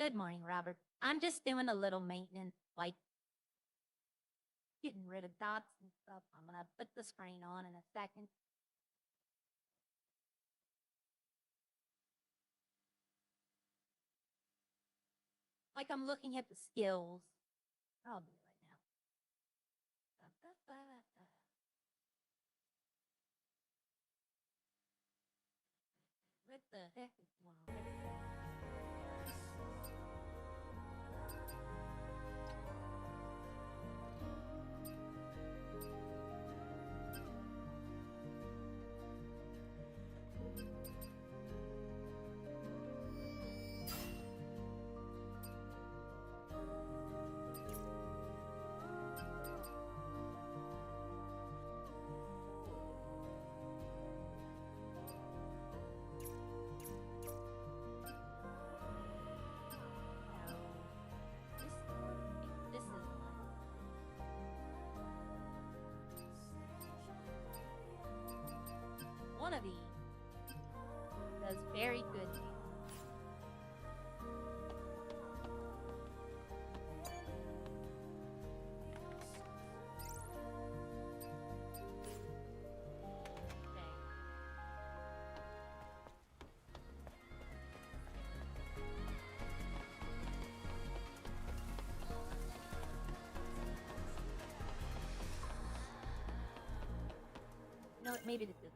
Good morning, Robert. I'm just doing a little maintenance, like getting rid of dots and stuff. I'm gonna put the screen on in a second. Like I'm looking at the skills. I'll do it right now. What the heck is going on? This is one of these does very good. No, maybe this is.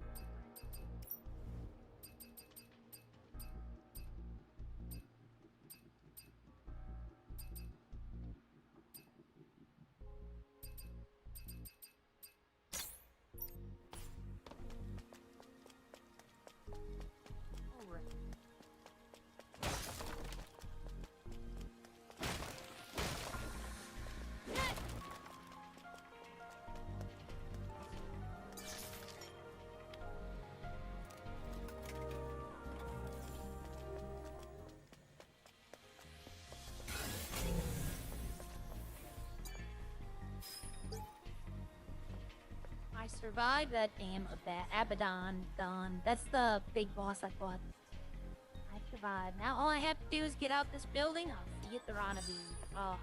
Alright. I survived that damn Abaddon. That's the big boss I fought. I survived. Now all I have to do is get out this building. I'll see you at the rendezvous. Oh.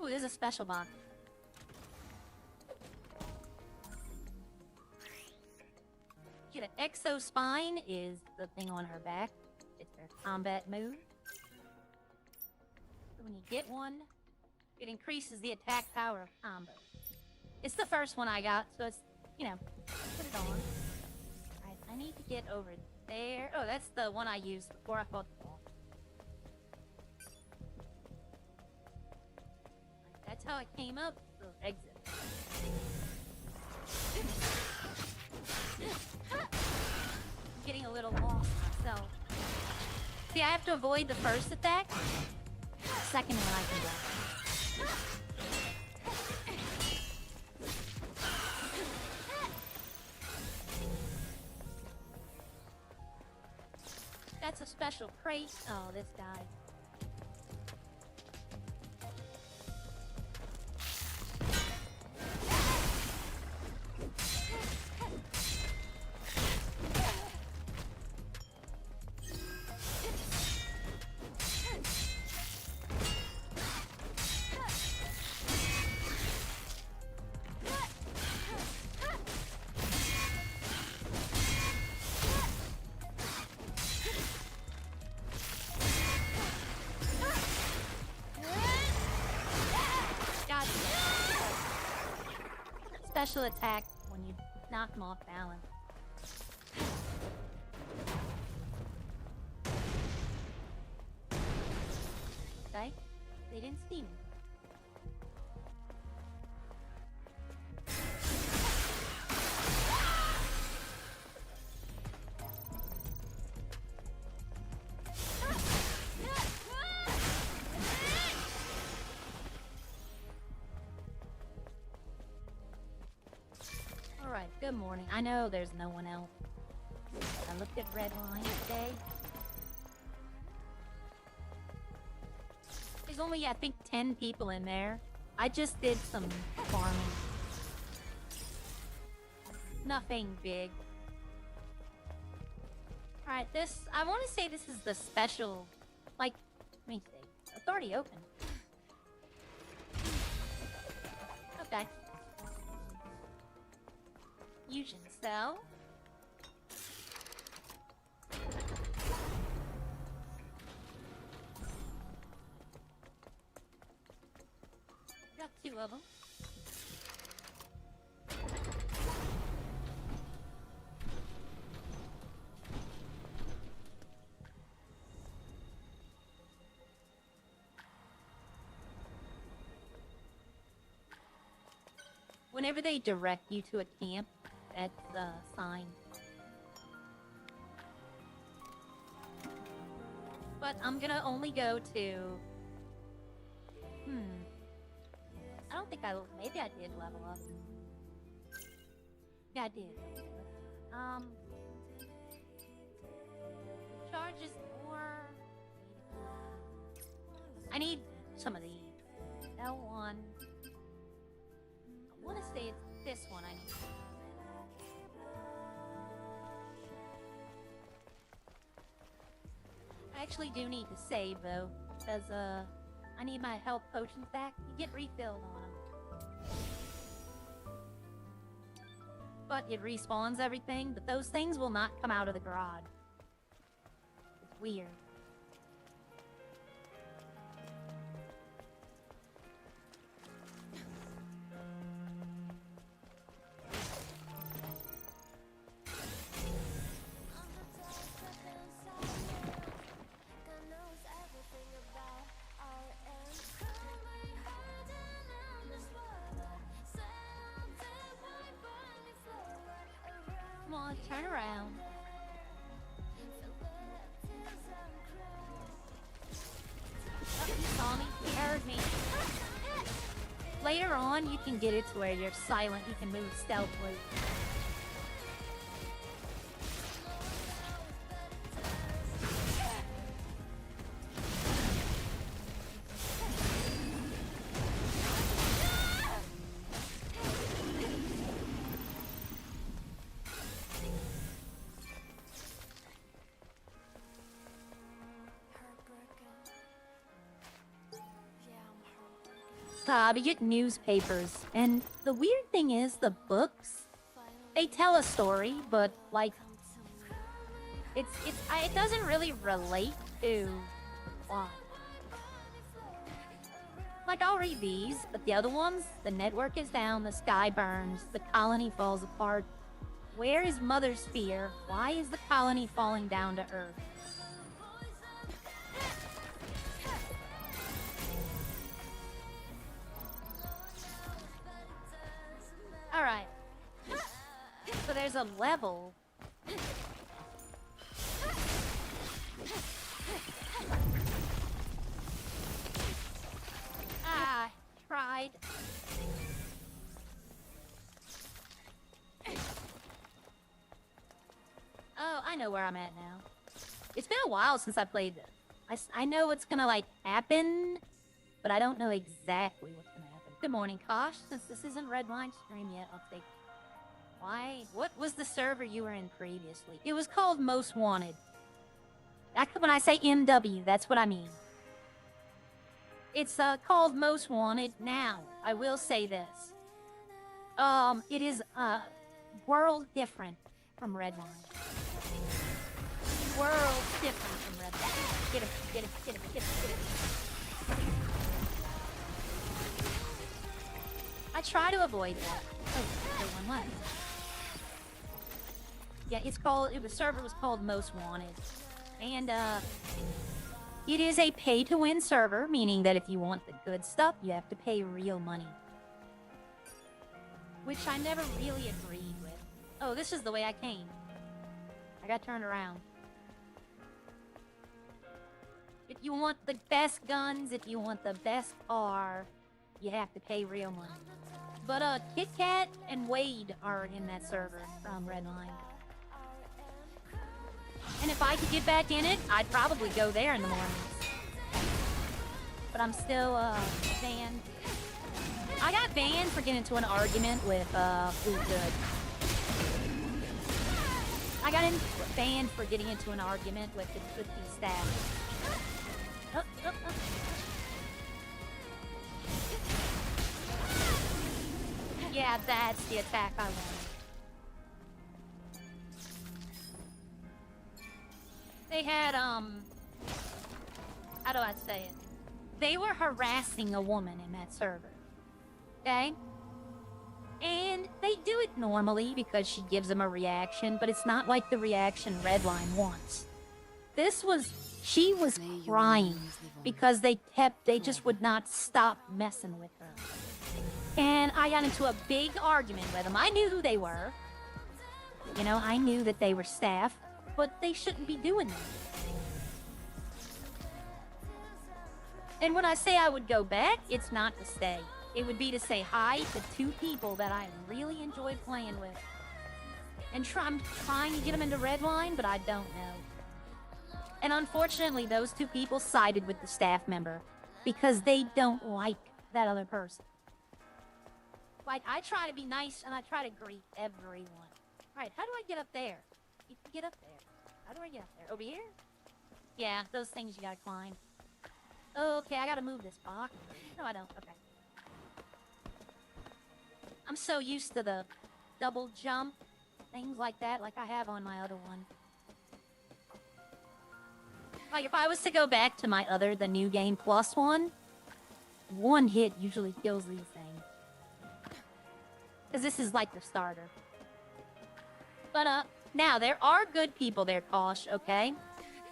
Ooh, there's a special box. Get an Exo Spine is the thing on her back. It's her combat move. So when you get one, it increases the attack power of combo. It's the first one I got, so it's, you know, put it on. Alright, I need to get over there. Oh, that's the one I used before I fought the boss. That's how I came up. So exit. getting a little lost myself. See, I have to avoid the first attack. Second one I can go. That's a special crate. Oh, this died. Special attack when you knock them off balance. Okay, they didn't see me. Alright, good morning. I know there's no one else. I looked at Redline today. There's only, I think, 10 people in there. I just did some farming. Nothing big. Alright, I want to say this is the special, like, let me see. It's already open. Okay. Fusion cell. Got 2 of them. Whenever they direct you to a camp, that's a sign. But I'm gonna only go to... I don't think maybe I did level up. Yeah, I did. Charges more... I need some of these. L1. I want to say it's this one I need. I actually do need to save though, because I need my health potions back. You get refilled on them. But it respawns everything, but those things will not come out of the garage. It's weird. Come on, turn around. Oh, he saw me. He heard me. Later on, you can get it to where you're silent. You can move stealthily. You get newspapers, and the weird thing is the books, they tell a story, but like it doesn't really relate to why. Like, I'll read these, but the other ones, the network is down, the sky burns, the colony falls apart. Where is Mother Sphere? Why is the colony falling down to Earth? Alright. So there's a level know where I'm at now. It's been a while since I played this. I know what's gonna, like, happen, but I don't know exactly what's gonna happen. Good morning, Kosh. Since this isn't Redline stream yet, I'll take... Why? What was the server you were in previously? It was called Most Wanted. When I say MW, that's what I mean. It's called Most Wanted now. I will say this. It is world different from Redline. World different from Redline. Get him, get him, get him, get him, get him. I try to avoid that. Oh, there's one left. Yeah, the server was called Most Wanted. And, it is a pay-to-win server, meaning that if you want the good stuff, you have to pay real money. Which I never really agreed with. Oh, this is the way I came. I got turned around. If you want the best guns, if you want the best car, you have to pay real money. But, Kit Kat and Wade are in that server from Redline. And if I could get back in it, I'd probably go there in the mornings. But I'm still, banned. I got banned for getting into an argument with, who's good. I got banned for getting into an argument with the staff. Oh, oh, oh. Yeah, that's the attack I wanted. They had, how do I say it? They were harassing a woman in that server. Okay? And they do it normally because she gives them a reaction, but it's not like the reaction Redline wants. She was crying because they just would not stop messing with her. And I got into a big argument with them. I knew who they were. You know, I knew that they were staff. But they shouldn't be doing that. And when I say I would go back, it's not to stay. It would be to say hi to two people that I really enjoyed playing with. And I'm trying to get them into Redline, but I don't know. And unfortunately, those two people sided with the staff member because they don't like that other person. Like, I try to be nice and I try to greet everyone. Alright, how do I get up there? You can get up there. How do I get up there? Over here? Yeah, those things you gotta climb. Okay, I gotta move this box. No, I don't. Okay. I'm so used to the double jump, things like that, like I have on my other one. Like, if I was to go back to the New Game Plus one hit usually kills these things. Because this is like the starter. But, now, there are good people there, Kosh, okay?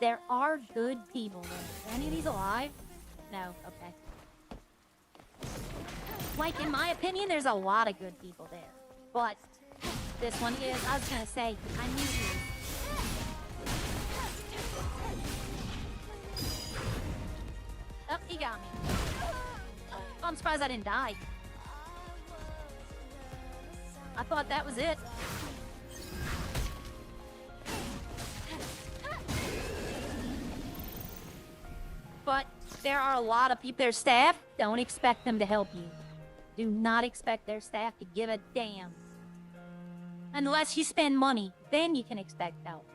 There are good people there. Are any of these alive? No, okay. Like, in my opinion, there's a lot of good people there. But, this one is, I was gonna say, I knew you. Oh, he got me. Oh, I'm surprised I didn't die. I thought that was it. But there are a lot of people, their staff, don't expect them to help you. Do not expect their staff to give a damn. Unless you spend money, then you can expect help.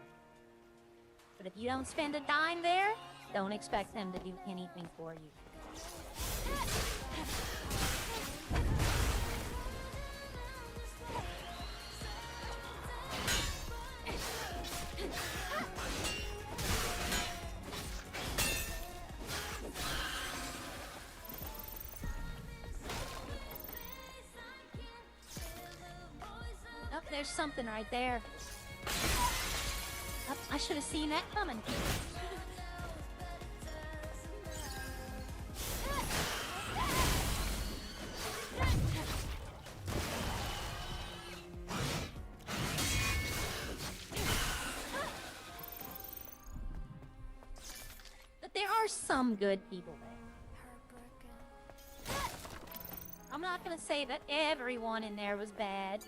But if you don't spend a dime there, don't expect them to do anything for you. Oh, there's something right there. Oh, I should have seen that coming. But there are some good people there. I'm not gonna say that everyone in there was bad.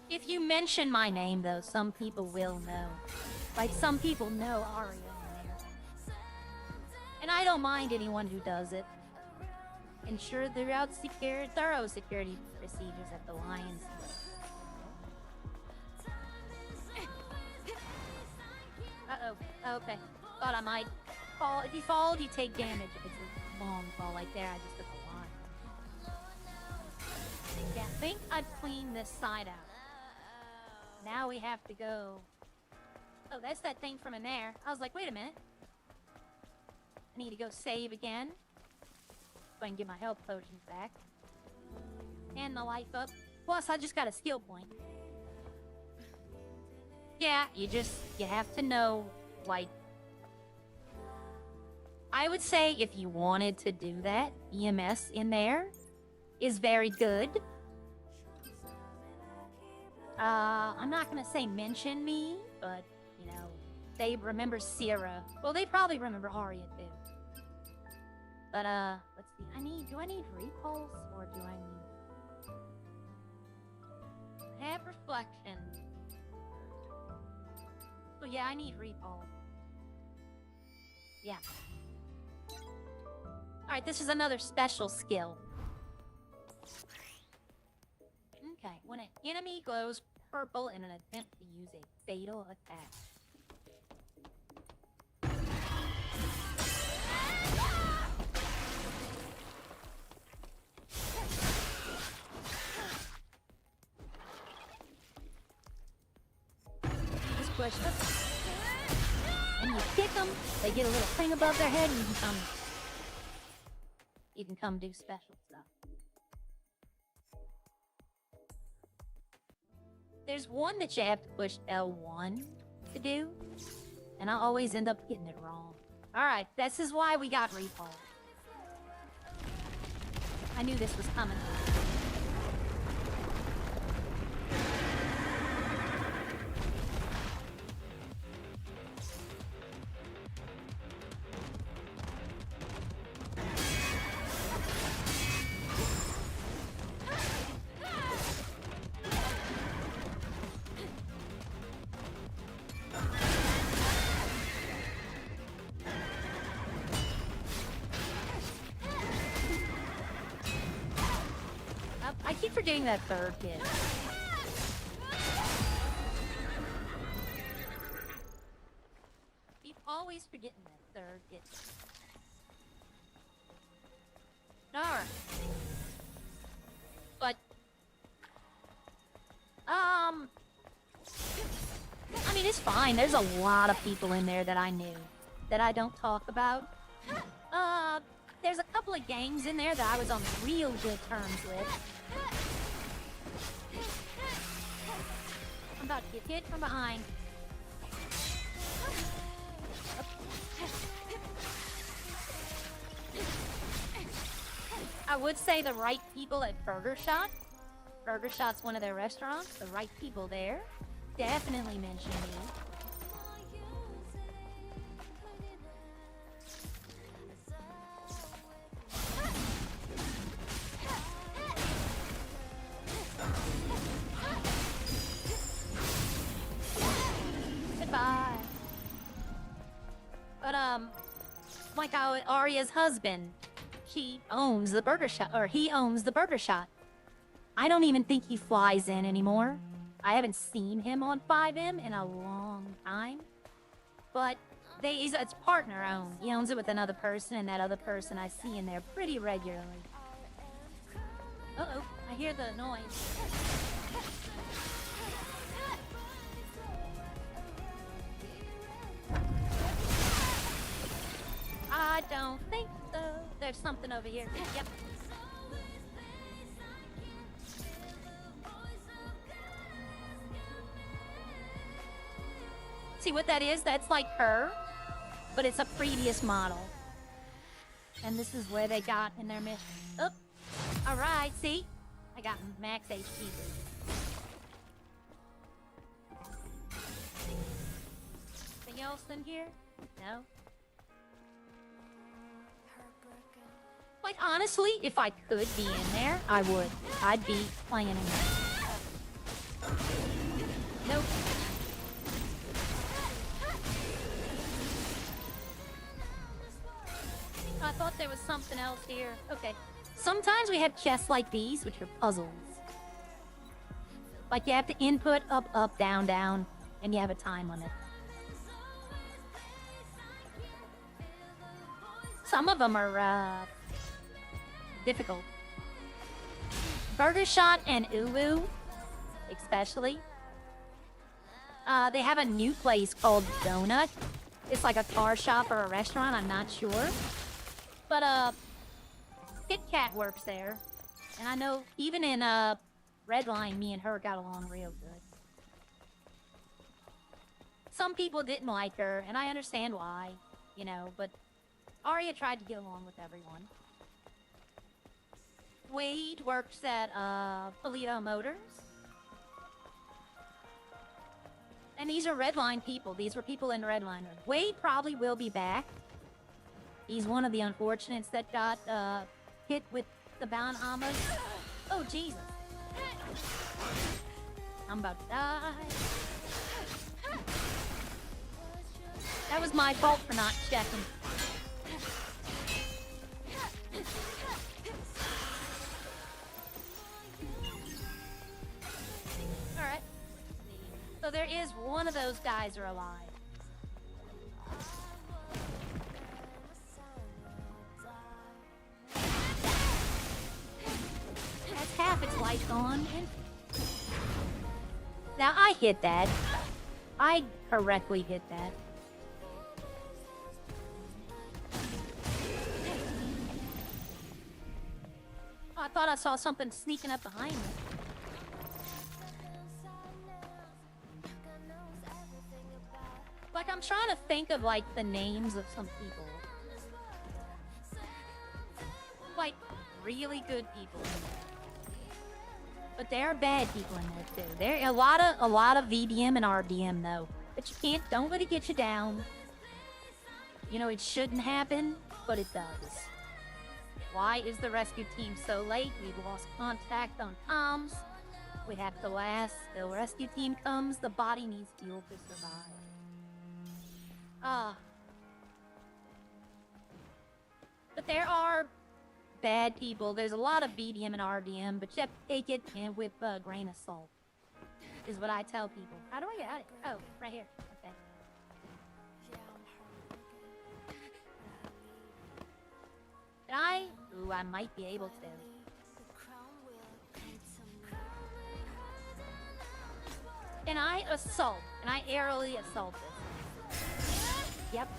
If you mention my name, though, some people will know. Like, some people know Aria in there. And I don't mind anyone who does it. Ensure throughout thorough security procedures at the Lions. Uh-oh. Okay. Thought I might fall. If you fall, you take damage. If it's a long fall like there, I just took a lot. Yeah, I think I've cleaned this side out. Now we have to go... Oh, that's that thing from in there. I was like, wait a minute. I need to go save again. So I can get my health potions back. And the life up. Plus, I just got a skill point. Yeah, you have to know, like... I would say if you wanted to do that, EMS in there is very good. I'm not gonna say mention me, but, you know, they remember Sierra. Well, they probably remember Aria, too. But, let's see. Do I need repulse, or do I need... Have reflection. So yeah, I need repulse. Yeah. Alright, this is another special skill. Okay, when an enemy glows purple in an attempt to use a fatal attack. You just push them, and you kick them, they get a little thing above their head, and you can come do special stuff. There's one that you have to push L1 to do, and I always end up getting it wrong. Alright, this is why we got recall. I knew this was coming. I keep forgetting that third kid. Keep always forgetting that third kid. Alright. But... I mean, it's fine. There's a lot of people in there that I knew that I don't talk about. There's a couple of gangs in there that I was on real good terms with. I'm about to get hit from behind. I would say the right people at Burger Shot. Burger Shot's one of their restaurants. The right people there definitely mention me. Goodbye. But, like Arya's husband, he owns the Burger Shot, or he owns the Burger Shot. I don't even think he flies in anymore. I haven't seen him on 5M in a long time. But it's partner owned. He owns it with another person, and that other person I see in there pretty regularly. Uh-oh, I hear the noise. I don't think so. There's something over here. Yep. See what that is? That's like her, but it's a previous model. And this is where they got in their mission. Oh, alright, see? I got max HP. Anything else in here? No? Like, honestly, if I could be in there, I would. I'd be playing in there. Nope. I thought there was something else here. Okay. Sometimes we have chests like these, which are puzzles. Like you have to input up, up, down, down, and you have a time limit. Some of them are, difficult. Burger Shot and Uwu, especially. They have a new place called Donut. It's like a car shop or a restaurant, I'm not sure. But, Kit Kat works there. And I know even in, Redline, me and her got along real good. Some people didn't like her, and I understand why, you know, but Arya tried to get along with everyone. Wade works at, Polito Motors. And these are Redline people. These were people in Redline. Wade probably will be back. He's one of the unfortunates that got, hit with the bound armor. Oh, Jesus. I'm about to die. That was my fault for not checking. Alright. So there is one of those guys are alive. That's half its life gone. Now I hit that. I correctly hit that. Oh, I thought I saw something sneaking up behind me. Like, I'm trying to think of, like, the names of some people. Like, really good people. But there are bad people in there, too. There are a lot of VDM and RDM, though. But you can't, don't let it get you down. You know, it shouldn't happen, but it does. Why is the rescue team so late? We've lost contact on comms. We have to last. The rescue team comes. The body needs fuel to survive. But there are bad people. There's a lot of BDM and RDM, but you have to take it and with a grain of salt. Is what I tell people. How do I get out of it? Oh, right here. Okay. Can I? Ooh, I might be able to. Can I assault? Can I aerially assault this? Yep.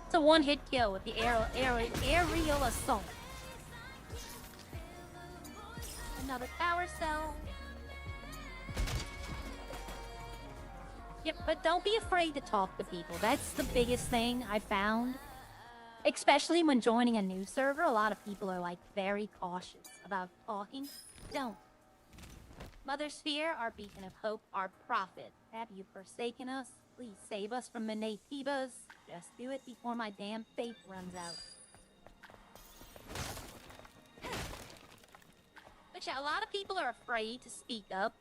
It's a one-hit kill with the aerial assault. Another power cell. Yep, but don't be afraid to talk to people. That's the biggest thing I found. Especially when joining a new server, a lot of people are, like, very cautious about talking. Don't. Mother Sphere, our beacon of hope, our prophet. Have you forsaken us? Please save us from the Nathebas. Just do it before my damn faith runs out. But yeah, a lot of people are afraid to speak up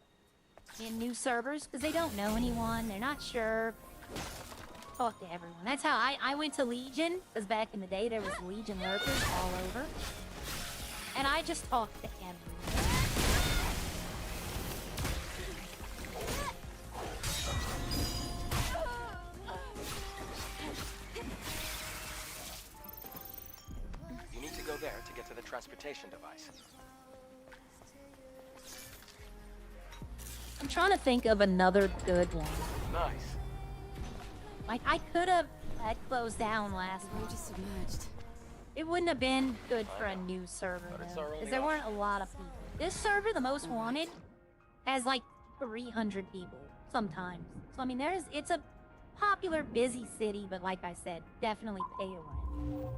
in new servers because they don't know anyone. They're not sure. Talk to everyone. That's how I went to Legion, because back in the day there was Legion lurkers all over. And I just talked to everyone. You need to go there to get to the transportation device. I'm trying to think of another good one. Nice. Like, I could have had closed down last week. We're just submerged. It wouldn't have been good for a new server, though. Because there weren't a lot of people. This server, the most wanted, has like 300 people sometimes. So, I mean, it's a popular, busy city, but like I said, definitely pay your rent.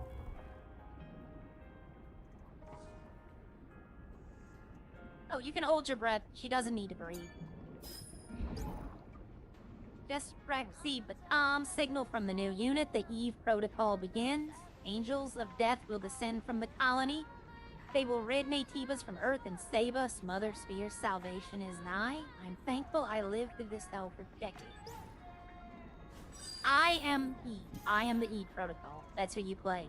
Oh, you can hold your breath. She doesn't need to breathe. Just receive the signal from the new unit. The Eve protocol begins. Angels of death will descend from the colony. They will rid Nativas from Earth and save us. Mother Sphere's salvation is nigh. I'm thankful I lived through this hell for decades. I am Eve. I am the Eve Protocol. That's who you play.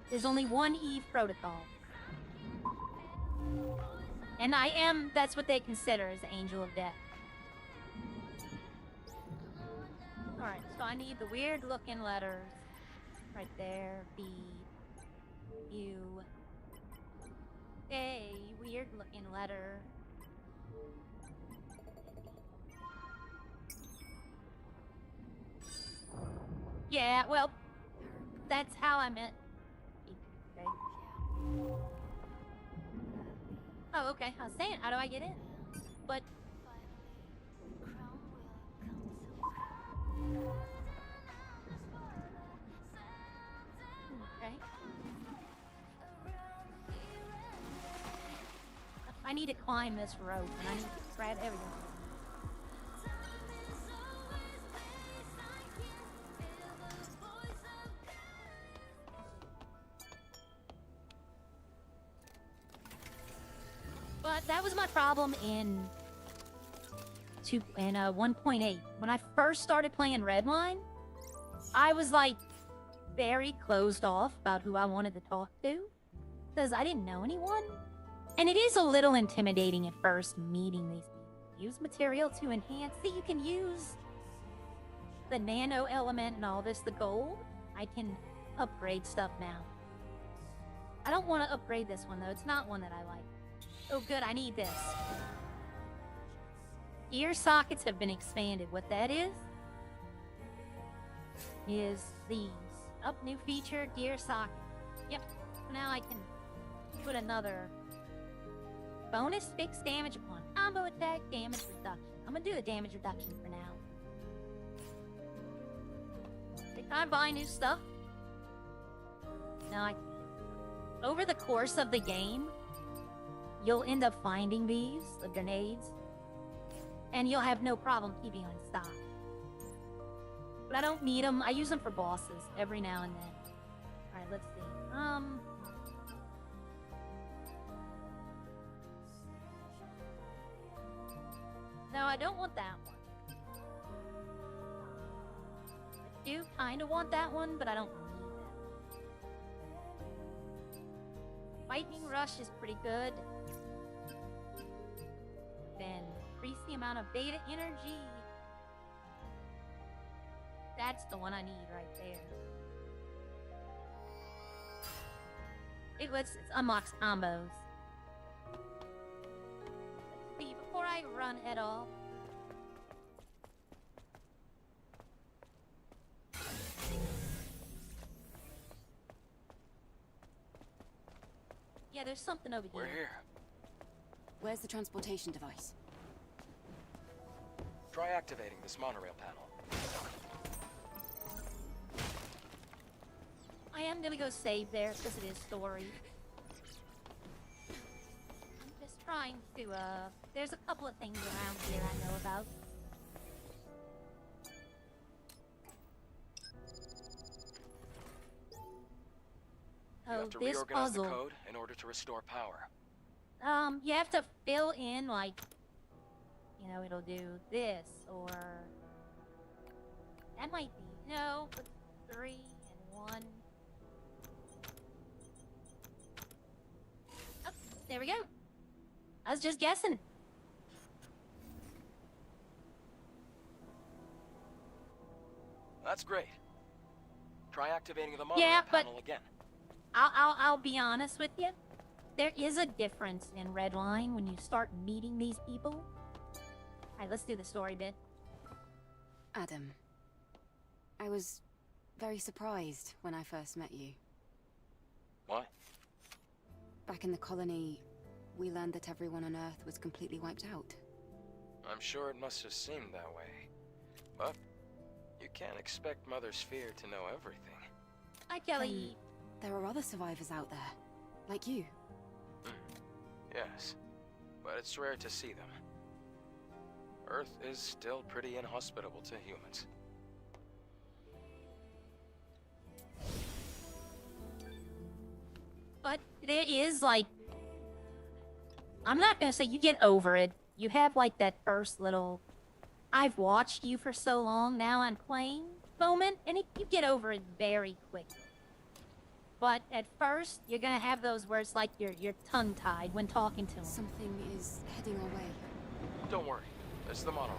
There's only one Eve Protocol. And I am, that's what they consider as the Angel of Death. Alright, so I need the weird looking letters. Right there. B. U. A. Weird looking letter. Yeah, well, that's how I meant. Okay. Oh, okay. I was saying, how do I get in? But... Okay. I need to climb this rope, and I need to grab everything. But that was my problem in 1.8. When I first started playing Redline, I was like very closed off about who I wanted to talk to because I didn't know anyone. And it is a little intimidating at first meeting these people. Use material to enhance. See, you can use the nano element and all this, the gold. I can upgrade stuff now. I don't want to upgrade this one though. It's not one that I like. Oh good, I need this. Ear sockets have been expanded. What that is these. Up, new feature, gear socket. Yep, so now I can put another bonus fixed damage upon combo attack, damage reduction. I'm gonna do the damage reduction for now. Can I buy new stuff? No, I can't. Over the course of the game, you'll end up finding these, the grenades, and you'll have no problem keeping them in stock. But I don't need them. I use them for bosses every now and then. Alright, let's see. No, I don't want that one. I do kind of want that one, but I don't need that. Lightning Rush is pretty good. Then increase the amount of beta energy. That's the one I need right there. It unlocks combos. Let's see, before I run it off. Yeah, there's something over We're here. Where's the transportation device? Try activating this monorail panel. I am gonna go save there because it is story. I'm just trying to, there's a couple of things around here I know about. You have to this reorganize puzzle. the code in order to restore power. You have to fill in, like, you know, it'll do this, or... That might be, no, but 3 and 1. Oh, there we go. I was just guessing. That's great. Try activating the monorail panel again. I'll be honest with you. There is a difference in Redline when you start meeting these people. Alright, let's do the story bit. Adam, I was very surprised when I first met you. Why? Back in the colony, we learned that everyone on Earth was completely wiped out. I'm sure it must have seemed that way. But you can't expect Mother Sphere to know everything. Hi, Kelly. There are other survivors out there, like you. Yes, but it's rare to see them. Earth is still pretty inhospitable to humans. But there is, like... I'm not gonna say you get over it. You have, like, that first little... I've watched you for so long, now I'm playing moment, and you get over it very quickly. But at first, you're gonna have those words like you're tongue-tied when talking to him. Something is heading our way. Don't worry. It's the monorail.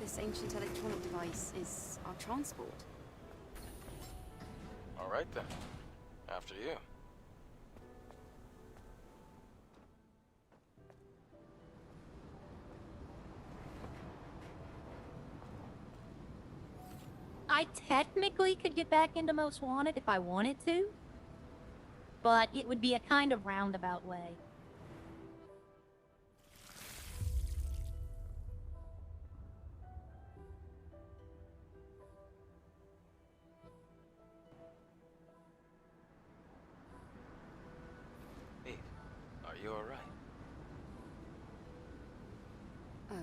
This ancient electronic device is our transport. All right then. After you. I technically could get back into Most Wanted if I wanted to, but it would be a kind of roundabout way. Eve, are you all right? Oh,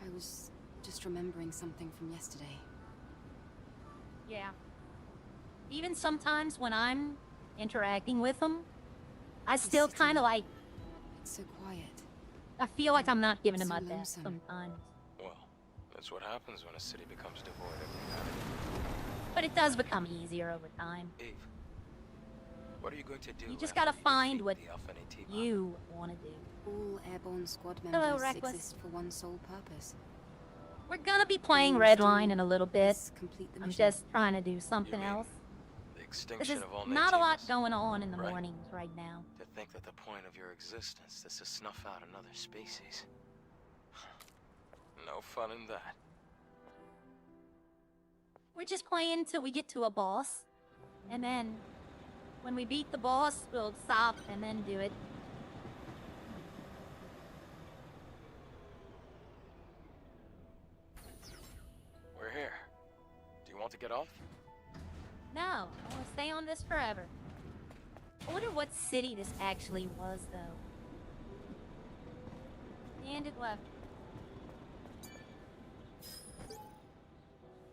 I was just remembering something from yesterday. Yeah. Even sometimes when I'm interacting with them, I still city. kind of like... It's so quiet. I feel like I'm not giving them So my best lonesome. sometimes. Well, that's what happens when a city becomes devoid of humanity. But it does become easier over time. Eve, what are you going to do? You just after gotta find defeat what the Alpha Nativa? you want to do. All airborne squad Hello, members Reckless. exist for one sole purpose. We're gonna be playing All we must Redline do in a little bit. is complete the I'm mission. just trying to do something mean else. The This extinction is of all not a lot Nativas. going on in the right? mornings right now. To think that the point of your existence is to snuff out another species. No fun in that. We're just playing till we get to a boss. And then, when we beat the boss, we'll stop and then do it. We're here. Do you want to get off? No, I want to stay on this forever. I wonder what city this actually was, though. And it left.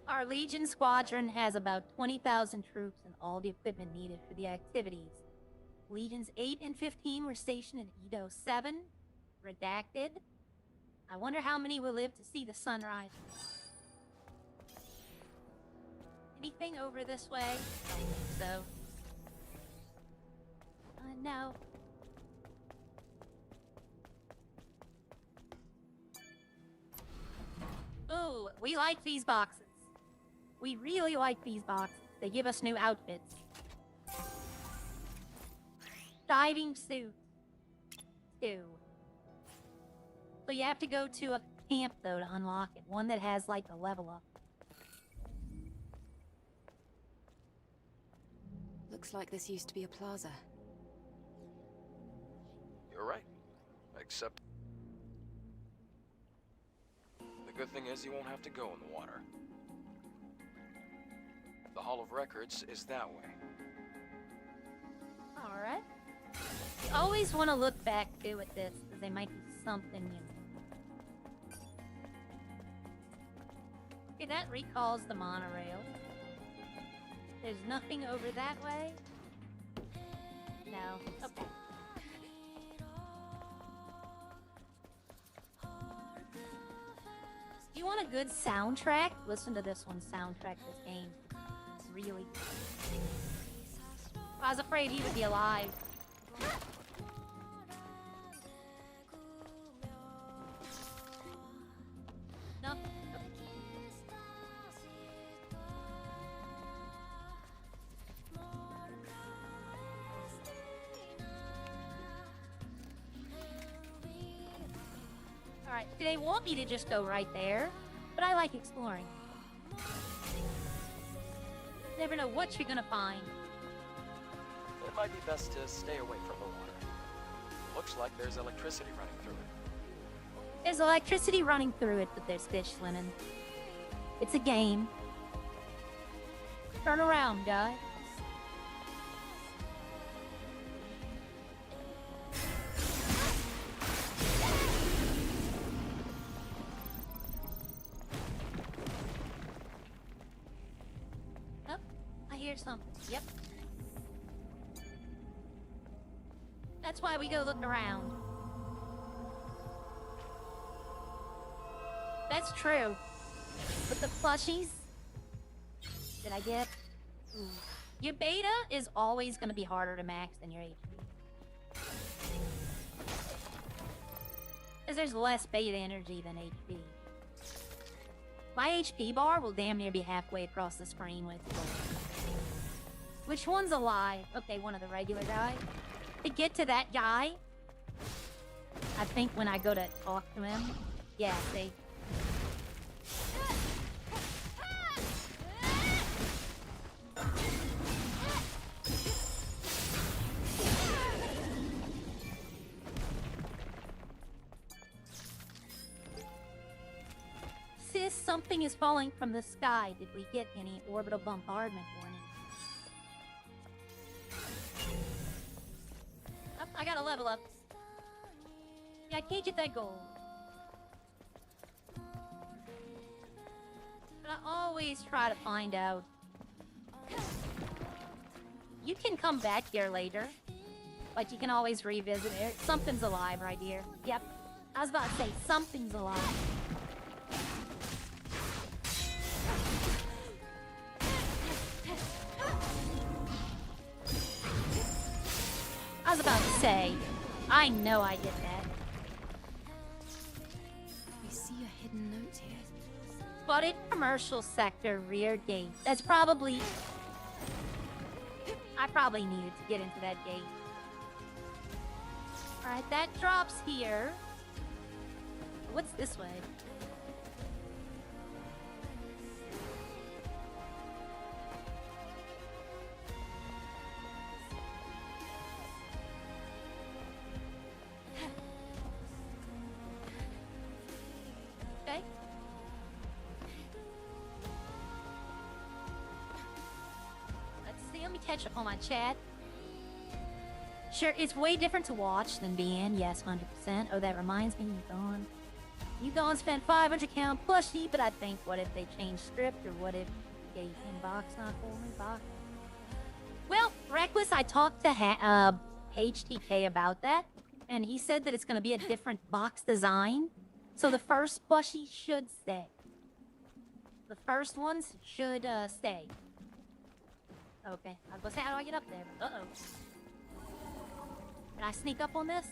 Our Legion squadron has about 20,000 troops and all the equipment needed for the activities. Legions 8 and 15 were stationed in Edo 7. Redacted. I wonder how many will live to see the sunrise. Anything over this way? I don't think so. No. Ooh, we like these boxes. We really like these boxes. They give us new outfits. Diving suit. 2. So you have to go to a camp, though, to unlock it. One that has, like, a level up. Looks like this used to be a plaza. You're right. Except... the good thing is you won't have to go in the water. The Hall of Records is that way. Alright. You always want to look back, too, at this, because there might be something, you know. Okay, that recalls the monorail. There's nothing over that way? No. Okay. If you want a good soundtrack, listen to this one soundtrack this game. It's really good. I was afraid he would be alive. No. Alright, they want me to just go right there, but I like exploring. Never know what you're gonna find. It might be best to stay away from the water. Looks like there's electricity running through it. There's electricity running through it, but there's fish swimming. It's a game. Turn around, guy. Oh, I hear something. Yep. That's why we go look around. That's true. But the plushies that I get, your beta is always going to be harder to max than your HP. Because there's less beta energy than HP. My HP bar will damn near be halfway across the screen with which one's alive? Okay, one of the regular guys. To get to that guy, I think when I go to talk to him, yeah, see. Sis, something is falling from the sky. Did we get any orbital bombardment warning? Oh, I gotta level up. Yeah, I can't get that gold. But I always try to find out. You can come back here later. But you can always revisit it. Something's alive right here. Yep. I was about to say, something's alive. I was about to say, I know I did that. I see a hidden note here. Spotted commercial sector rear gate. That's probably... I probably needed to get into that gate. Alright, that drops here. What's this way? Okay. Let's see, let me catch up on my chat. Sure, it's way different to watch than be in. Yes, 100%. Oh, that reminds me, you gone spent 500 count plushie, but I think, what if they changed script, or what if they gave him box, not for me, box? Well, Reckless, I talked to HTK about that, and he said that it's going to be a different box design, so the first plushie should stay. The first ones should stay. Okay, I was going to say, how do I get up there? Uh-oh. Can I sneak up on this?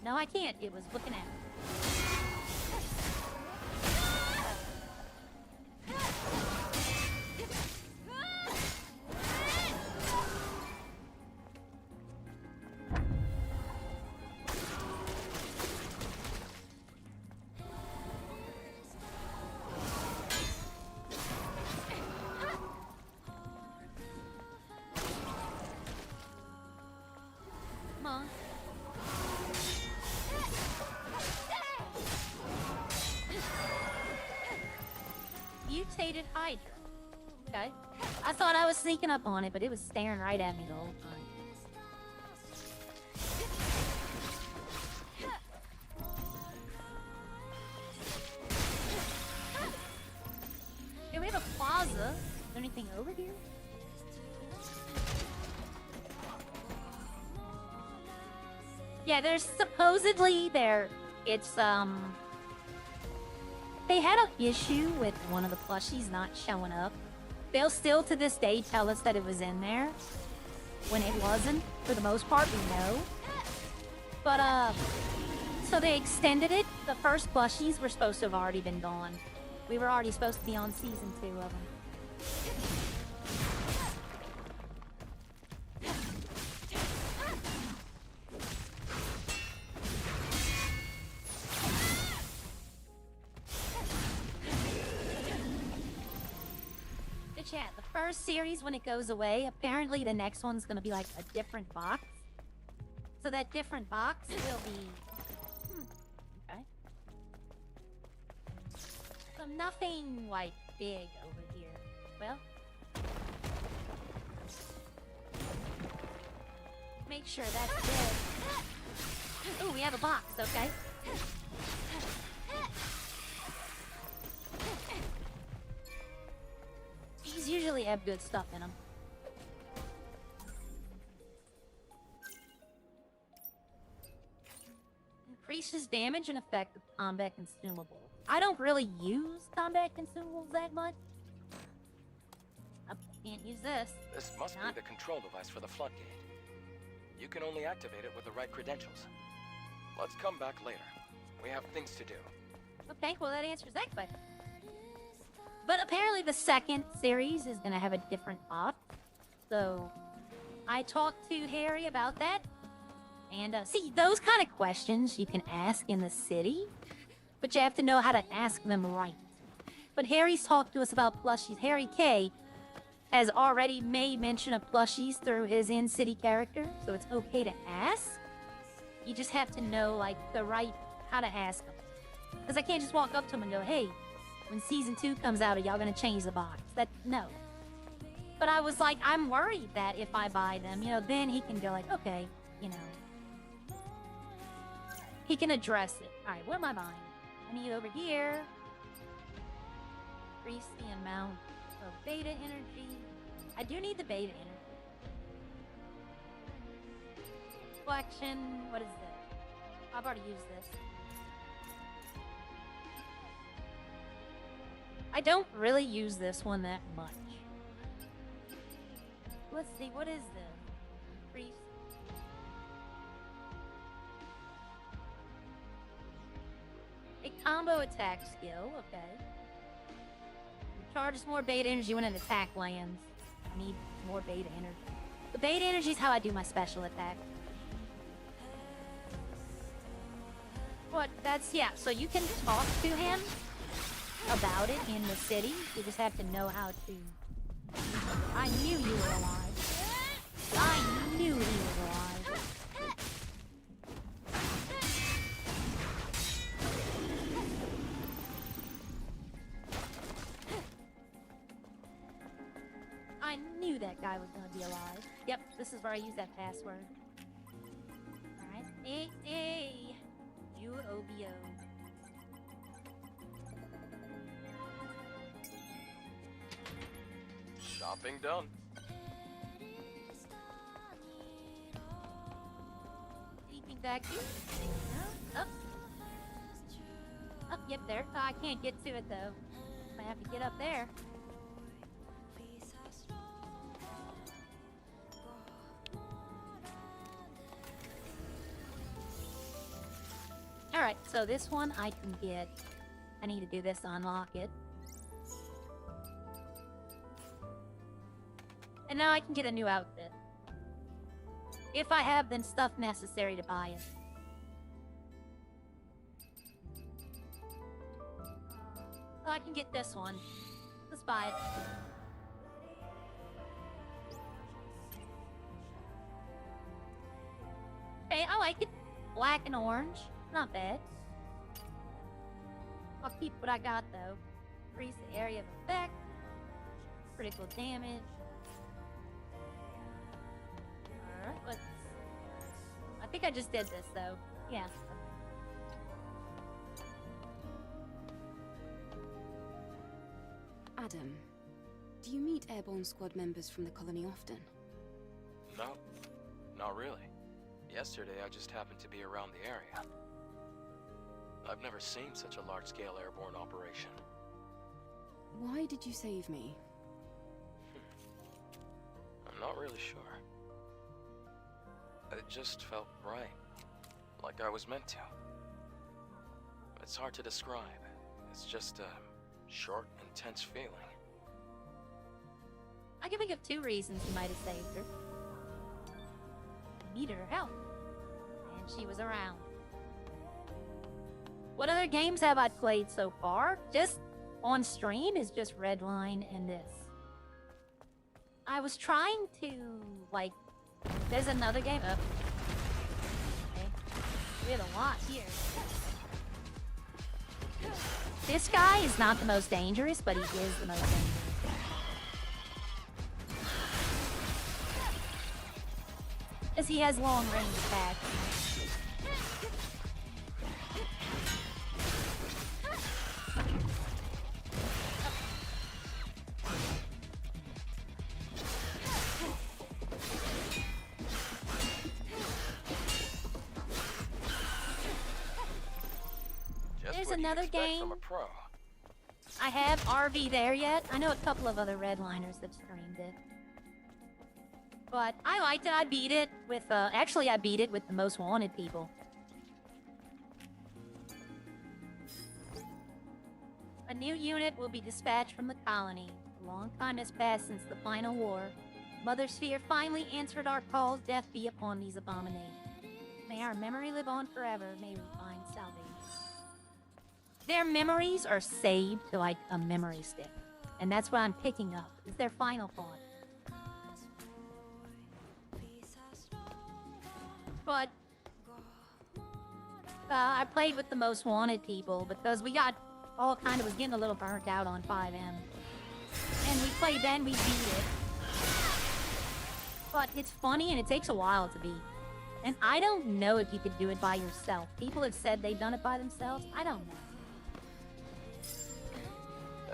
No, I can't. It was looking at me. Mutated Hydra. Okay. I thought I was sneaking up on it, but it was staring right at me the whole time. Hey, we have a plaza. Is there anything over here? Yeah, there's supposedly it's they had an issue with one of the plushies not showing up. They'll still to this day tell us that it was in there when it wasn't. For the most part, we know. But so they extended it. The first plushies were supposed to have already been gone. We were already supposed to be on season 2 of them. Chat, the first series, when it goes away, apparently the next one's gonna be like a different box. So that different box will be... okay. So nothing, like, big over here. Well... make sure that's good. Ooh, we have a box, okay. These usually have good stuff in them. damage and effect of combat consumables. I don't really use combat consumables that much. I can't use this. This must Not- be the control device for the floodgate. You can only activate it with the right credentials. Let's come back later. We have things to do. Okay, well that answers that question. But apparently the second series is gonna have a different plot. So I talked to Harry about that. And see, those kind of questions you can ask in the city, but you have to know how to ask them right. But Harry's talked to us about plushies. Harry K has already made mention of plushies through his in-city character, so it's okay to ask. You just have to know, like, the right how to ask them. Because I can't just walk up to him and go, hey, when season 2 comes out, are y'all gonna change the box? No. But I was like, I'm worried that if I buy them, you know, then he can go like, okay, you know. He can address it. Alright, what am I buying? I need over here. Increase the amount of beta energy. I do need the beta energy. Collection, what is this? I've already used this. I don't really use this one that much. Let's see, what is this? Increase. A combo attack skill, okay. Charges more beta energy when an attack lands. I need more beta energy. The beta energy is how I do my special attack. What? That's, yeah, so you can talk to him about it in the city. You just have to know how to... I knew you were alive. I knew he was alive. I knew that guy was gonna be alive. Yep, this is where I use that password. Alright. UOBO. Shopping done. Anything back here? No? Up. Up, yep, there. Oh, I can't get to it though. I have to get up there. Alright, so this one I can get. I need to do this to unlock it. And now I can get a new outfit. If I have the stuff necessary to buy it. So I can get this one. Let's buy it. Okay, I like it. Black and orange. Not bad. I'll keep what I got though. Increase the area of effect. Critical damage. Alright, let's... I think I just did this though. Yeah. Adam, do you meet airborne squad members from the colony often? No, not really. Yesterday I just happened to be around the area. I've never seen such a large-scale airborne operation. Why did you save me? I'm not really sure. It just felt right. Like I was meant to. It's hard to describe. It's just a short, intense feeling. I can think of 2 reasons you might have saved her. You needed her help. And she was around. What other games have I played so far? Just on stream is just Redline and this. I was trying to, like... There's another game. Oh. Okay. We have a lot here. This guy is not the most dangerous, but he is the most dangerous. Because he has long range attacks. There's what you'd another expect game. from a pro. I have RV there yet. I know a couple of other Redliners that streamed it. But I liked it. I beat it with, actually I beat it with the most wanted people. A new unit will be dispatched from the colony. A long time has passed since the final war. Mother Sphere finally answered our calls. Death be upon these abominations. May our memory live on forever. May we find salvation. Their memories are saved to like a memory stick. And that's what I'm picking up. Is their final thought. But I played with the most wanted people because we got all kind of was getting a little burnt out on 5M. And we played then, we beat it. But it's funny and it takes a while to beat. And I don't know if you could do it by yourself. People have said they've done it by themselves. I don't know.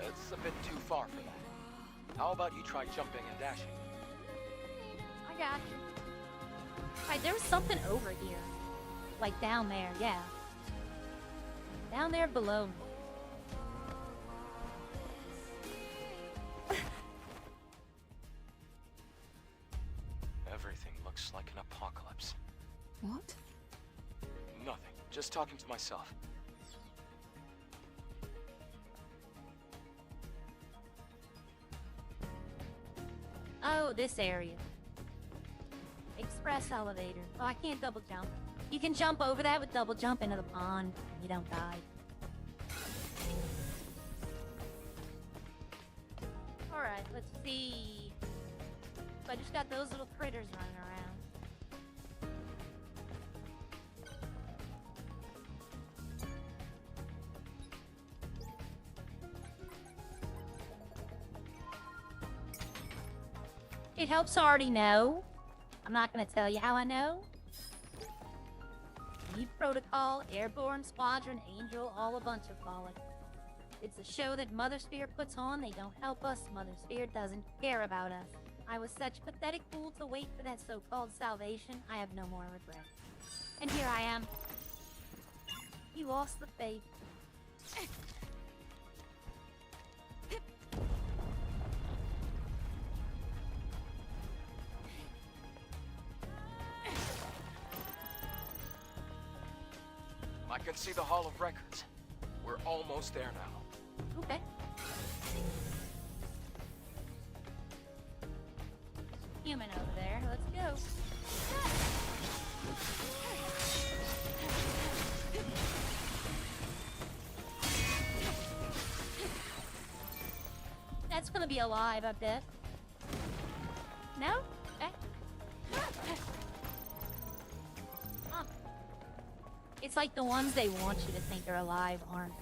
It's a bit too far for that. How about you try jumping and dashing? I got you. Right, there was something over here. Like down there, yeah. Down there below me. Everything looks like an apocalypse. What? Nothing. Just talking to myself. Oh, this area. Express elevator. Oh, I can't double jump. You can jump over that with double jump into the pond. And you don't die. Alright, let's see. So I just got those little critters running around. It helps to already know. I'm not gonna tell you how I know. Deep Protocol, Airborne Squadron, Angel, all a bunch of bollocks. It's a show that Mother Sphere puts on. They don't help us. Mother Sphere doesn't care about us. I was such a pathetic fool to wait for that so-called salvation. I have no more regret. And here I am. He lost the faith. I can see the Hall of Records. We're almost there now. Okay. Human over there. Let's go. That's gonna be alive, I bet. No? Okay. Huh. It's like the ones they want you to think are alive aren't.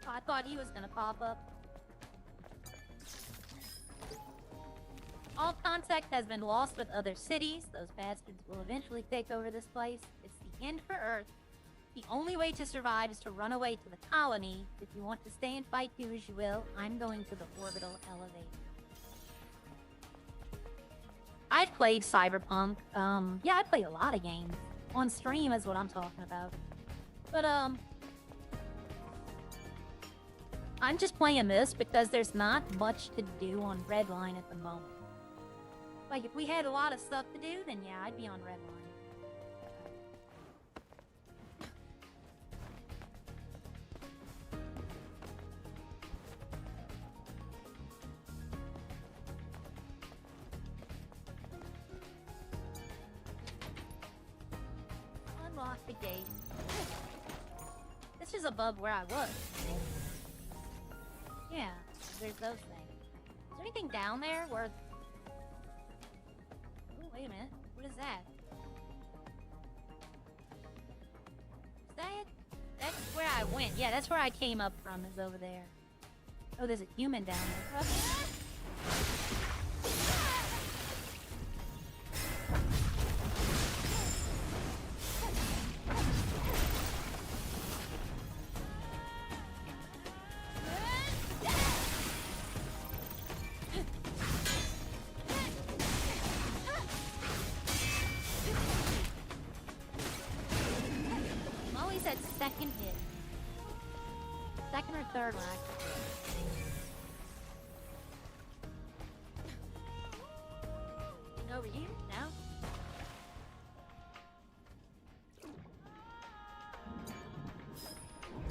Oh, I thought he was gonna pop up. All contact has been lost with other cities. Those bastards will eventually take over this place. It's the end for Earth. The only way to survive is to run away to the colony. If you want to stay and fight, do as you will. I'm going to the orbital elevator. I've played Cyberpunk. Yeah, I play a lot of games. On stream is what I'm talking about. But, I'm just playing this because there's not much to do on Redline at the moment. Like, if we had a lot of stuff to do, then yeah, I'd be on Redline. Unlock the gate. This is above where I was. Yeah, there's those things. Is there anything down there where... Oh, wait a minute. What is that? Is that... That's where I went. Yeah, that's where I came up from, is over there. Oh, there's a human down there. he said second hit. Second or third one. Over here? No?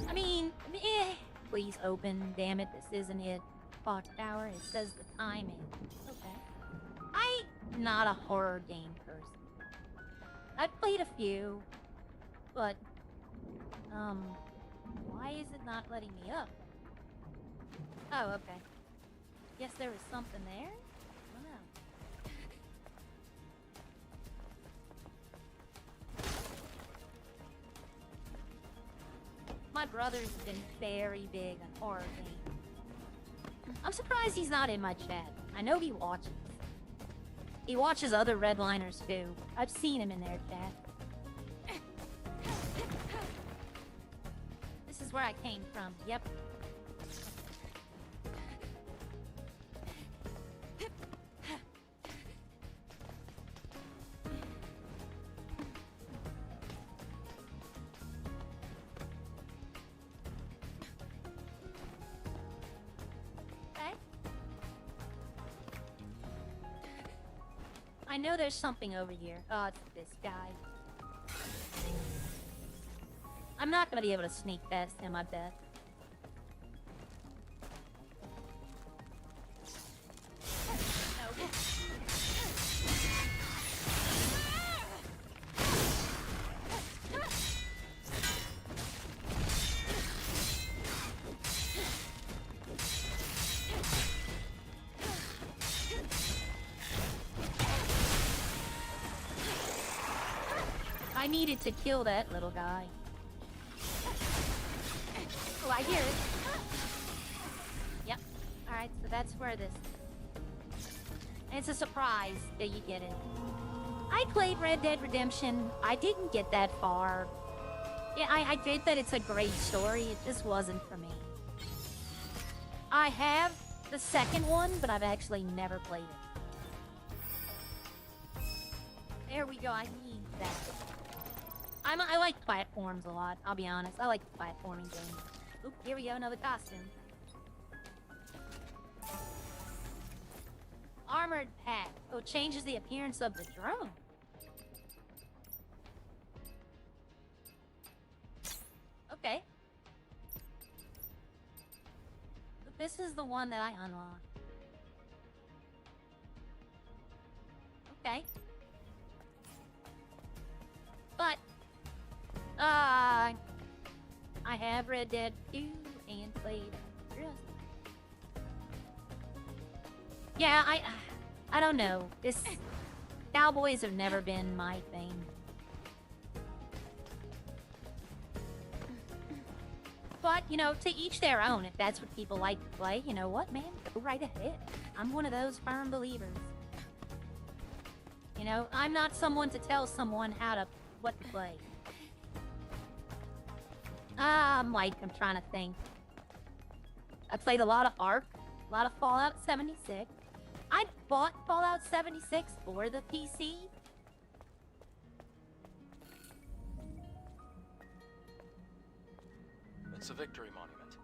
I mean, please open. Damn it, this isn't it. Clock tower. It says the time is. Okay. I'm not a horror game person. I've played a few, but why is it not letting me up? Oh, okay. Guess there was something there. I don't know. My brother's been very big on horror games. I'm surprised he's not in my chat. I know he watches. He watches other Redliners too. I've seen him in their chat. This is where I came from. Yep. I know there's something over here. Oh, it's this guy. I'm not gonna be able to sneak past him, I bet. I needed to kill that little guy. Oh, I hear it. Yep. Alright, so that's where this... And it's a surprise that you get it. I played Red Dead Redemption. I didn't get that far. Yeah, I did that it's a great story. It just wasn't for me. I have the second one, but I've actually never played it. There we go. I need that. I like platforms a lot, I'll be honest. I like platforming games. Oop, here we go, another costume. Armored pack. Oh, changes the appearance of the drone. Okay. But this is the one that I unlocked. Okay. But I have Red Dead 2 and played just... Yeah, I don't know. This cowboys have never been my thing. But, you know, to each their own. If that's what people like to play, you know what, man? Go right ahead. I'm one of those firm believers. You know, I'm not someone to tell someone what to play. I'm trying to think. I played a lot of Ark, a lot of Fallout 76. I bought Fallout 76 for the PC. It's a victory monument.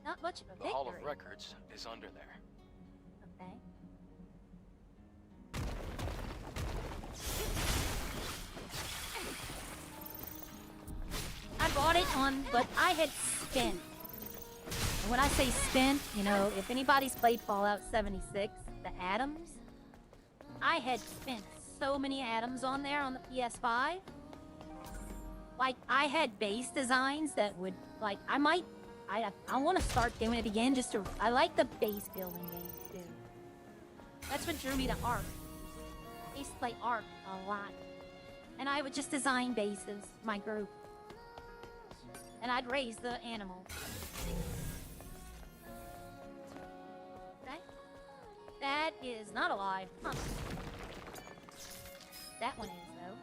Not much of a victory. The Hall of Records is under there. Okay. I bought it but I had spent. And when I say spent, you know, if anybody's played Fallout 76, the atoms, I had spent so many atoms on there on the PS5. Like, I had base designs that would, like, I want to start doing it again I like the base building games, too. That's what drew me to Ark. I used to play Ark a lot. And I would just design bases, my group. And I'd raise the animals. Okay? That is not alive. Huh. That one is, though.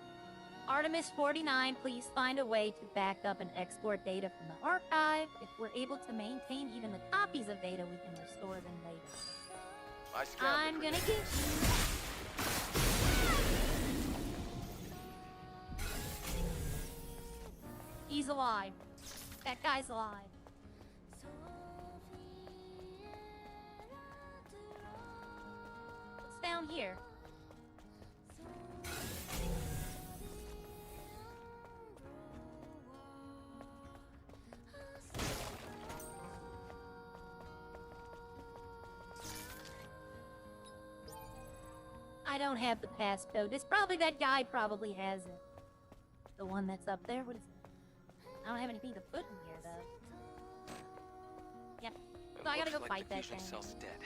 Artemis 49, please find a way to back up and export data from the archive. If we're able to maintain even the copies of data, we can restore them later. I'm gonna get you. He's alive. That guy's alive. What's down here? I don't have the passcode. It's probably that guy probably has it. The one that's up there. What is it? I don't have anything to put in here though. Yep. So I gotta go fight that thing. The fusion cell's dead.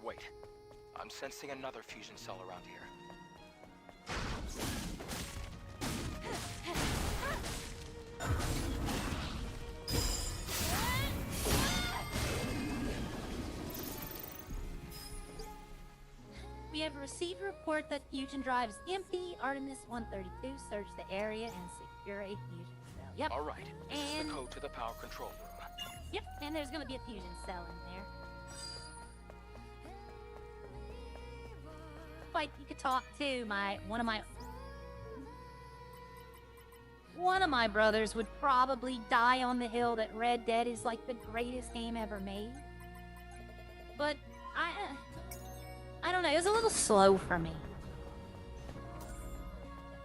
Wait. I'm sensing another fusion cell around here. We have received a report that fusion drive is empty. Artemis 132, search the area and secure a fusion cell. Yep. All right. This is And the code to the power control room. yep, and there's gonna be a fusion cell in there. But you could talk to one of my brothers would probably die on the hill that Red Dead is like the greatest game ever made. But I don't know, it was a little slow for me.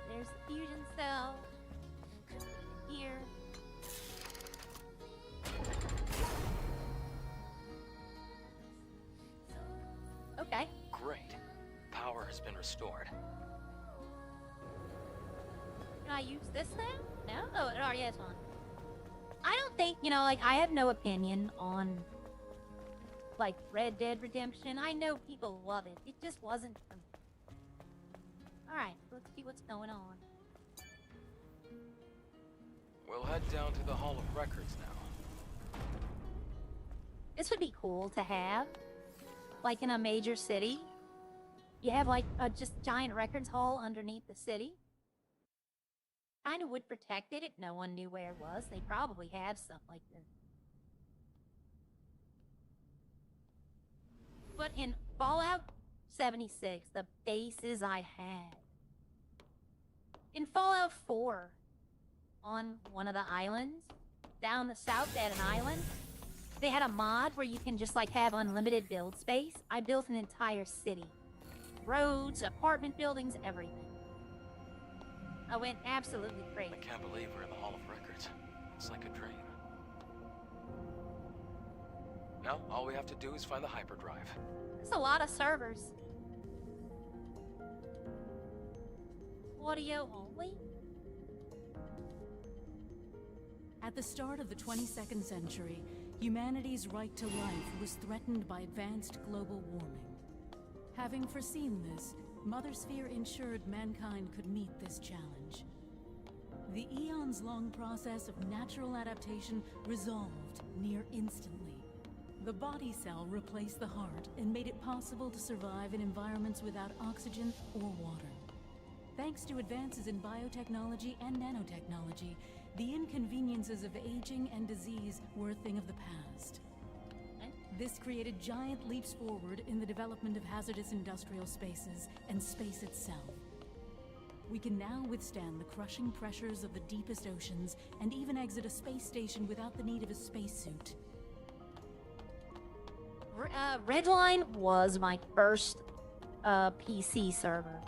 There's the fusion cell. Here. Okay. Great. Power has been restored. Can I use this now? No? Oh, it already has one. I don't think, like, I have no opinion on, like, Red Dead Redemption. I know people love it. It just wasn't for me. Alright, let's see what's going on. We'll head down to the Hall of Records now. This would be cool to have. Like, in a major city. You have, like, a just giant records hall underneath the city. Kinda would protect it if no one knew where it was. They probably have something like this. But in Fallout 76, the bases I had. In Fallout 4, on one of the islands, down the south they had an island. They had a mod where you can just like have unlimited build space. I built an entire city. Roads, apartment buildings, everything. I went absolutely crazy. I can't believe we're in the Hall of Records. It's like a dream. Now, all we have to do is find the hyperdrive. There's a lot of servers. Audio only? At the start of the 22nd century, humanity's right to life was threatened by advanced global warming. Having foreseen this, Mother Sphere ensured mankind could meet this challenge. The eons-long process of natural adaptation resolved near instantly. The body cell replaced the heart and made it possible to survive in environments without oxygen or water. Thanks to advances in biotechnology and nanotechnology, the inconveniences of aging and disease were a thing of the past. This created giant leaps forward in the development of hazardous industrial spaces and space itself. We can now withstand the crushing pressures of the deepest oceans and even exit a space station without the need of a spacesuit. Redline was my first PC server.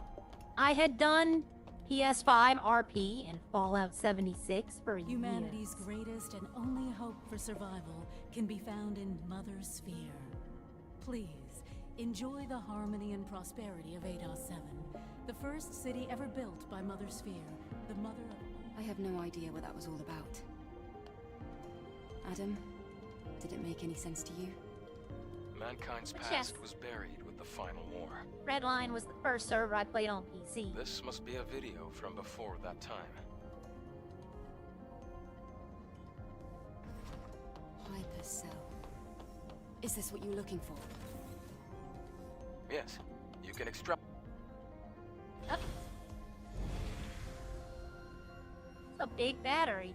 I had done PS5 RP and Fallout 76 for years. Humanity's greatest and only hope for survival can be found in Mother Sphere. Please, enjoy the harmony and prosperity of Eidos 7, the first city ever built by Mother Sphere, the mother of... I have no idea what that was all about. Adam, did it make any sense to you? Mankind's Yes. past was buried with the final war. Redline was the first server I played on PC. This must be a video from before that time. Hypercell. Is this what you were looking for? Yes, you can extract. Oh. It's a big battery.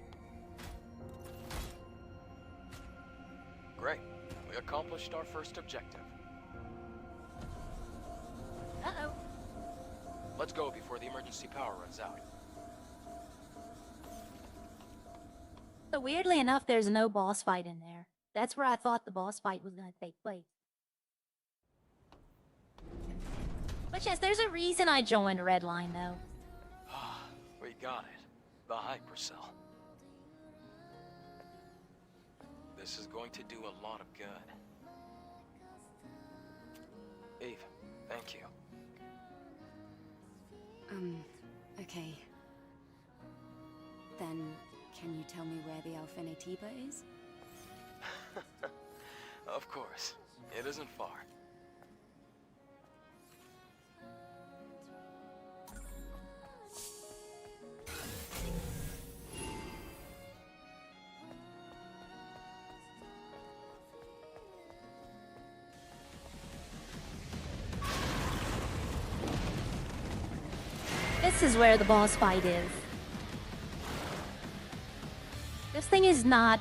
Great. We accomplished our first objective. Uh-oh. Let's go before the emergency power runs out. So weirdly enough, there's no boss fight in there. That's where I thought the boss fight was going to take place. But yes, there's a reason I joined Redline, though. We got it. The hypercell. This is going to do a lot of good. Eve, thank you. Okay. Then, can you tell me where the Alfinitiba is? Of course. It isn't far. This is where the boss fight is. This thing is not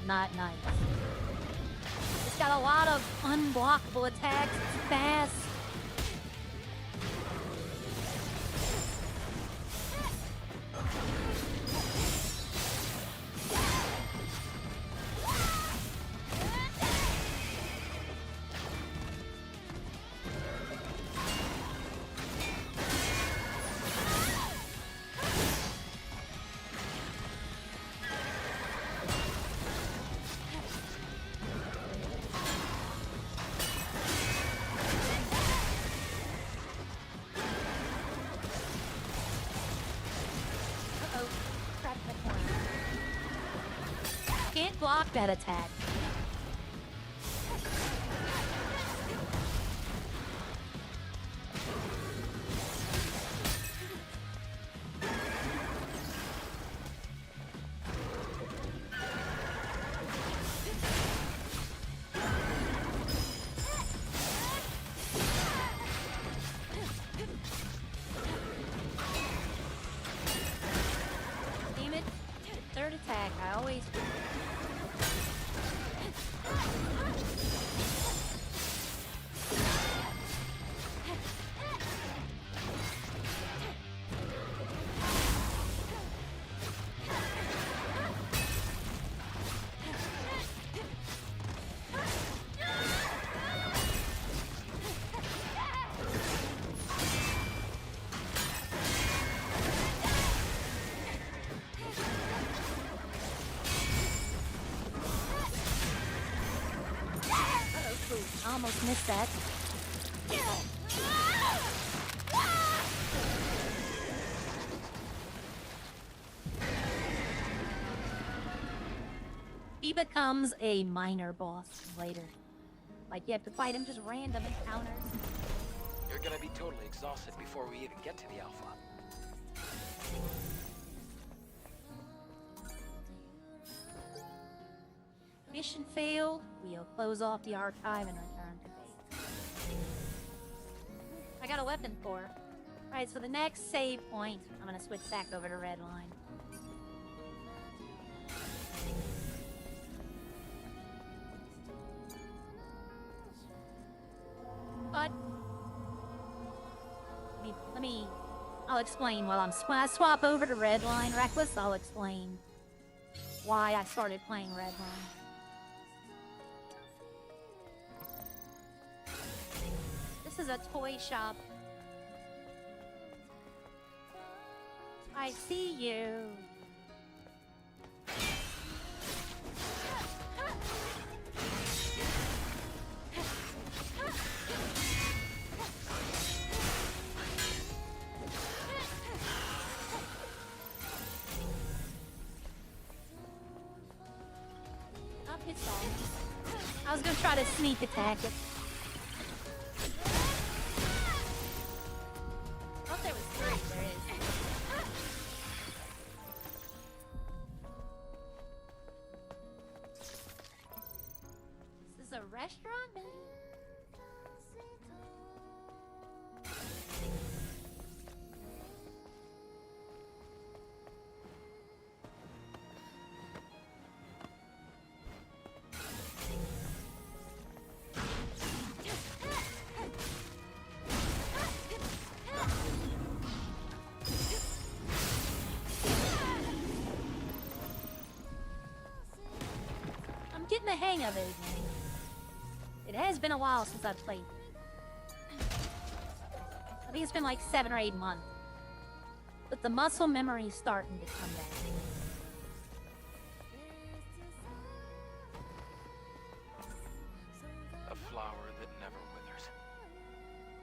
nice. It's got a lot of unblockable attacks. It's fast. Can't block that attack. Damn it. Third attack. I always do. I almost missed that. He becomes a minor boss later. Like, you have to fight him just random encounters. You're gonna be totally exhausted before we even get to the Alpha. Mission failed. We'll close off the archive and return to base. I got a weapon core. Alright, so the next save point, I'm gonna switch back over to Redline. But I'll explain while when I swap over to Redline Reckless, I'll explain why I started playing Redline. This is a toy shop. I see you. Up hits all. I was gonna try to sneak attack it. Oh, there was three. There is. This is a restaurant, maybe? getting the hang of it again. It has been a while since I've played. I think it's been like 7 or 8 months. But the muscle memory is starting to come back. A flower that never withers.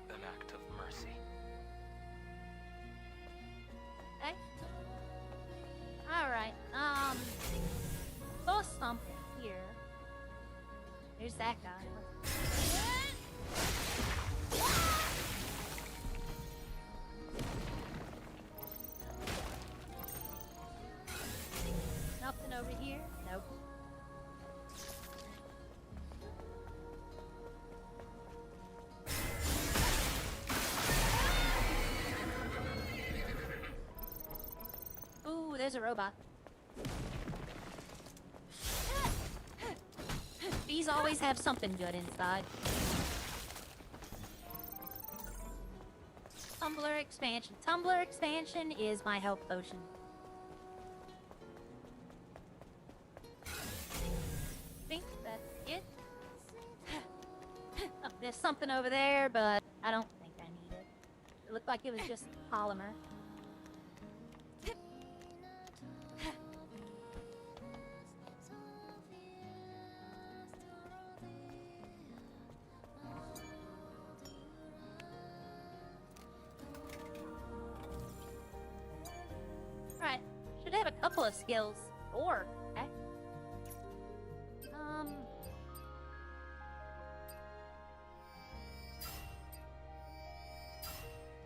An act of mercy. Okay. Alright, saw something here. There's that guy. Nothing over here? Nope. Ooh, there's a robot. These always have something good inside. Tumbler expansion. Tumbler expansion is my health potion. I think that's it. Oh, there's something over there, but I don't think I need it. It looked like it was just polymer. Alright, should have a couple of skills. 4, okay.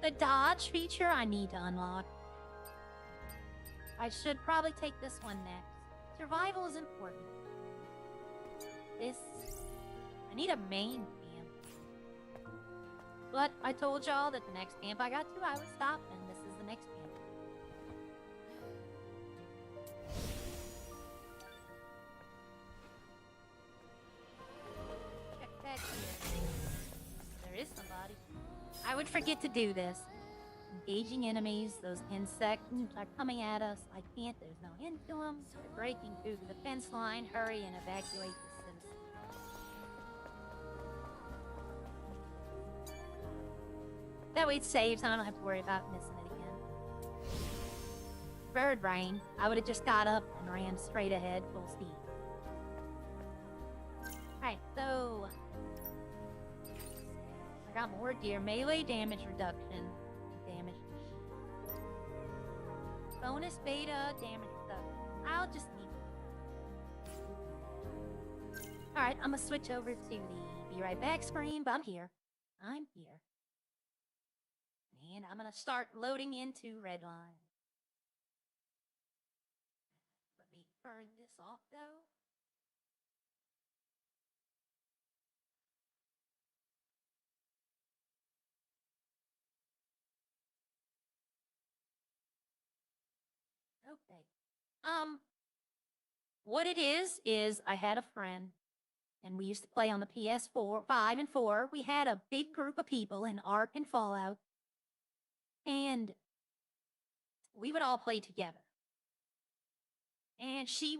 The dodge feature I need to unlock. I should probably take this one next. Survival is important. This... I need a main camp. But I told y'all that the next camp I got to, I would stop, and this is the next camp. Check back here. There is somebody. I would forget to do this. Engaging enemies, those insects are coming at us. I can't, there's no end to them. They're breaking through the fence line. Hurry and evacuate the citizens. That way it saves, I don't have to worry about missing it again. Bird brain, I would have just got up and ran straight ahead, full speed. Alright, so... I got more gear. Melee damage reduction. Damage. Bonus beta damage reduction. I'll just need it. Alright, I'm gonna switch over to the be right back screen, but I'm here. I'm here. And I'm gonna start loading into Redline. Let me turn this off though. Okay. What it is I had a friend, and we used to play on the PS4, 5 and 4. We had a big group of people in ARP and Fallout, and we would all play together. And she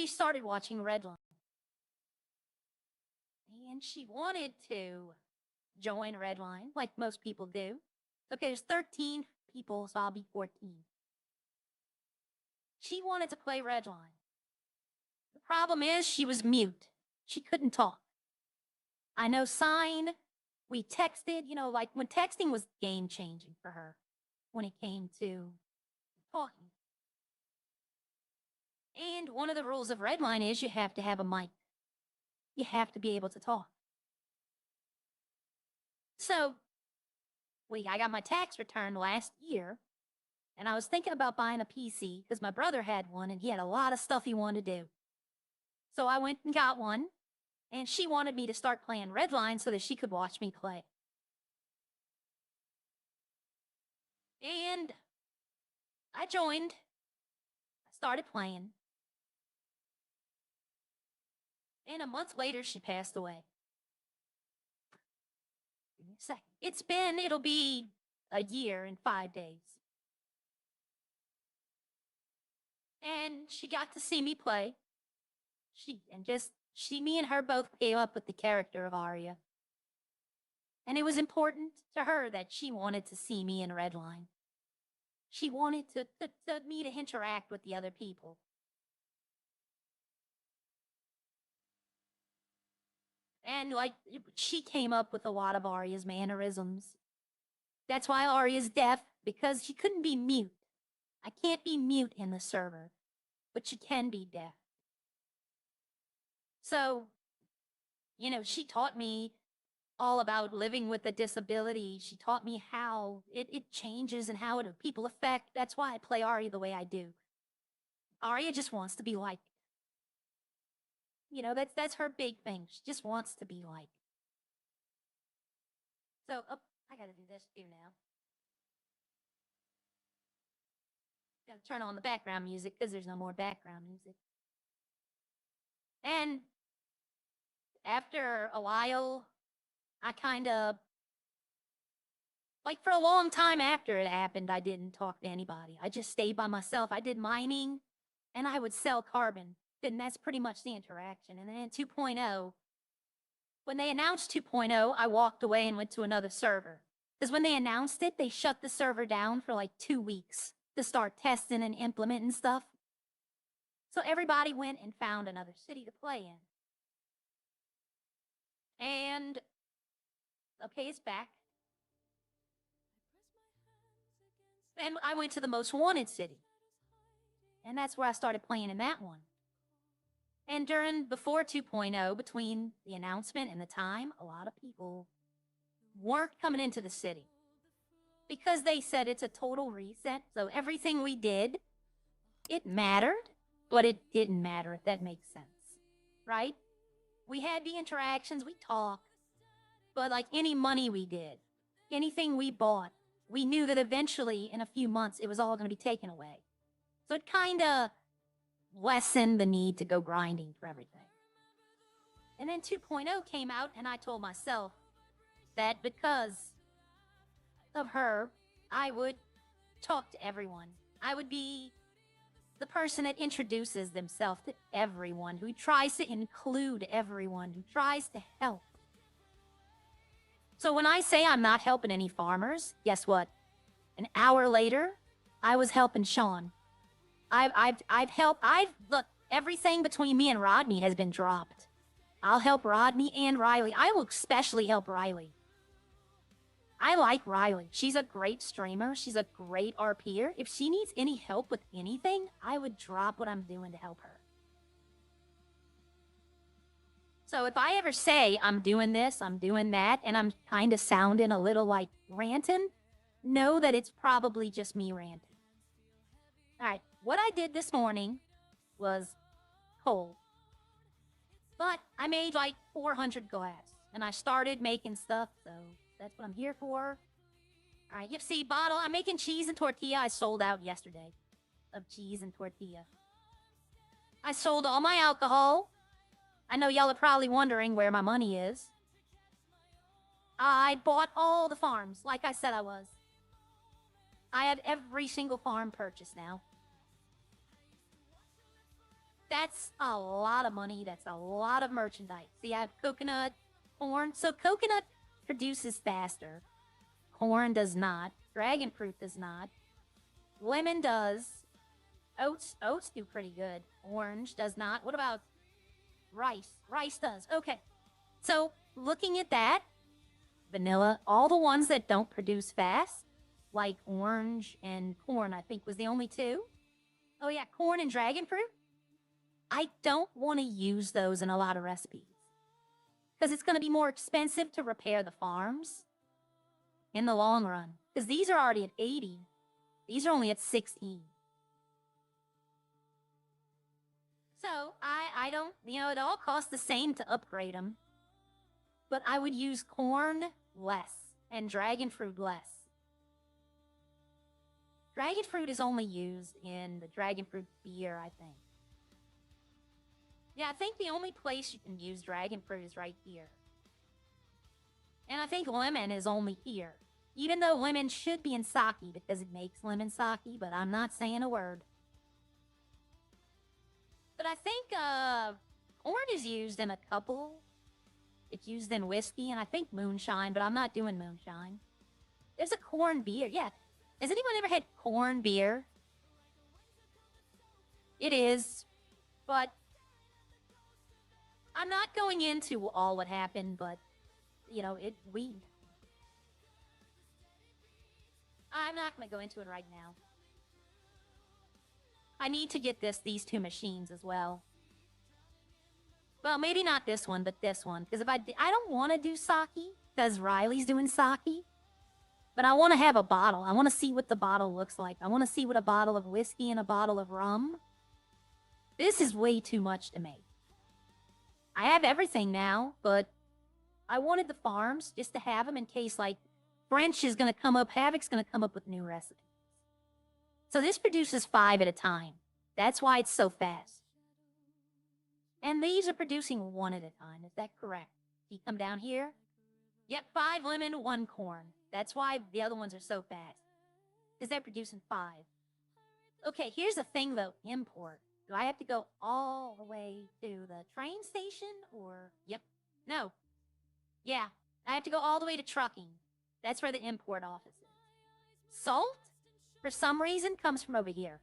started watching Redline. And she wanted to join Redline, like most people do. Okay, there's 13 people, so I'll be 14. She wanted to play Redline. The problem is she was mute. She couldn't talk. I know sign. We texted, you know, like when texting was game changing for her when it came to talking. And one of the rules of Redline is you have to have a mic. You have to be able to talk. So, I got my tax return last year. And I was thinking about buying a PC because my brother had one and he had a lot of stuff he wanted to do. So I went and got one, and she wanted me to start playing Redline so that she could watch me play. And I joined. I started playing. And a month later, she passed away. Give me a second. It'll be a year and 5 days. And she got to see me play. And just Me and her both came up with the character of Arya. And it was important to her that she wanted to see me in Redline. She wanted me to interact with the other people. And, like, she came up with a lot of Arya's mannerisms. That's why Arya's deaf, because she couldn't be mute. I can't be mute in the server, but she can be deaf. So, you know, she taught me all about living with a disability. She taught me how it changes and how people affect. That's why I play Arya the way I do. Arya just wants to be liked. You know, that's her big thing. She just wants to be liked. So, I gotta do this too now. Gotta turn on the background music because there's no more background music. And after a while, I kind of, like, for a long time after it happened, I didn't talk to anybody. I just stayed by myself. I did mining, and I would sell carbon. And that's pretty much the interaction. And then in 2.0, when they announced 2.0, I walked away and went to another server. Because when they announced it, they shut the server down for like 2 weeks to start testing and implementing stuff. So everybody went and found another city to play in. And, okay, it's back. And I went to the most wanted city. And that's where I started playing in that one. And before 2.0, between the announcement and the time, a lot of people weren't coming into the city. Because they said it's a total reset. So everything we did, it mattered, but it didn't matter, if that makes sense. Right? We had the interactions, we talked. But like any money we did, anything we bought, we knew that eventually, in a few months, it was all going to be taken away. So it kind of lessened the need to go grinding for everything. And then 2.0 came out, and I told myself that because of her, I would talk to everyone. I would be the person that introduces themselves to everyone, who tries to include everyone, who tries to help. So when I say I'm not helping any farmers, guess what? An hour later, I was helping Sean. Look, everything between me and Rodney has been dropped. I'll help Rodney and Riley. I will especially help Riley. I like Riley. She's a great streamer. She's a great RPer. If she needs any help with anything, I would drop what I'm doing to help her. So if I ever say I'm doing this, I'm doing that, and I'm kind of sounding a little like ranting, know that it's probably just me ranting. All right, what I did this morning was coal. But I made like 400 glass, and I started making stuff, so that's what I'm here for. All right, you see, bottle. I'm making cheese and tortilla. I sold out yesterday of cheese and tortilla. I sold all my alcohol. I know y'all are probably wondering where my money is. I bought all the farms, like I said I was. I have every single farm purchased now. That's a lot of money. That's a lot of merchandise. See, I have coconut, corn. So coconut produces faster. Corn does not. Dragon fruit does not. Lemon does. Oats do pretty good. Orange does not. What about rice? Rice does. Okay. So looking at that, vanilla, all the ones that don't produce fast, like orange and corn, I think was the only two. Oh yeah, corn and dragon fruit. I don't want to use those in a lot of recipes because it's going to be more expensive to repair the farms in the long run. Because these are already at 80. These are only at 16. So I don't, it all costs the same to upgrade them. But I would use corn less and dragon fruit less. Dragon fruit is only used in the dragon fruit beer, I think. Yeah, I think the only place you can use dragon fruit is right here. And I think lemon is only here. Even though lemon should be in sake because it makes lemon sake, but I'm not saying a word. But I think Corn is used in a couple. It's used in whiskey and I think moonshine, but I'm not doing moonshine. There's a corn beer. Yeah. Has anyone ever had corn beer? It is, but I'm not going into all what happened, but, you know, I'm not going to go into it right now. I need to get these two machines as well. Well, maybe not this one, but this one. Because I don't want to do sake, because Riley's doing sake. But I want to have a bottle. I want to see what the bottle looks like. I want to see what a bottle of whiskey and a bottle of rum. This is way too much to make. I have everything now, but I wanted the farms just to have them in case, like, French is going to come up, Havoc's going to come up with new recipes. So this produces 5 at a time. That's why it's so fast. And these are producing 1 at a time. Is that correct? You come down here? Yep, 5 lemon, 1 corn. That's why the other ones are so fast. Because they're producing 5. Okay, here's the thing, though. Import. Do I have to go all the way to the train station? Or, yep. No. Yeah, I have to go all the way to trucking. That's where the import office is. Salt, for some reason, comes from over here.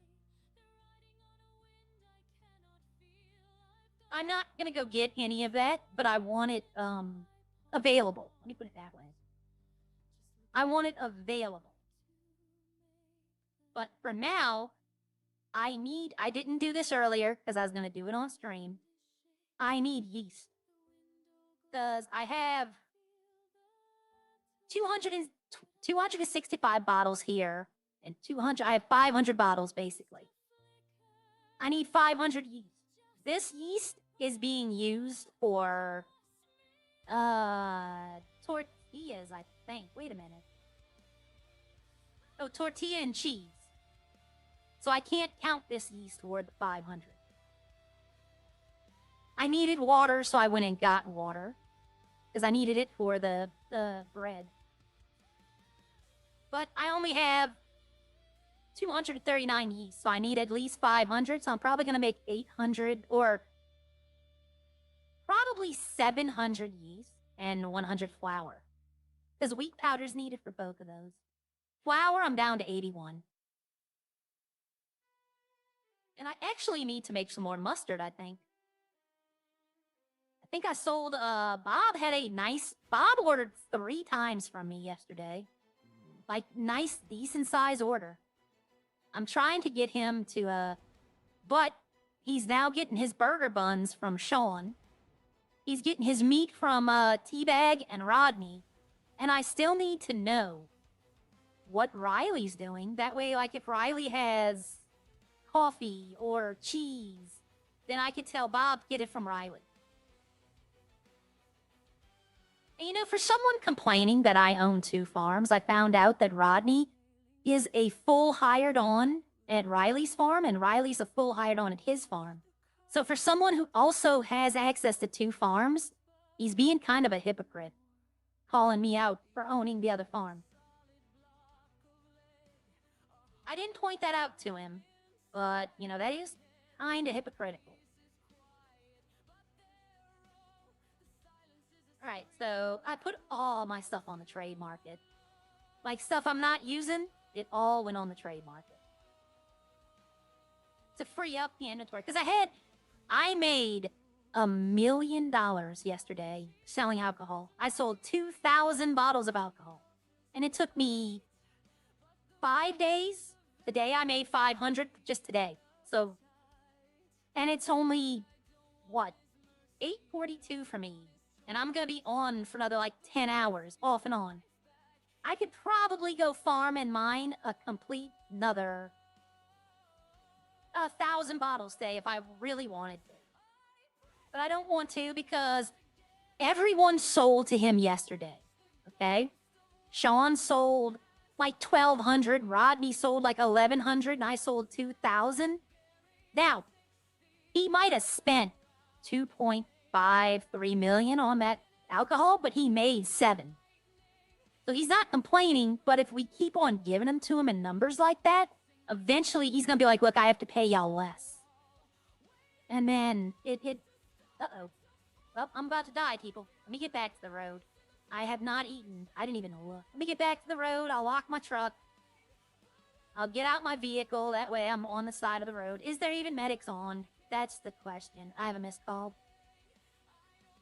I'm not going to go get any of that, but I want it available. Let me put it that way. I want it available. But for now, I didn't do this earlier because I was going to do it on stream. I need yeast. Because I have 265 bottles here, and I have 500 bottles, basically. I need 500 yeast. This yeast is being used for, tortillas, I think. Wait a minute. Oh, tortilla and cheese. So I can't count this yeast toward the 500. I needed water, so I went and got water. Because I needed it for the bread. But I only have 239 yeast, so I need at least 500, so I'm probably going to make 800, or probably 700 yeast and 100 flour. Because wheat powder is needed for both of those. Flour, I'm down to 81. And I actually need to make some more mustard, I think. I think I sold, Bob ordered 3 times from me yesterday. Like, nice, decent size order. I'm trying to get him to, but he's now getting his burger buns from Sean. He's getting his meat from, Teabag and Rodney. And I still need to know what Riley's doing. That way, like, if Riley has coffee or cheese, then I could tell Bob to get it from Riley. And, you know, for someone complaining that I own 2 farms, I found out that Rodney is a full hired on at Riley's farm, and Riley's a full hired on at his farm. So for someone who also has access to 2 farms, he's being kind of a hypocrite, calling me out for owning the other farm. I didn't point that out to him, but, you know, that is kind of hypocritical. Alright, so I put all my stuff on the trade market. Like, stuff I'm not using, it all went on the trade market. To free up the inventory. Because I made $1 million yesterday selling alcohol. I sold 2,000 bottles of alcohol. And it took me 5 days. Today I made 500 just today. So, and it's only, what, 8:42 for me. And I'm going to be on for another, like, 10 hours, off and on. I could probably go farm and mine a complete another 1,000 bottles today if I really wanted to. But I don't want to because everyone sold to him yesterday, okay? Sean sold like 1,200, Rodney sold like 1,100, and I sold 2,000. Now, he might have spent 2.53 million on that alcohol, but he made 7. So he's not complaining, but if we keep on giving them to him in numbers like that, eventually he's going to be like, look, I have to pay y'all less. And then Uh-oh. Well, I'm about to die, people. Let me get back to the road. I have not eaten. I didn't even look. Let me get back to the road. I'll lock my truck. I'll get out my vehicle. That way I'm on the side of the road. Is there even medics on? That's the question. I have a missed call.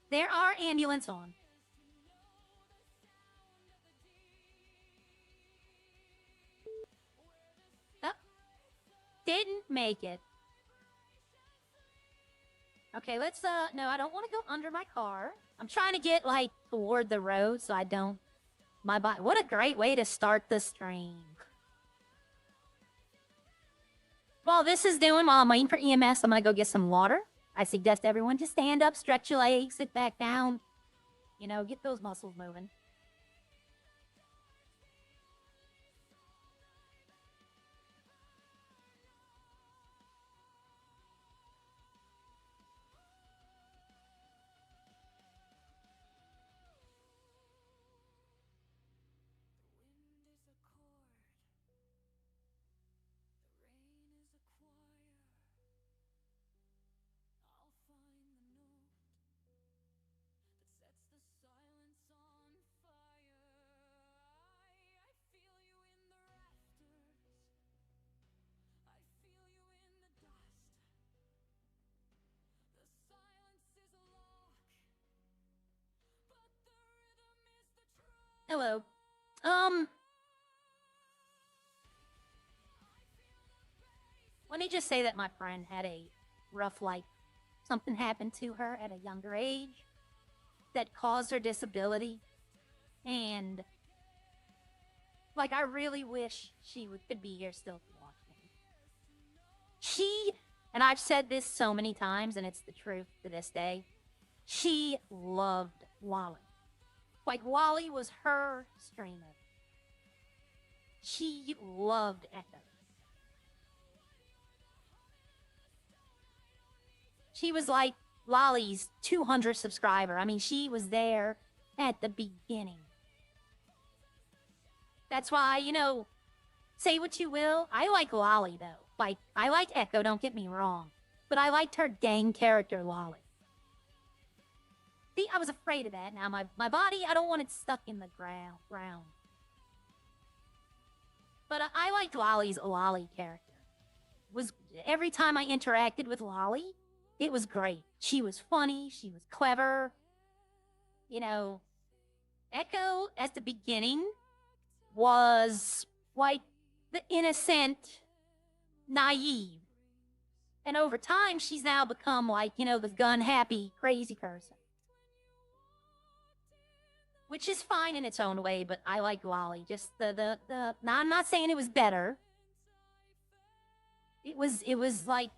There are ambulance on. Oh. Didn't make it. Okay, let's, no, I don't want to go under my car. I'm trying to get, like, toward the road so I don't... My body... What a great way to start the stream. While this is doing, while I'm waiting for EMS, I'm gonna go get some water. I suggest everyone to stand up, stretch your legs, sit back down. You know, get those muscles moving. Hello. Let me just say that my friend had a rough life. Something happened to her at a younger age that caused her disability. And, like, I really wish she could be here still to watch me. She, and I've said this so many times, and it's the truth to this day, she loved Wally. Like, Wally was her streamer. She loved Echo. She was like Lolly's 200 subscriber. I mean, she was there at the beginning. That's why, you know, say what you will. I like Lolly, though. Like, I like Echo, don't get me wrong. But I liked her gang character, Lolly. See, I was afraid of that. Now, my body, I don't want it stuck in the ground. But I liked Lolly's Lolly character. Every time I interacted with Lolly, it was great. She was funny. She was clever. You know, Echo, at the beginning, was, like, the innocent, naive. And over time, she's now become, like, you know, the gun-happy, crazy person. Which is fine in its own way, but I like Lolly. Just now, I'm not saying it was better. It was like,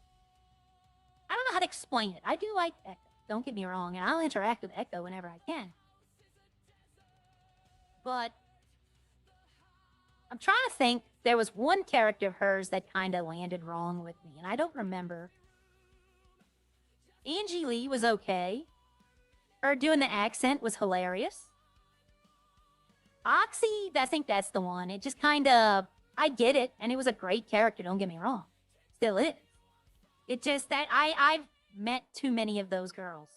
I don't know how to explain it. I do like Echo, don't get me wrong, and I'll interact with Echo whenever I can. But I'm trying to think, there was one character of hers that kind of landed wrong with me, and I don't remember. Angie Lee was okay. Her doing the accent was hilarious. Oxy, I think that's the one. It just kind of, I get it, and it was a great character, don't get me wrong. Still is. It just that I've met too many of those girls.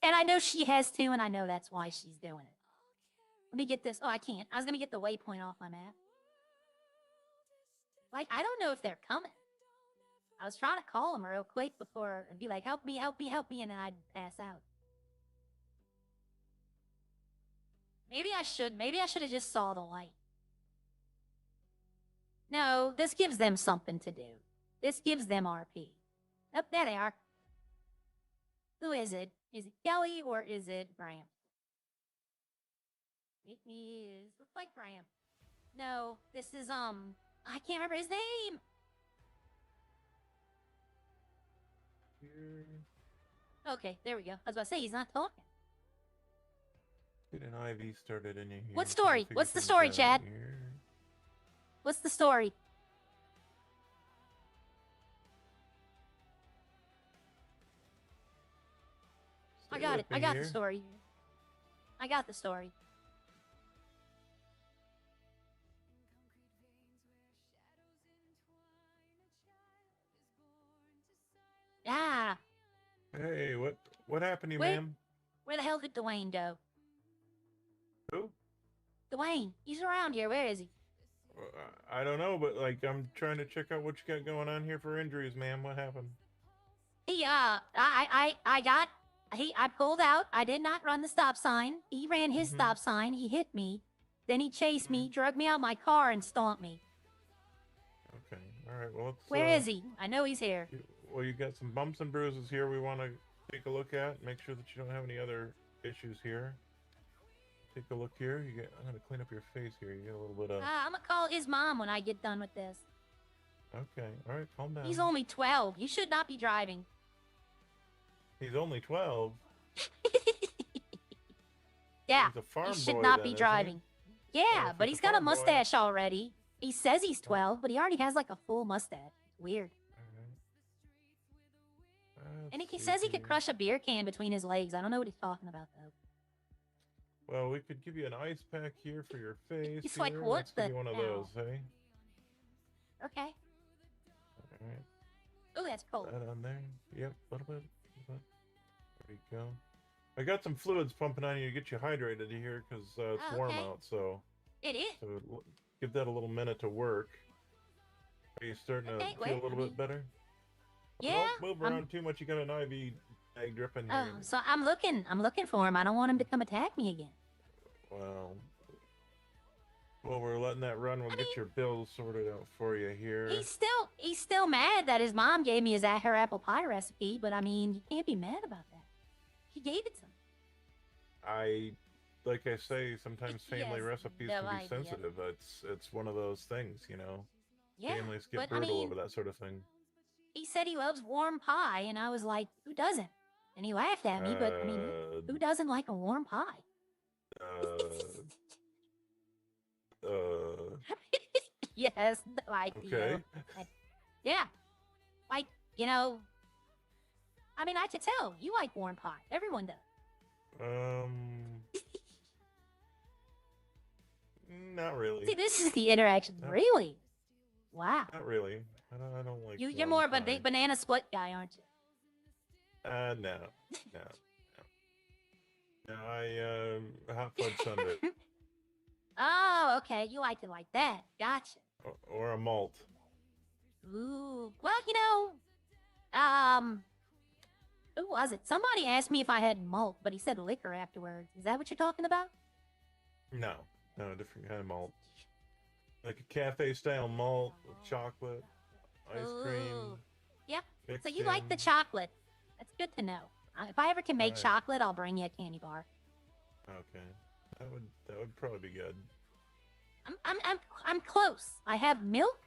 And I know she has too, and I know that's why she's doing it. Let me get this. Oh, I can't. I was going to get the waypoint off my map. Like, I don't know if they're coming. I was trying to call them real quick before and be like, help me, help me, help me, and then I'd pass out. Maybe I should have just saw the light. No, this gives them something to do. This gives them RP. Oh, there they are. Who is it? Is it Kelly or is it Graham? It is, looks like Graham. No, this is, I can't remember his name. Okay, there we go. I was about to say, he's not talking. Get an IV started in here. What story? What's the story, Chad? What's the story? I got it. I got the story. I got the story. Ah. Hey, what happened to you, Where- ma'am? Where the hell did Dwayne go? Who? Dwayne, he's around here. Where is he? I don't know, but like I'm trying to check out what you got going on here for injuries, ma'am. What happened? I pulled out. I did not run the stop sign. He ran his stop sign. He hit me. Then he chased me, drug me out of my car, and stomped me. Okay, all right. Well, let's. Where is he? I know he's here. Well, you got some bumps and bruises here. We want to take a look at. Make sure that you don't have any other issues here. Take a look here. I'm gonna clean up your face here. You got a little bit of. I'm gonna call his mom when I get done with this. Okay, all right. Calm down. He's only 12. You should not be driving. He's only 12. Yeah, He's a farm he should boy not then, be isn't he? driving. Yeah, Well, if but he's he's a got a farm boy- mustache already. He says he's 12, but he already has like a full mustache. It's weird. All right. And he Let's says see he could here. crush a beer can between his legs. I don't know what he's talking about though. Well, we could give you an ice pack here for your face. It's like, here. what Let's give the you one of hell? those, hey? Okay. All right. Oh, that's cold. That on there. Yep, a little bit. There you go. I got some fluids pumping on you to get you hydrated here because it's Oh, warm okay. out. So, It is. give that a little minute to work. Are you starting to Okay, feel wait, a little I bit mean- better? Yeah. Don't move I'm- around too much. You got an IV bag dripping Oh, here. so I'm looking for him. I don't want him to come attack me again. Well, we're letting that run. We'll I get mean- your bills sorted out for you here. He's still mad that his mom gave me her apple pie recipe, but I mean, you can't be mad about that. He gave it to me. Like I say, sometimes He family has recipes no can be idea. sensitive. It's one of those things, you know. Yeah, Families get but I brutal mean, over that sort of thing. he said he loves warm pie, and I was like, who doesn't? And he laughed at me, but I mean, who doesn't like a warm pie? Yes, like Okay. yeah, like you know. I mean, I could tell you like warm pie. Everyone does. Not really. See, this is the interaction. No. Really? Wow. Not really. I don't like. You're warm more of a pie. banana split guy, aren't you? No. No, I hot fudge sundae Oh, okay. You like it like that. Gotcha. or a malt. Ooh. Well, who was it? Somebody asked me if I had malt, but he said liquor afterwards. Is that what you're talking about? No, a different kind of malt. Like a cafe style malt with chocolate, ice cream. Ooh. Yep. So mixed you like the in. chocolate. That's good to know. If I ever can make Alright. chocolate, I'll bring you a candy bar. Okay, that would probably be good. I'm close. I have milk,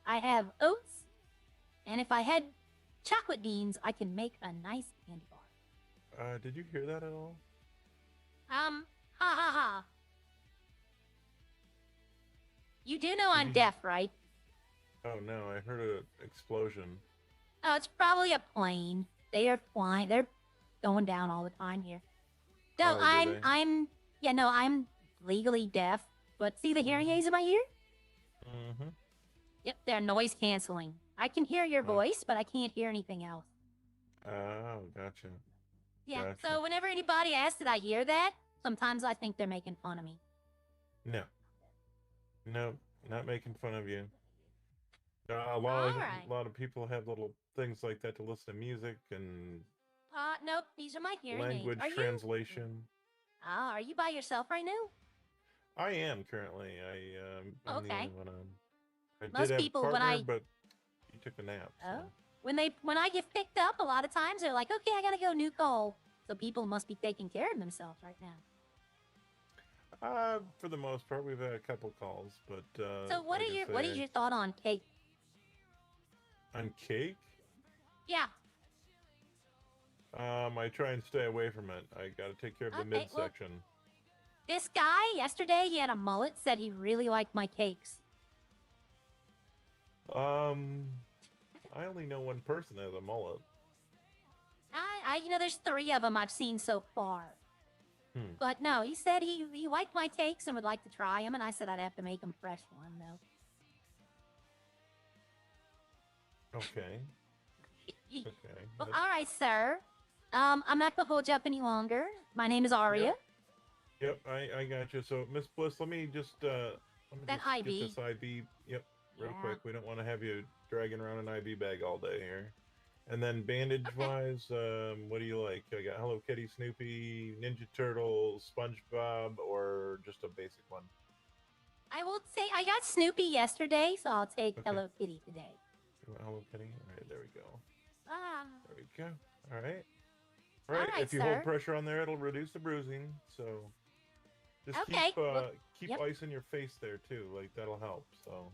I have oats, and if I had chocolate beans, I can make a nice candy bar. Did you hear that at all? Ha ha ha. You do know I'm Mhm. deaf, right? Oh no, I heard an explosion. Oh, it's probably a plane. They are flying. They're going down all the time here. No, Oh, do they? I'm legally deaf. But see the hearing aids in my ear? Mm-hmm. Yep, they're noise canceling. I can hear your Oh. voice, but I can't hear anything else. Oh, gotcha. Yeah, Gotcha. so whenever anybody asks did I hear that, sometimes I think they're making fun of me. No, not making fun of you. A lot Alright. of people have little things like that to listen to music and Nope, these are my hearing language aids. translation. Are you by yourself right now? I am currently. I'm the Okay. only one on. I Most did have people, a when partner, I- but he took a nap. So. Oh. When I get picked up, a lot of times they're like, okay, I gotta go new call. So people must be taking care of themselves right now. For the most part, we've had a couple calls, but So what like I what is say, your thought on cake? on cake? Yeah. I try and stay away from it. I got to take care of the Okay, well- midsection. This guy yesterday, he had a mullet, said he really liked my cakes. I only know one person that has a mullet. There's 3 of them I've seen so far. But no, he said he liked my cakes and would like to try them, and I said I'd have to make him fresh one though. Okay. Okay. Well, That- all right, sir. I'm not gonna hold you up any longer. My name is Aria. Yep, I got you. So, Miss Bliss, let me just That get IB. this IB. Yep, real Yeah. quick. We don't want to have you dragging around an IB bag all day here. And then bandage-wise, what do you like? I got Hello Kitty, Snoopy, Ninja Turtles, SpongeBob, or just a basic one? I will say I got Snoopy yesterday, so I'll take Okay. Hello Kitty today. You want Hello Kitty? All right, there we go. Ah. There we go. All right. All right. Alright, If you sir. hold pressure on there, it'll reduce the bruising. So just Okay, keep yep. ice in your face there too. Like that'll help. So.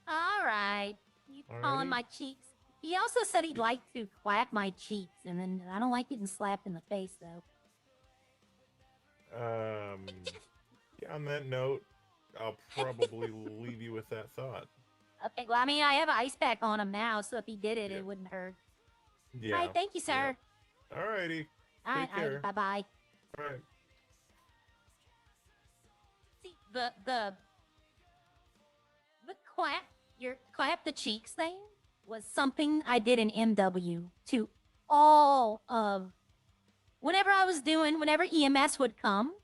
All right. You calling Alrighty. my cheeks? He also said he'd like to clap my cheeks, and then I don't like getting slapped in the face, though. Yeah, on that note, I'll probably leave you with that thought. Okay, well, I mean, I have an ice pack on him now, so if he did it, Yeah. it wouldn't hurt. Yeah. All right, thank you, sir. Alrighty. All right, Take care. bye-bye. All right. See, the clap the cheeks thing was something I did in MW to all of, whenever EMS would come,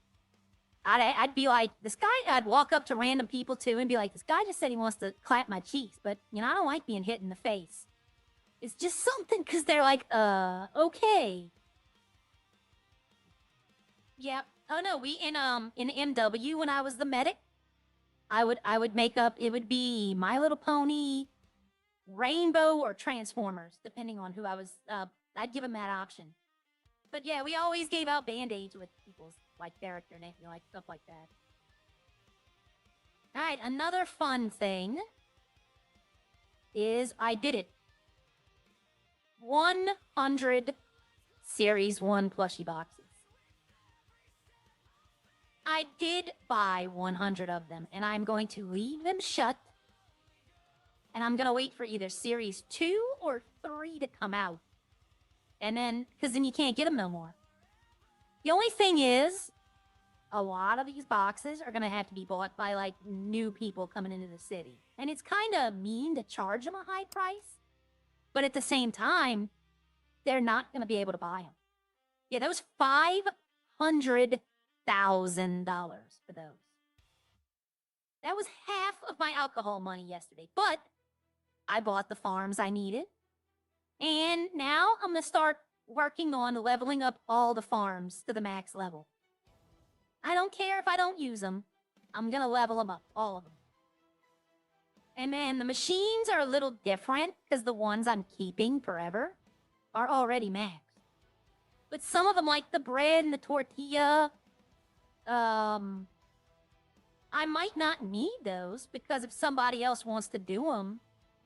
I'd be like, this guy, I'd walk up to random people too and be like, this guy just said he wants to clap my cheeks, but, you know, I don't like being hit in the face. It's just something, because they're like, okay. Yep. Oh, no, in MW, when I was the medic, I would make up, it would be My Little Pony, Rainbow, or Transformers, depending on who I was, I'd give them that option. But yeah, we always gave out band-aids with people's, like, character name, you know, like, stuff like that. Alright, another fun thing is I did it. 100 Series 1 plushie boxes. I did buy 100 of them, and I'm going to leave them shut. And I'm going to wait for either Series 2 or 3 to come out. And then, because then you can't get them no more. The only thing is, a lot of these boxes are going to have to be bought by, like, new people coming into the city. And it's kind of mean to charge them a high price. But at the same time, they're not going to be able to buy them. Yeah, that was $500,000 for those. That was half of my alcohol money yesterday. But I bought the farms I needed. And now I'm going to start working on leveling up all the farms to the max level. I don't care if I don't use them. I'm going to level them up, all of them. And man, the machines are a little different because the ones I'm keeping forever are already maxed. But some of them, like the bread and the tortilla, I might not need those because if somebody else wants to do them,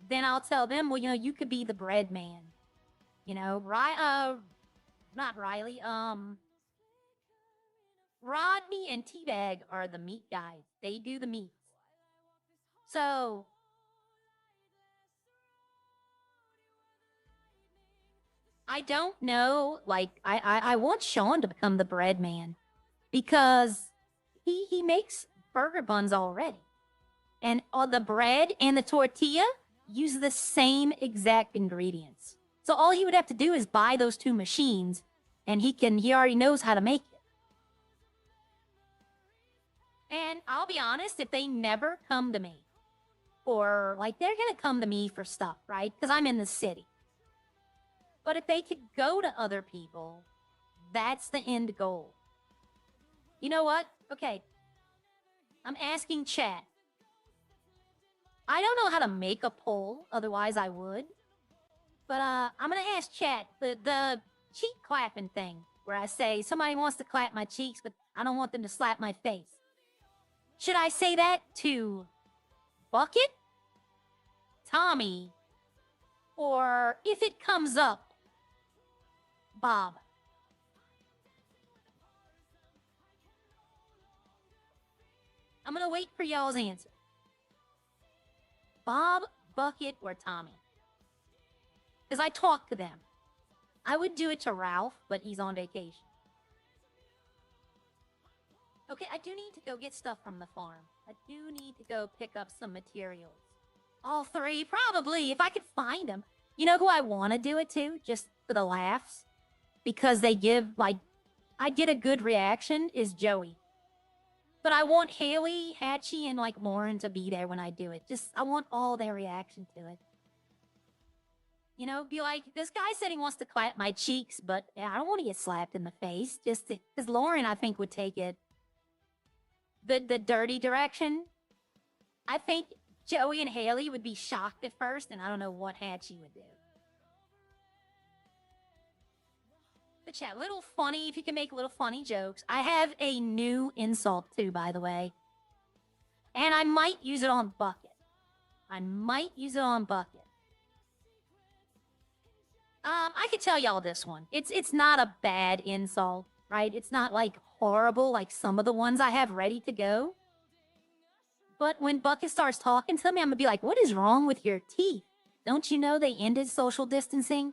then I'll tell them, well, you know, you could be the bread man. You know, not Riley, Rodney and Teabag are the meat guys. They do the meats. So, I don't know, like, I want Sean to become the bread man because he makes burger buns already. And all the bread and the tortilla use the same exact ingredients. So all he would have to do is buy those two machines and he already knows how to make it. And I'll be honest, if they never come to me, or like they're gonna come to me for stuff, right? Because I'm in the city. But if they could go to other people, that's the end goal. You know what? Okay. I'm asking chat. I don't know how to make a poll, otherwise I would. But I'm gonna ask chat the cheek clapping thing, where I say somebody wants to clap my cheeks, but I don't want them to slap my face. Should I say that to Bucket, Tommy, or if it comes up, Bob? I'm gonna wait for y'all's answer. Bob, Bucket, or Tommy? Because I talk to them. I would do it to Ralph, but he's on vacation. Okay, I do need to go get stuff from the farm. I do need to go pick up some materials. All three, probably, if I could find them. You know who I want to do it to, just for the laughs? because they give, like, I get a good reaction is Joey. But I want Haley, Hatchie, and, like, Lauren to be there when I do it. Just, I want all their reaction to it. You know, be like, this guy said he wants to clap my cheeks, but I don't want to get slapped in the face. Just because Lauren, I think, would take it the dirty direction. I think Joey and Haley would be shocked at first, and I don't know what Hatchie would do. But chat, little funny, if you can make little funny jokes. I have a new insult too, by the way. And I might use it on Bucket. I could tell y'all this one. It's not a bad insult, right? It's not like horrible like some of the ones I have ready to go. But when Bucket starts talking to me, I'm gonna be like, what is wrong with your teeth? Don't you know they ended social distancing?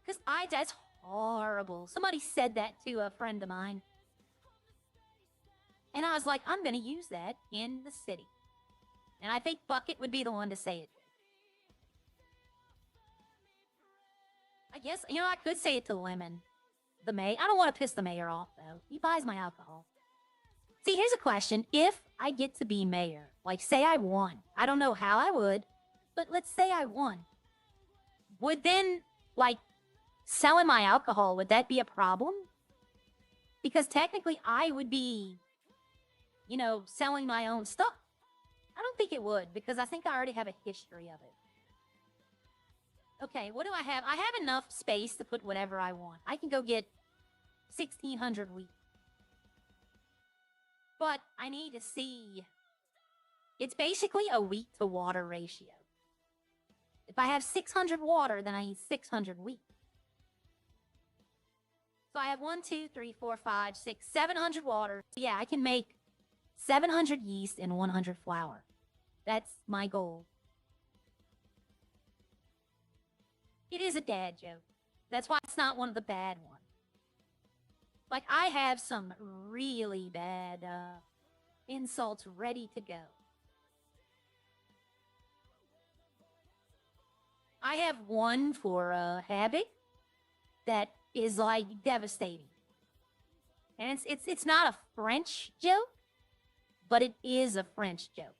Because that's horrible. Somebody said that to a friend of mine. And I was like, I'm gonna use that in the city. And I think Bucket would be the one to say it. I guess, you know, I could say it to Lemon. The mayor. I don't want to piss the mayor off, though. He buys my alcohol. See, here's a question. If I get to be mayor, like, say I won. I don't know how I would, but let's say I won. Would then, like, selling my alcohol, would that be a problem? Because technically, I would be, you know, selling my own stuff. I don't think it would, because I think I already have a history of it. Okay, what do I have? I have enough space to put whatever I want. I can go get 1,600 wheat. But I need to see... It's basically a wheat to water ratio. If I have 600 water, then I need 600 wheat. So I have 1, 2, 3, 4, 5, 6, 700 water. So yeah, I can make 700 yeast and 100 flour. That's my goal. It is a dad joke. That's why it's not one of the bad ones. Like, I have some really bad insults ready to go. I have one for Havoc that is, like, devastating. And it's not a French joke, but it is a French joke.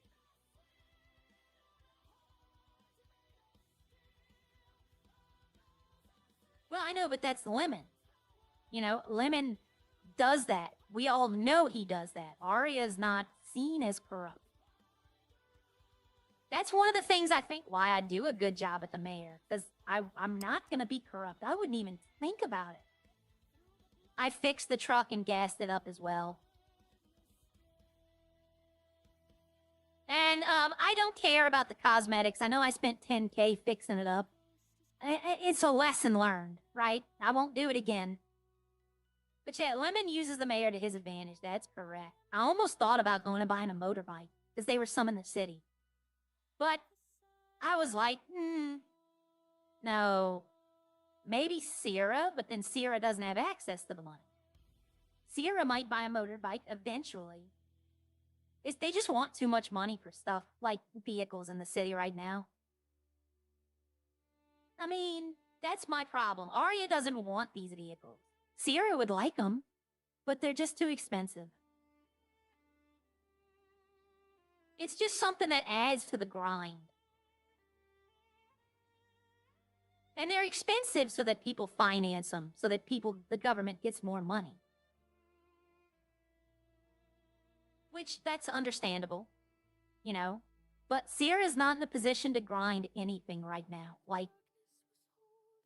Well, I know, but that's Lemon. You know, Lemon does that. We all know he does that. Arya's not seen as corrupt. That's one of the things I think why I do a good job at the mayor. Because I'm not going to be corrupt. I wouldn't even think about it. I fixed the truck and gassed it up as well. And I don't care about the cosmetics. I know I spent $10K fixing it up. It's a lesson learned, right? I won't do it again. But yeah, Lemon uses the mayor to his advantage. That's correct. I almost thought about going and buying a motorbike because they were some in the city. But I was like, no. Maybe Sierra, but then Sierra doesn't have access to the money. Sierra might buy a motorbike eventually. They just want too much money for stuff like vehicles in the city right now. I mean, that's my problem. Arya doesn't want these vehicles. Sierra would like them, but they're just too expensive. It's just something that adds to the grind. And they're expensive so that people finance them, so that the government gets more money. Which, that's understandable, you know. But Sierra's not in a position to grind anything right now. Like,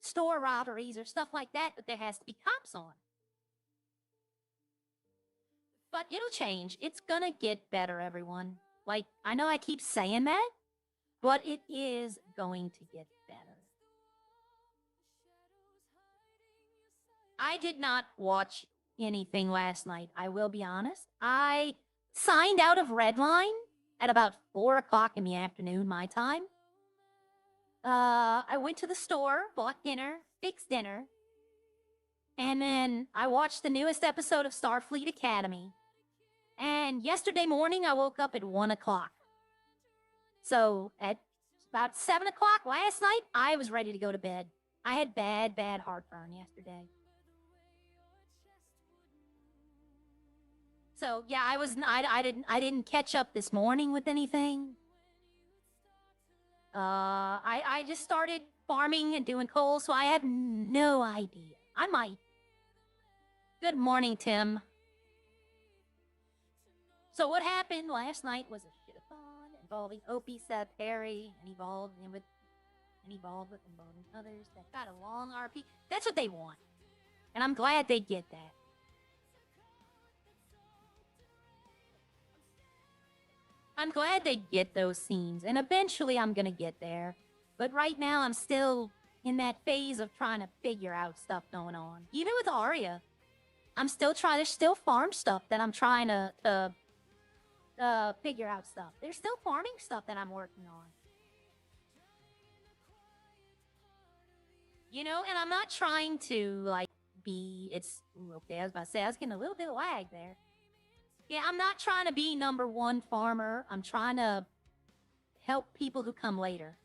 store robberies or stuff like that there has to be cops on. But it'll change. It's gonna get better, everyone. Like, I know I keep saying that, but it is going to get better. I did not watch anything last night, I will be honest. I signed out of Redline at about 4 o'clock in the afternoon, my time. I went to the store, bought dinner, fixed dinner, and then I watched the newest episode of Starfleet Academy. And yesterday morning, I woke up at 1 o'clock. So, at about 7 o'clock last night, I was ready to go to bed. I had bad heartburn yesterday. So yeah, I didn't catch up this morning with anything. I just started farming and doing coal, so I have no idea. I might. Good morning, Tim. So what happened last night was a shit-a-thon involving Opie, Seth, Harry, and involving others that got a long RP. That's what they want. And I'm glad they get that. I'm glad they get those scenes, and eventually I'm gonna get there. But right now I'm still in that phase of trying to figure out stuff going on. Even with Arya, I'm still trying, there's still farm stuff that I'm trying to figure out stuff. There's still farming stuff that I'm working on. You know, and I'm not trying to, like, okay, I was about to say, I was getting a little bit of lag there. Yeah, I'm not trying to be #1 farmer. I'm trying to help people who come later.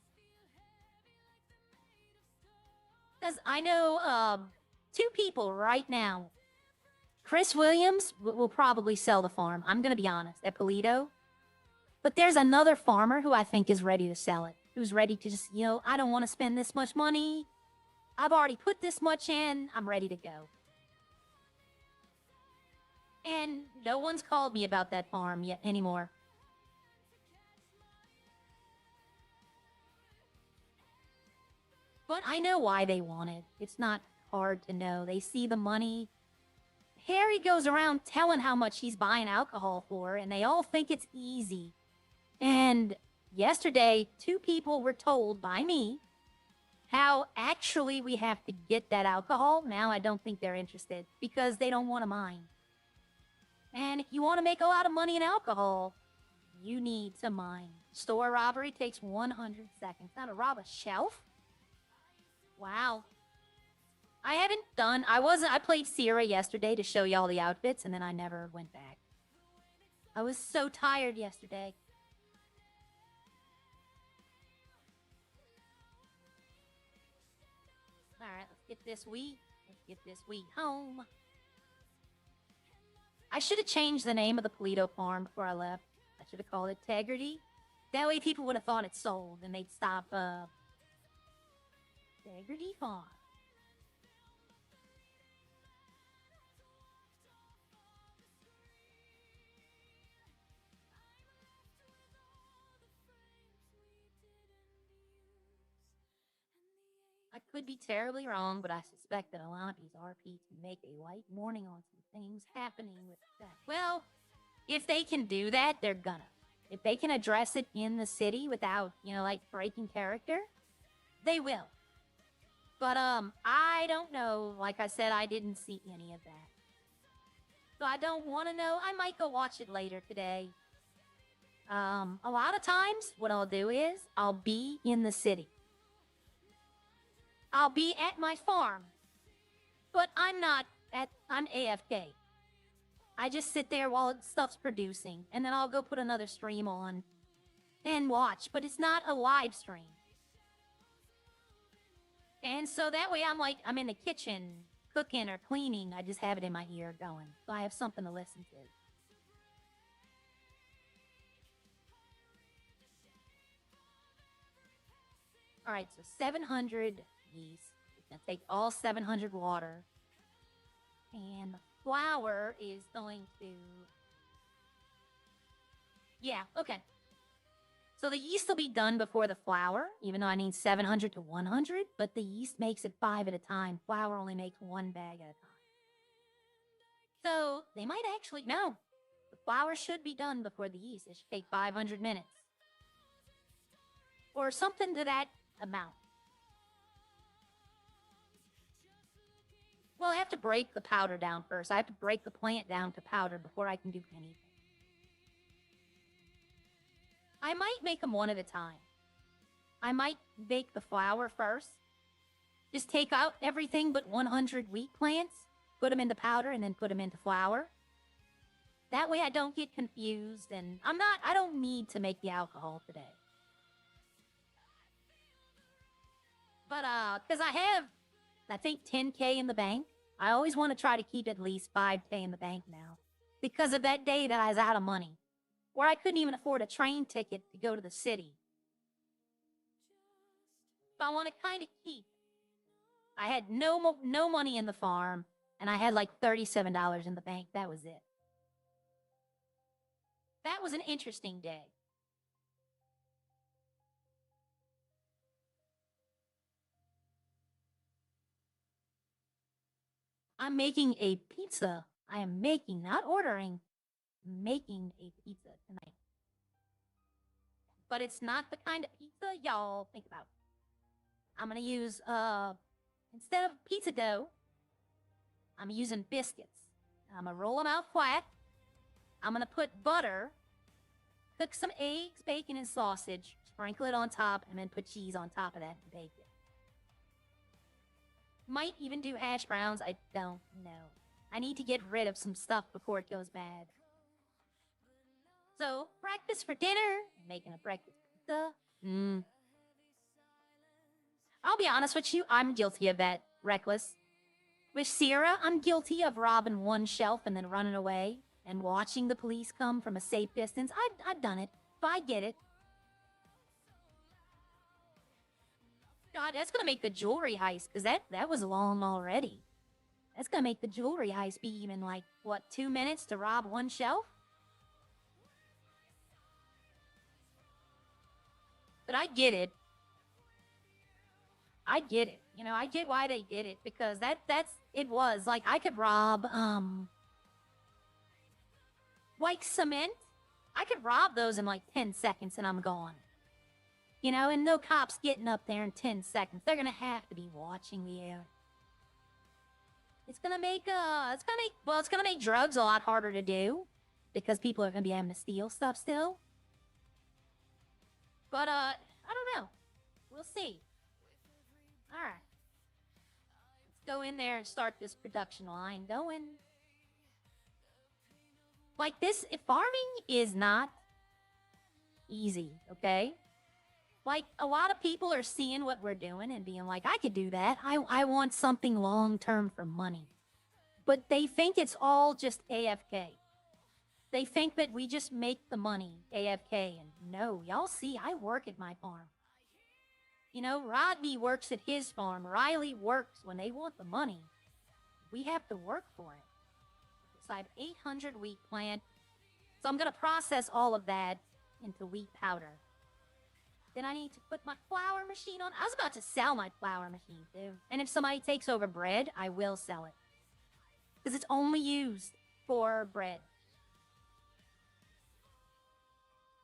Because I know 2 people right now. Chris Williams will probably sell the farm. I'm going to be honest, at Polito. But there's another farmer who I think is ready to sell it. Who's ready to just, you know, I don't want to spend this much money. I've already put this much in. I'm ready to go. And no one's called me about that farm yet anymore. But I know why they want it. It's not hard to know. They see the money. Harry goes around telling how much he's buying alcohol for, and they all think it's easy. And yesterday, 2 people were told by me how actually we have to get that alcohol. Now I don't think they're interested because they don't want to mine. And if you want to make a lot of money in alcohol, you need to mine. Store robbery takes 100 seconds. Now to rob a shelf? Wow. I haven't done, I played Sierra yesterday to show y'all the outfits, and then I never went back. I was so tired yesterday. Alright, let's get this wheat. Let's get this wheat home. I should have changed the name of the Polito farm before I left. I should have called it Tegrity. That way people would have thought it sold, and they'd stop, Tegrity Farm. I could be terribly wrong, but I suspect that Alanapi's RP can make a light warning on some things happening with that. Well, if they can do that, they're gonna. If they can address it in the city without, you know, like, breaking character, they will. But, I don't know. Like I said, I didn't see any of that. So I don't want to know. I might go watch it later today. A lot of times, what I'll do is, I'll be in the city. I'll be at my farm. But I'm AFK. I just sit there while stuff's producing, and then I'll go put another stream on and watch, but it's not a live stream. And so that way I'm in the kitchen cooking or cleaning. I just have it in my ear going, so I have something to listen to. All right, so 700 yeast. It's gonna take all 700 water, and the flour is going to, yeah, okay. So the yeast will be done before the flour, even though I need 700 to 100, but the yeast makes it 5 at a time. Flour only makes 1 bag at a time. So they might actually, no, the flour should be done before the yeast. It should take 500 minutes. Or something to that amount. Well, I have to break the powder down first. I have to break the plant down to powder before I can do anything. I might make them one at a time. I might bake the flour first. Just take out everything but 100 wheat plants, put them into powder, and then put them into flour. That way I don't get confused, and I don't need to make the alcohol today. But, because I have, I think, 10K in the bank. I always want to try to keep at least 5K in the bank now. Because of that day that I was out of money. Where I couldn't even afford a train ticket to go to the city. But I want to kind of keep. I had no money in the farm. And I had like $37 in the bank. That was it. That was an interesting day. I'm making a pizza. I am making, not ordering, making a pizza tonight. But it's not the kind of pizza y'all think about. I'm gonna use, instead of pizza dough, I'm using biscuits. I'm gonna roll them out flat. I'm gonna put butter, cook some eggs, bacon, and sausage, sprinkle it on top, and then put cheese on top of that and bake it. Might even do hash browns, I don't know. I need to get rid of some stuff before it goes bad. So, breakfast for dinner, making a breakfast pizza. I'll be honest with you, I'm guilty of that, Reckless. With Sierra, I'm guilty of robbing one shelf and then running away and watching the police come from a safe distance. I've done it, but I get it. God, that's gonna make the jewelry heist, because that was long already. That's gonna make the jewelry heist be even like, what, 2 minutes to rob one shelf? But I get it. I get it. You know, I get why they did it, because it was, like, I could rob, like cement. I could rob those in like 10 seconds and I'm gone. You know, and no cops getting up there in 10 seconds. They're gonna have to be watching the air. It's gonna make drugs a lot harder to do. Because people are gonna be having to steal stuff still. But, I don't know. We'll see. Alright. Let's go in there and start this production line going. Like this, farming is not easy, okay? Like, a lot of people are seeing what we're doing and being like, I could do that. I want something long-term for money. But they think it's all just AFK. They think that we just make the money AFK. And no, y'all see, I work at my farm. You know, Rodney works at his farm. Riley works when they want the money. We have to work for it. So I have 800 wheat plant. So I'm going to process all of that into wheat powder. Then I need to put my flour machine on. I was about to sell my flour machine, too. And if somebody takes over bread, I will sell it. Because it's only used for bread.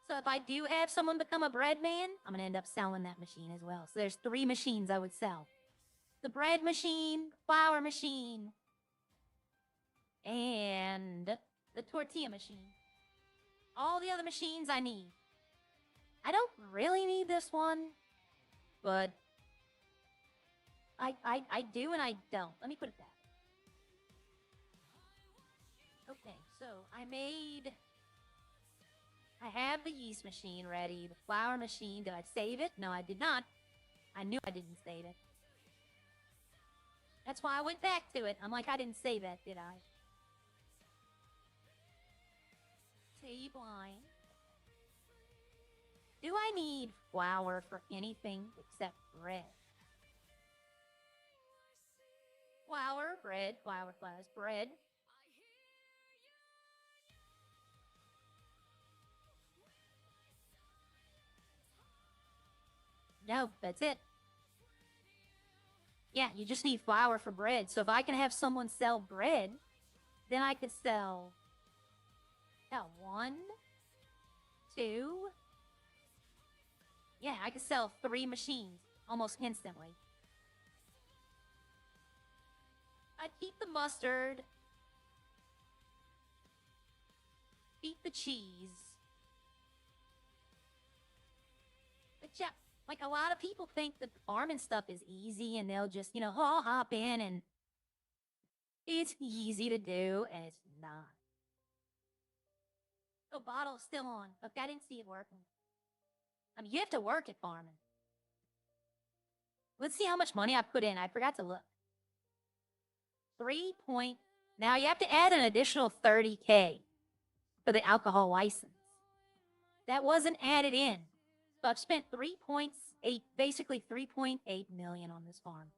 So if I do have someone become a bread man, I'm going to end up selling that machine as well. So there's 3 machines I would sell. The bread machine, flour machine, and the tortilla machine. All the other machines I need. I don't really need this one, but I do and I don't. Let me put it that. Okay, so I have the yeast machine ready, the flour machine. Did I save it? No, I did not. I knew I didn't save it. That's why I went back to it. I'm like, I didn't save that, did I? Tea blind. Do I need flour for anything except bread? Flour, bread, flour, bread. No, that's it. Yeah, you just need flour for bread. So if I can have someone sell bread, then I could sell... Yeah, 1, 2... Yeah, I could sell 3 machines almost instantly. I'd keep the mustard. Keep the cheese. But yeah, like a lot of people think that farming stuff is easy and they'll just, all hop in and it's easy to do and it's not. Oh, bottle's still on. Okay, I didn't see it working. I mean, you have to work at farming. Let's see how much money I put in. I forgot to look. 3 point. Now you have to add an additional 30K for the alcohol license. That wasn't added in. So I've spent 3.8, basically 3.8 million on this farm.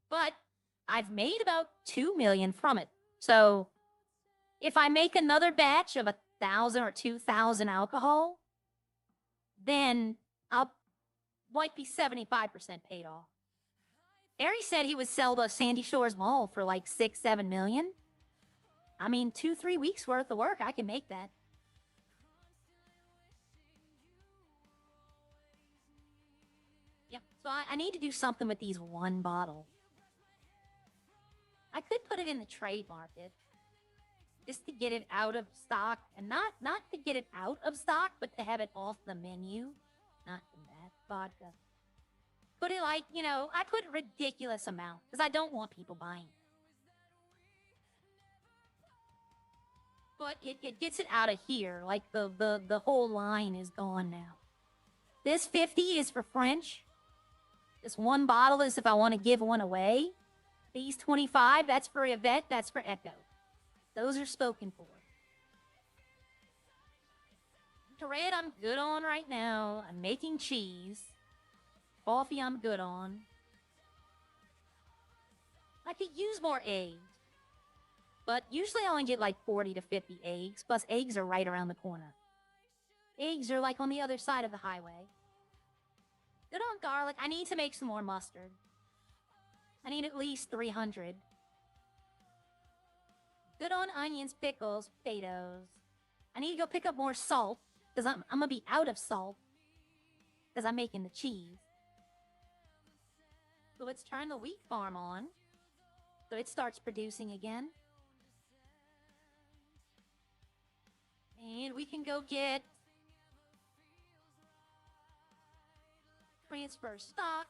But I've made about 2 million from it. So if I make another batch of 1,000 or 2,000 alcohol, then I'll might be 75% paid off. Ari said he would sell the Sandy Shores Mall for like 6-7 million. I mean, 2-3 weeks worth of work, I can make that. Yep, so I need to do something with these one bottle. I could put it in the trade market just to get it out of stock, and not to get it out of stock, but to have it off the menu. Not that vodka. Put it like, you know, I put ridiculous amount because I don't want people buying. But it gets it out of here. Like the whole line is gone now. This 50 is for French. This one bottle is if I want to give one away. These 25, that's for Yvette, that's for Echo. Those are spoken for. Red, I'm good on right now. I'm making cheese. Coffee, I'm good on. I could use more eggs. But usually I only get like 40 to 50 eggs. Plus, eggs are right around the corner. Eggs are like on the other side of the highway. Good on garlic. I need to make some more mustard. I need at least 300. Good on onions, pickles, potatoes. I need to go pick up more salt. Because I'm going to be out of salt. Because I'm making the cheese. So let's turn the wheat farm on. So it starts producing again. And we can go get... transfer stock.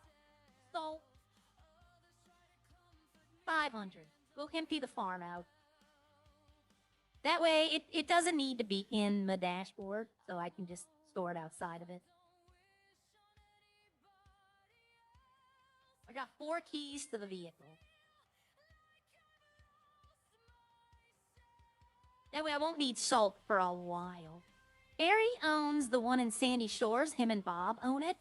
Salt. 500. We'll empty the farm out. That way, it doesn't need to be in the dashboard, so I can just store it outside of it. I got 4 keys to the vehicle. That way I won't need salt for a while. Ari owns the one in Sandy Shores. Him and Bob own it.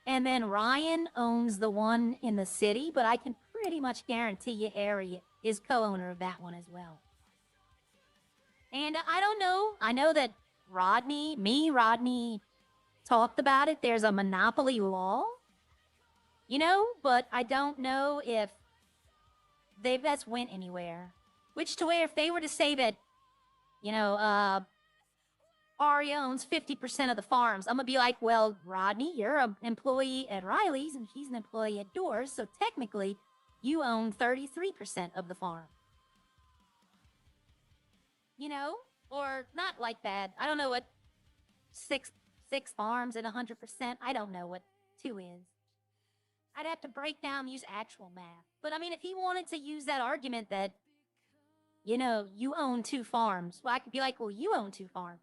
And then Ryan owns the one in the city, but I can pretty much guarantee you Ari is co-owner of that one as well. And I don't know. I know that Rodney talked about it. There's a monopoly law, you know, but I don't know if that's went anywhere. Which to where if they were to say that, you know, Ari owns 50% of the farms, I'm going to be like, well, Rodney, you're an employee at Riley's and she's an employee at Doors, so technically you own 33% of the farm. You know, or not like that. I don't know what six farms at 100%. I don't know what 2 is. I'd have to break down, use actual math. But I mean, if he wanted to use that argument that, you know, you own 2 farms, well, I could be like, well, you own 2 farms.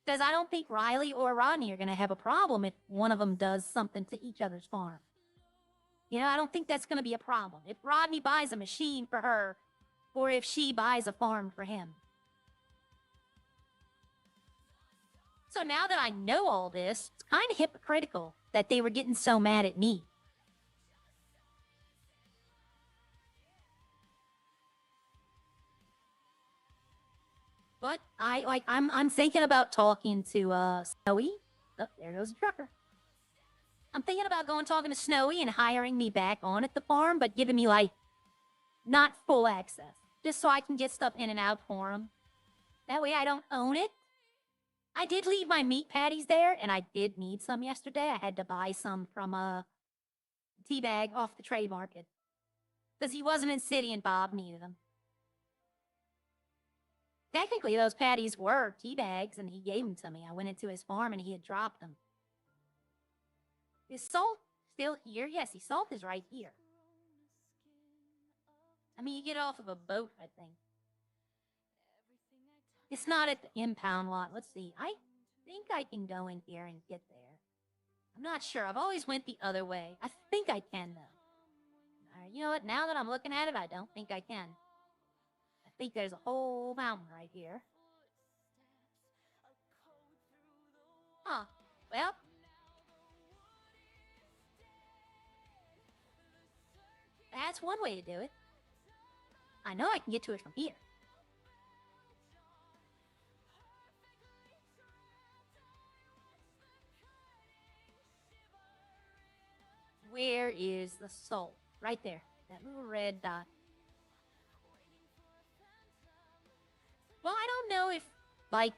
Because I don't think Riley or Rodney are going to have a problem if one of them does something to each other's farm. You know, I don't think that's going to be a problem. If Rodney buys a machine for her, or if she buys a farm for him. So now that I know all this, it's kind of hypocritical that they were getting so mad at me. But I'm thinking about talking to Snowy. Oh, there goes the trucker. I'm thinking about talking to Snowy and hiring me back on at the farm, but giving me like not full access. Just so I can get stuff in and out for him. That way I don't own it. I did leave my meat patties there, and I did need some yesterday. I had to buy some from a teabag off the trade market. Because he wasn't in city and Bob needed them. Technically, those patties were teabags, and he gave them to me. I went into his farm, and he had dropped them. Is salt still here? Yes, the salt is right here. I mean, you get off of a boat, I think. It's not at the impound lot. Let's see. I think I can go in here and get there. I'm not sure. I've always went the other way. I think I can, though. Alright, you know what? Now that I'm looking at it, I don't think I can. I think there's a whole mountain right here. Huh. Well. That's one way to do it. I know I can get to it from here. Where is the soul? Right there. That little red dot. Well, I don't know if, like...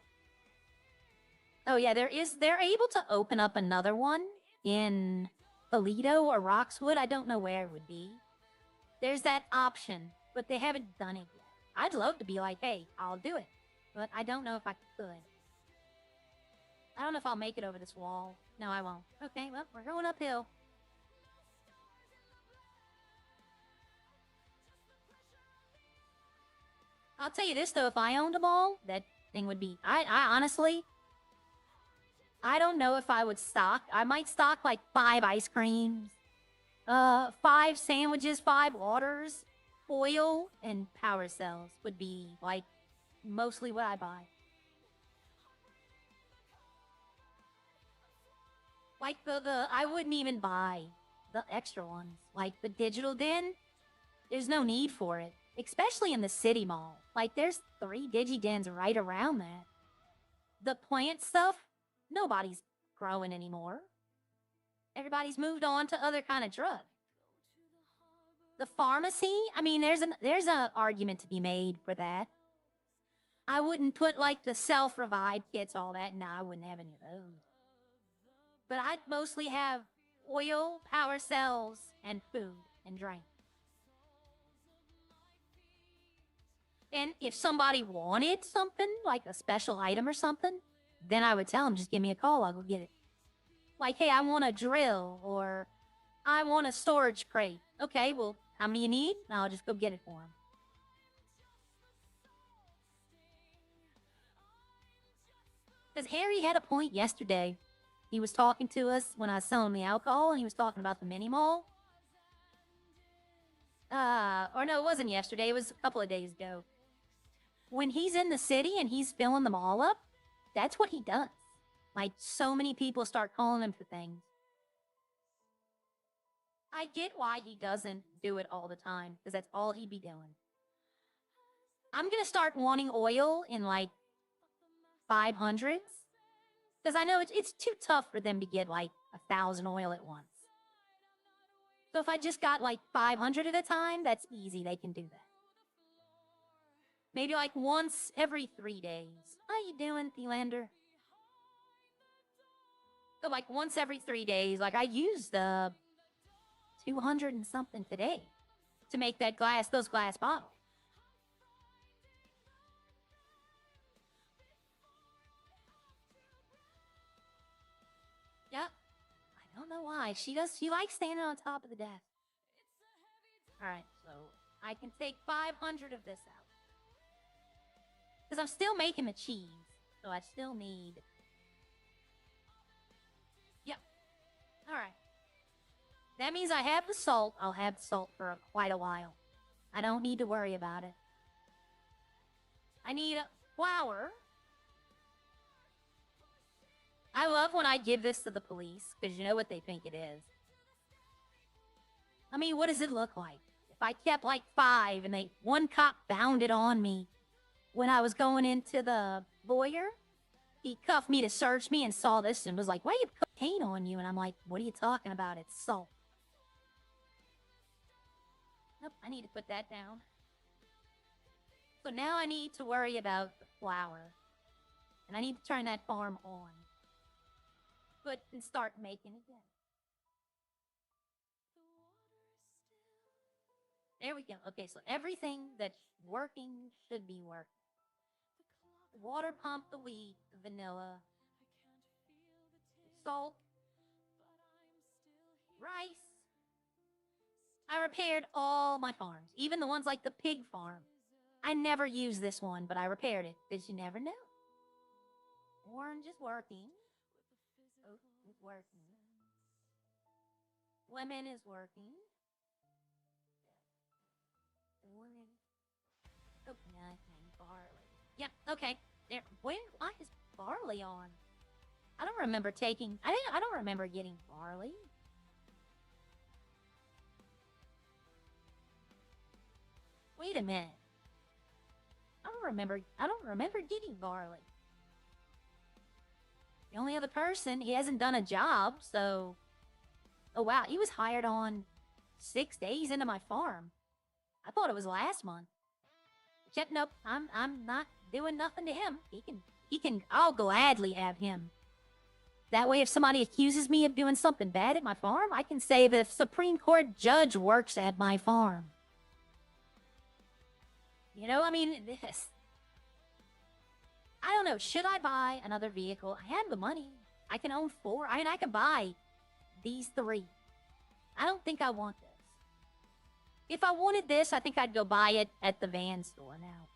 Oh, yeah, they're able to open up another one in Toledo or Roxwood. I don't know where it would be. There's that option, but they haven't done it yet. I'd love to be like, hey, I'll do it. But I don't know if I could. I don't know if I'll make it over this wall. No, I won't. Okay, well, we're going uphill. I'll tell you this, though. If I owned them all, that thing would be... I honestly... I don't know if I would stock. I might stock, like, 5 ice creams. 5 sandwiches, 5 waters. Oil and power cells would be, like, mostly what I buy. Like, I wouldn't even buy the extra ones. Like, the digital den, there's no need for it. Especially in the city mall. Like, there's 3 digi-dens right around that. The plant stuff, nobody's growing anymore. Everybody's moved on to other kind of drugs. The pharmacy, I mean, there's an argument to be made for that. I wouldn't put, like, the self-revive kits, all that. No, I wouldn't have any of those. But I'd mostly have oil, power cells, and food and drink. And if somebody wanted something, like a special item or something, then I would tell them, just give me a call, I'll go get it. Like, hey, I want a drill, or I want a storage crate. Okay, well, how many you need? I'll just go get it for them. Because Harry had a point yesterday. He was talking to us when I was selling the alcohol, and he was talking about the mini mall. Or no, it wasn't yesterday. It was a couple of days ago. When he's in the city and he's filling them all up, that's what he does. Like, so many people start calling him for things. I get why he doesn't do it all the time, because that's all he'd be doing. I'm gonna start wanting oil in, like, 500s. Because I know it's too tough for them to get, like, 1,000 oil at once. So if I just got, like, 500 at a time, that's easy. They can do that. Maybe, like, once every 3 days. How you doing, Thielander? So, like, once every 3 days. Like, I used 200 and something today to make those glass bottles. Yep. I don't know why. She likes standing on top of the desk. Alright, so I can take 500 of this out. Because I'm still making the cheese. So I still need... Yep. Alright. That means I have the salt. I'll have the salt for quite a while. I don't need to worry about it. I need flour. I love when I give this to the police, because you know what they think it is. I mean, what does it look like? If I kept like 5 and one cop found it on me when I was going into the lawyer, he cuffed me to search me and saw this and was like, why do you have cocaine on you? And I'm like, what are you talking about? It's salt. Nope, I need to put that down. So now I need to worry about the flour. And I need to turn that farm on. And start making again. There we go. Okay, so everything that's working should be working. Water pump, the wheat, the vanilla, salt, rice. I repaired all my farms, even the ones like the pig farm. I never used this one, but I repaired it, because you never know. Orange is working. Oh, it's working. Lemon is working. Lemon. Oh, nothing. Barley. Yep, okay. There. Why is barley on? I don't remember taking... I don't remember getting barley. Wait a minute. I don't remember getting barley. The only other person, he hasn't done a job, so... Oh wow, he was hired on 6 days into my farm. I thought it was last month. Yet nope, I'm not doing nothing to him. He can I'll gladly have him. That way if somebody accuses me of doing something bad at my farm, I can say the Supreme Court judge works at my farm. You know, I mean, this. I don't know, should I buy another vehicle? I have the money. I can own 4. I mean, I can buy these 3. I don't think I want this. If I wanted this, I think I'd go buy it at the van store now.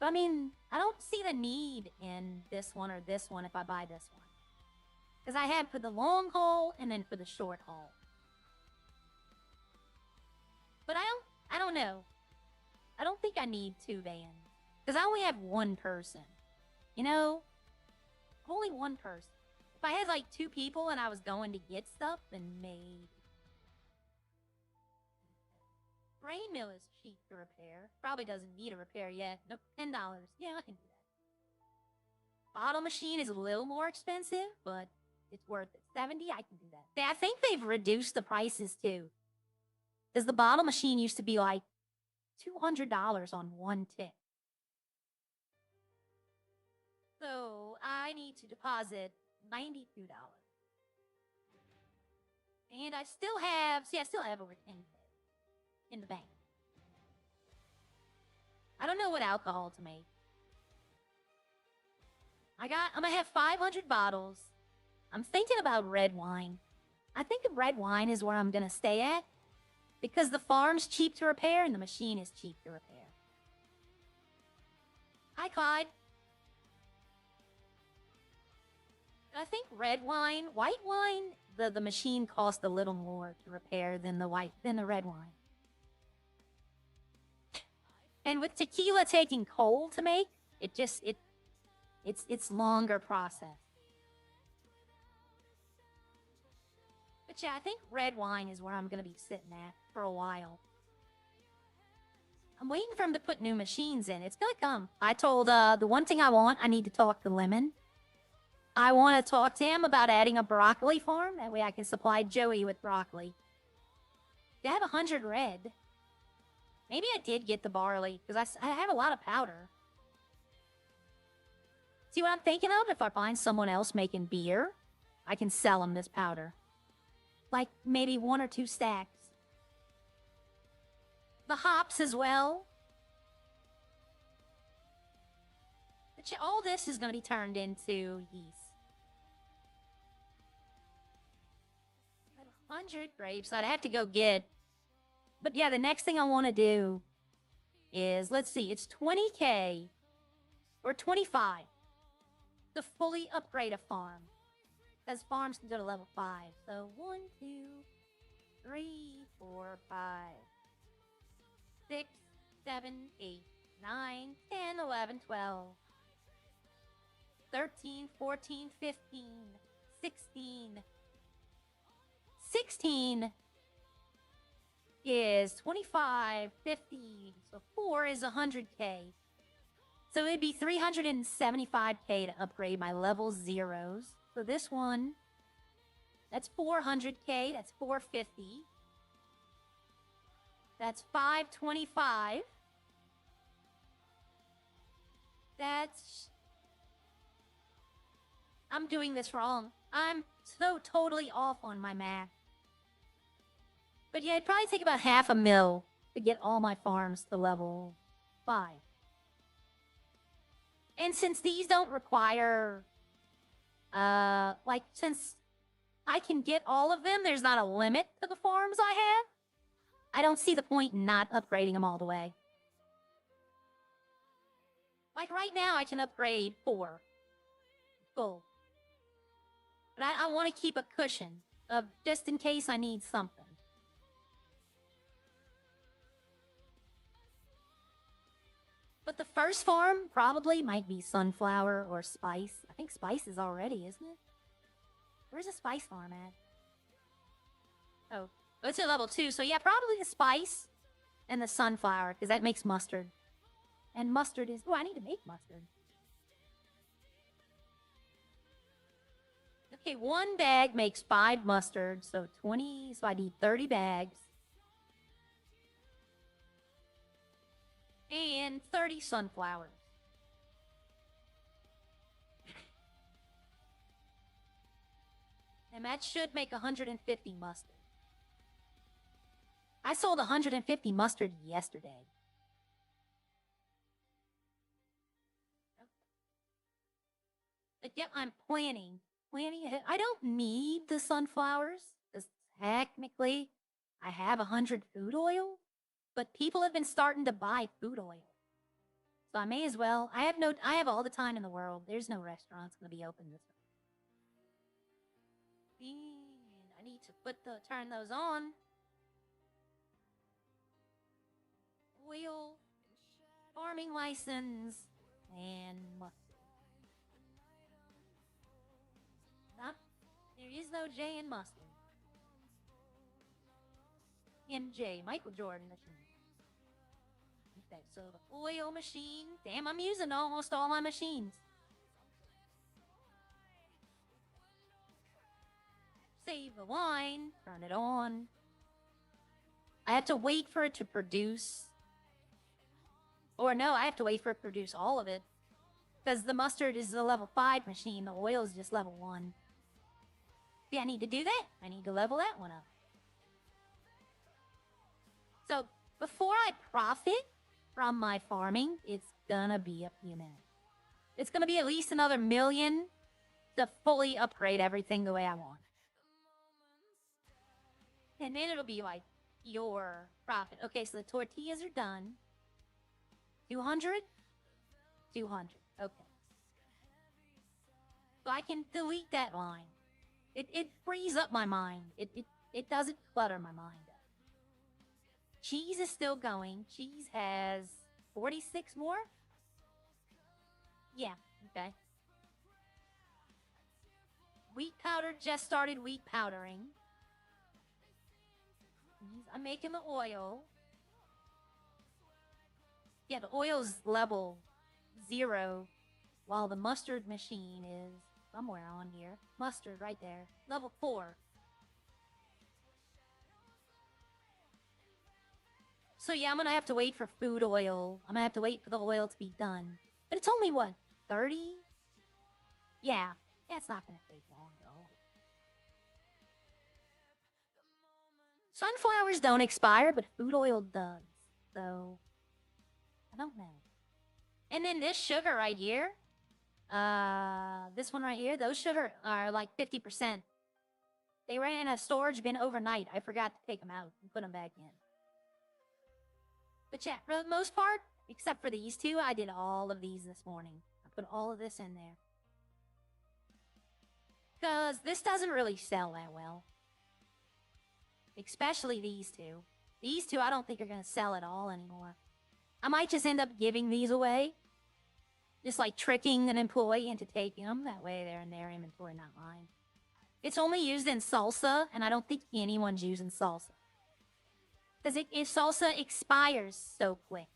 But I mean, I don't see the need in this one or this one if I buy this one. Because I have for the long haul and then for the short haul. But I don't know. I don't think I need 2 vans. Because I only have 1 person. You know? Only 1 person. If I had like 2 people and I was going to get stuff, then maybe. Grain mill is cheap to repair. Probably doesn't need a repair yet. Nope, $10. Yeah, I can do that. Bottle machine is a little more expensive, but it's worth it. 70, I can do that. I think they've reduced the prices too. Because the bottle machine used to be like $200 on 1 tick. So I need to deposit $92. And I still have over 10K in the bank. I don't know what alcohol to make. I'm gonna have 500 bottles. I'm thinking about red wine. I think red wine is where I'm gonna stay at. Because the farm's cheap to repair and the machine is cheap to repair. Hi, Clyde. I think red wine, white wine, the machine costs a little more to repair than the red wine. And with tequila taking coal to make, it's longer process. But yeah, I think red wine is where I'm gonna be sitting at for a while. I'm waiting for him to put new machines in. It's gonna come. I told the one thing I need to talk to Lemon. I want to talk to him about adding a broccoli farm. That way I can supply Joey with broccoli. They have 100 red. Maybe I did get the barley, because I have a lot of powder. See what I'm thinking of? If I find someone else making beer, I can sell them this powder. Like, maybe 1 or 2 stacks. The hops as well. But yeah, all this is going to be turned into yeast. 100 grapes I'd have to go get. But yeah, the next thing I want to do is, let's see, it's 20K or 25 to fully upgrade a farm. Because farms can go to level 5. So 1, 2, 3, 4, 5, 6, 7, 8, 9, 10, 11, 12, 13, 14, 15, 16. 16 is 25, 50, so 4 is 100K. So it'd be 375K to upgrade my level 0s. So this one, that's 400K, that's 450. That's 525. That's... I'm doing this wrong. I'm so totally off on my math. But yeah, it'd probably take about $500,000 to get all my farms to level 5. And since these don't require... since I can get all of them, there's not a limit to the farms I have. I don't see the point in not upgrading them all the way. Like right now, I can upgrade 4. Full. But I want to keep a cushion just in case I need something. But the first farm probably might be sunflower or spice. I think spice is already, isn't it? Where's the spice farm at? Oh, it's at level 2. So yeah, probably the spice and the sunflower, because that makes mustard. And mustard is... Oh, I need to make mustard. Okay, 1 bag makes 5 mustard, so 20... So I need 30 bags. And 30 sunflowers. And that should make 150 mustard. I sold 150 mustard yesterday. But yep, I'm planning ahead. I don't need the sunflowers, because technically I have 100 food oil, but people have been starting to buy food oil. So I may as well. I have all the time in the world. There's no restaurants going to be open this week. And I need to turn those on. Oil, farming license, and mustard. There is no J in mustard. MJ, Michael Jordan machine. Okay, so the oil machine. Damn, I'm using almost all my machines. Save the wine. Turn it on. I have to wait for it to produce. Or no, I have to wait for it to produce all of it. Because the mustard is a level 5 machine. The oil is just level 1. See, I need to do that. I need to level that one up. So, before I profit from my farming, it's gonna be a few minutes. It's gonna be at least another $1 million to fully upgrade everything the way I want. And then it'll be like your profit. Okay, so the tortillas are done. 200? 200. Okay. So I can delete that line. It frees up my mind. It doesn't clutter my mind up. Cheese is still going. Cheese has 46 more? Yeah, okay. Wheat powder just started wheat powdering. I'm making the oil. Yeah, the oil's level 0, while the mustard machine is somewhere on here. Mustard right there. Level 4. So yeah, I'm gonna have to wait for food oil. I'm gonna have to wait for the oil to be done. But it's only, what, 30? Yeah, it's not gonna take long, though. Sunflowers don't expire, but food oil does. So, I don't know. And then this sugar right here, this one right here, those sugar are like 50%. They ran in a storage bin overnight. I forgot to take them out and put them back in. But yeah, for the most part, except for these two, I did all of these this morning. I put all of this in there. Because this doesn't really sell that well. Especially these two. These two I don't think are going to sell at all anymore. I might just end up giving these away. Just like tricking an employee into taking them. That way they're in their inventory, not mine. It's only used in salsa, and I don't think anyone's using salsa. Because salsa expires so quick.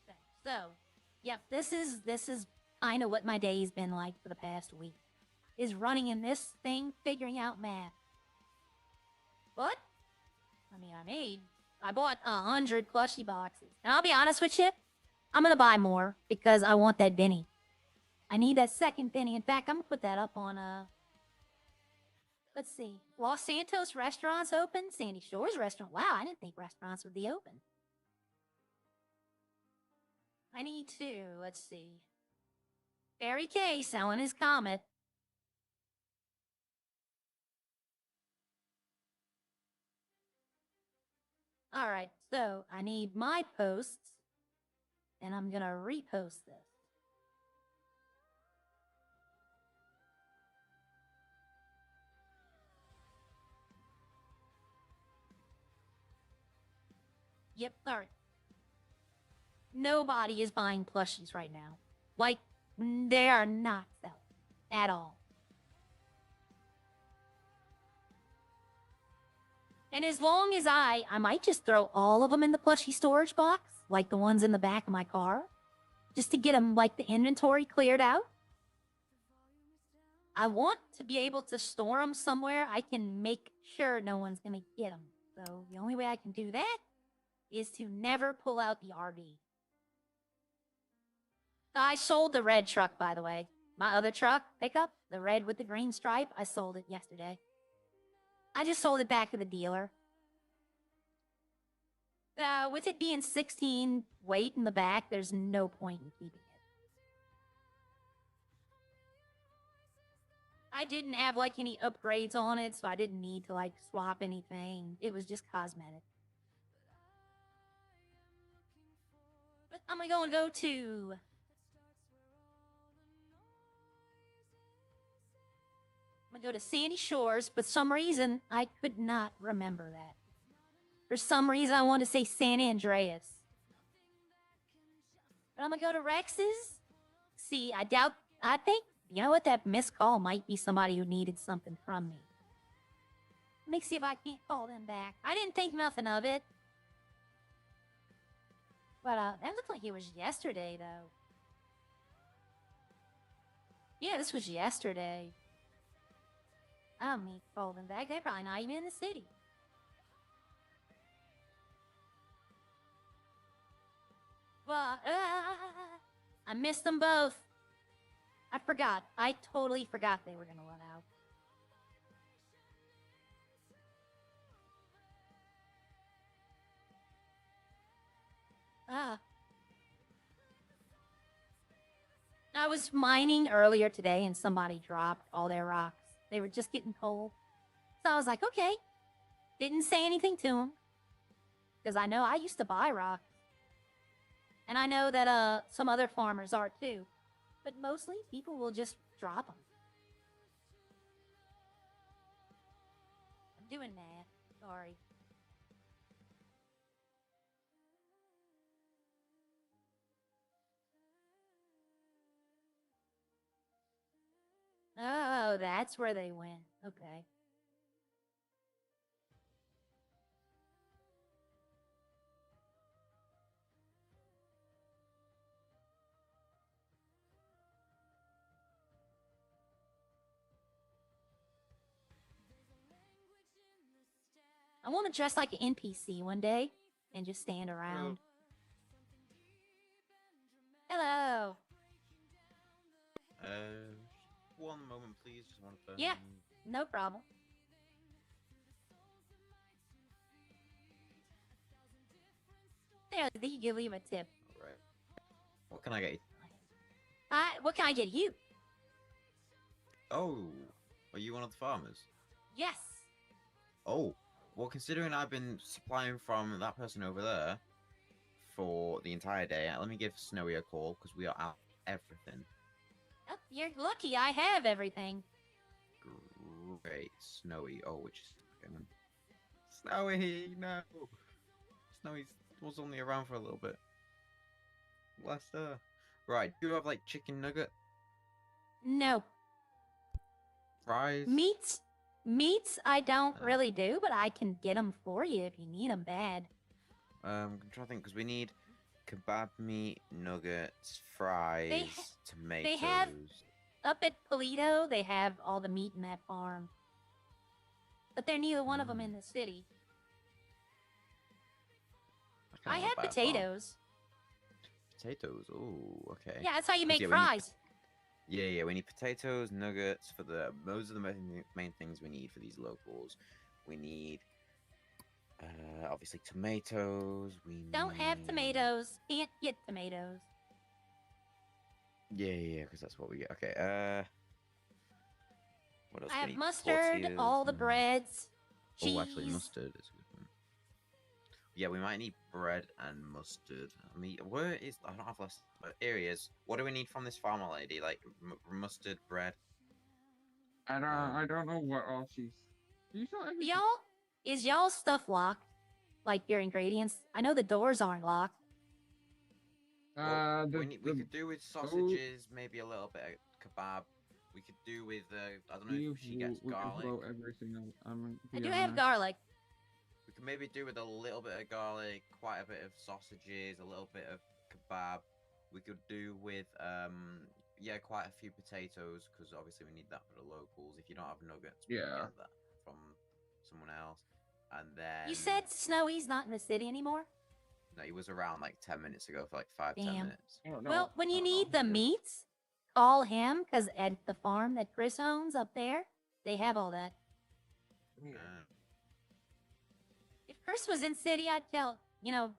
Okay, so, yep, this is kind of what my day's been like for the past week. Is running in this thing, figuring out math. But, I bought 100 Plushy boxes. And I'll be honest with you, I'm gonna buy more because I want that Benny. I need that second Benny. In fact, I'm gonna put that up on let's see. Los Santos restaurants open. Sandy Shores restaurant. Wow, I didn't think restaurants would be open. I need to, let's see. Barry K selling his Comet. Alright, so I need my posts, and I'm gonna repost this. Yep, alright. Nobody is buying plushies right now. Like, they are not selling. At all. And as long as I might just throw all of them in the plushie storage box, like the ones in the back of my car, just to get them, like, the inventory cleared out. I want to be able to store them somewhere I can make sure no one's gonna get them. So the only way I can do that is to never pull out the RV. I sold the red truck, by the way. My other truck, pickup, the red with the green stripe, I sold it yesterday. I just sold it back to the dealer. With it being 16 weight in the back, there's no point in keeping it. I didn't have, like, any upgrades on it, so I didn't need to, like, swap anything. It was just cosmetic. But I'm gonna go to... I'm gonna go to Sandy Shores, but for some reason, I could not remember that. For some reason, I want to say San Andreas. But I'm gonna go to Rex's. See, I think, you know what, that missed call might be somebody who needed something from me. Let me see if I can't call them back. I didn't think nothing of it. But, that looked like it was yesterday, though. Yeah, this was yesterday. I don't need to call them back. They're probably not even in the city. But, I missed them both. I forgot. I totally forgot they were gonna let out. I was mining earlier today and somebody dropped all their rocks. They were just getting cold. So I was like, okay. Didn't say anything to them. Because I know I used to buy rocks. And I know that some other farmers are too. But mostly people will just drop them. I'm doing that. Sorry. Oh, that's where they went. Okay. I want to dress like an NPC one day and just stand around. Hello. One moment, please. Just want to. Yeah, no problem. There, you can leave a tip. All right. What can I get you? What can I get you? Oh, are you one of the farmers? Yes. Oh, well, considering I've been supplying from that person over there for the entire day, let me give Snowy a call because we are out of everything. Oh, you're lucky I have everything. Great, Snowy. Oh, which is Pokemon? Snowy, no. Snowy was only around for a little bit. Bless her. Right, do you have like chicken nugget? No. Fries? Meats I don't really do, but I can get them for you if you need them bad. I'm trying to think because we need kebab meat, nuggets, fries, tomatoes. They have up at Polito. They have all the meat in that farm, but they're neither one of them in the city. I have potatoes. Potatoes. Oh, okay. Yeah, that's how you make Yeah, fries. Yeah, we need potatoes, nuggets for those are the main things we need for these locals. We need obviously tomatoes. Don't have tomatoes. Can't get tomatoes. Yeah, because that's what we get. Okay. What else? I we have need? mustard, Tortillas all the and- breads, cheese. Oh, actually, mustard is a good one. Yeah, we might need bread and mustard. I mean, where is? I don't have less. Here he is. What do we need from this farmer lady? Like mustard, bread. I don't know what all she's. You saw everything. Y'all, is y'all stuff locked? like your ingredients? I know the doors aren't locked. Well, The, we could do with sausages, maybe a little bit of kebab. We could do with, I don't know if she gets garlic. everything. I do have garlic. We could maybe do with a little bit of garlic, quite a bit of sausages, a little bit of kebab. We could do with, yeah, quite a few potatoes, because obviously we need that for the locals. If you don't have nuggets, we can Yeah. get that from someone else. And then... You said Snowy's not in the city anymore? No, he was around like 10 minutes ago for like 5-10 Damn. minutes. Well, when you need the meats, call him, because at the farm that Chris owns up there, they have all that. If Chris was in city, I'd tell, you know,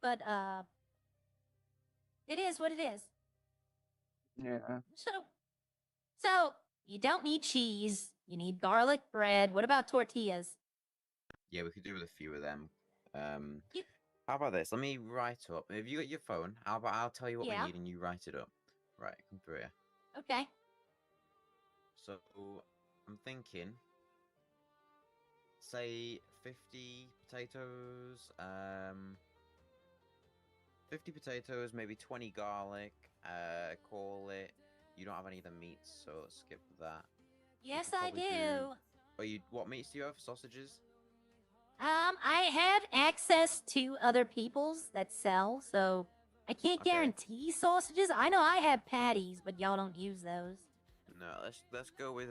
but, it is what it is. Yeah. So, you don't need cheese. You need garlic bread. What about tortillas? Yeah, we could do with a few of them. You- How about this? Let me write up. Have you got your phone? How about I'll tell you what Yeah. we need and you write it up. Right, come through here. Okay. So, I'm thinking, say 50 potatoes, 50 potatoes, maybe 20 garlic, call it. You don't have any of the meats, so let's skip that. Yes, could I probably do. What meats do you have? Sausages? I have access to other people's that sell, so I can't Okay. guarantee sausages. I know I have patties, but y'all don't use those. No, let's go with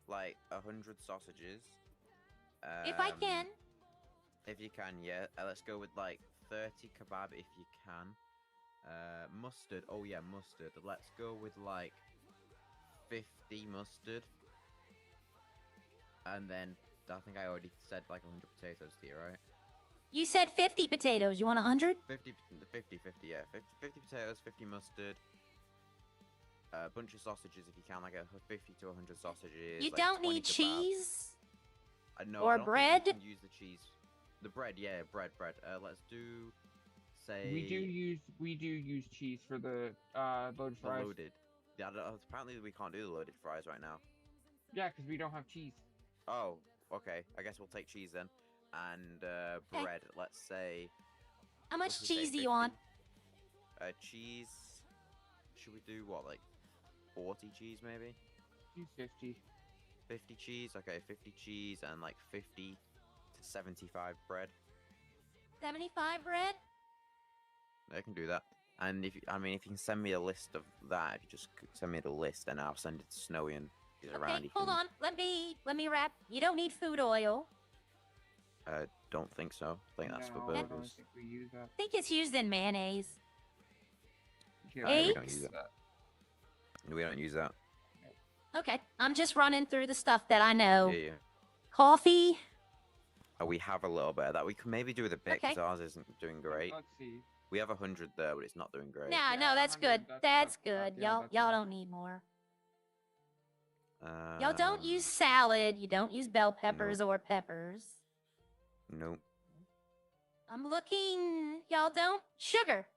like 100 sausages. If I can. If you can, yeah. Let's go with like 30 kebab if you can. Mustard. Oh yeah, mustard. Let's go with like 50 mustard. And then I think I already said like 100 potatoes to you, right? You said 50 potatoes. You want 100? 50, yeah. 50 potatoes, 50 mustard. A bunch of sausages if you can, like 50 to 100 sausages. You like don't 20 need kebabs. cheese? No, or I don't bread? think we can use the cheese. The bread, yeah, bread. Let's do, say... We do use cheese for the loaded the fries. loaded. Yeah, apparently we can't do the loaded fries right now. Yeah, because we don't have cheese. Oh, okay. I guess we'll take cheese then. And bread, let's say... How much let's just say cheese do 50. you want? Cheese... Should we do, what, like 40 cheese maybe? Use 50. 50 cheese? Okay, 50 cheese and like 50 to 75 bread. 75 bread? I can do that. And if you can send me a list of that, if you just send me the list, and I'll send it to Snowy and get it around. Okay, hold on. Let me wrap. You don't need food oil. Don't think so. I think that's for No, I don't burgers. think we use that. I think it's used in mayonnaise. Yeah, Eight? We don't use that. We don't use that. Okay, I'm just running through the stuff that I know. Yeah. Coffee. Oh, we have a little bit of that. We can maybe do with a bit because Okay. ours isn't doing great. Let's see. We have 100 there, but it's not doing great. No, Yeah, no, that's 100, good. that's good. yeah, Y'all that's y'all fine. don't need more. Y'all don't Um, use salad. You don't use bell peppers or peppers. Nope. I'm looking. Y'all don't sugar.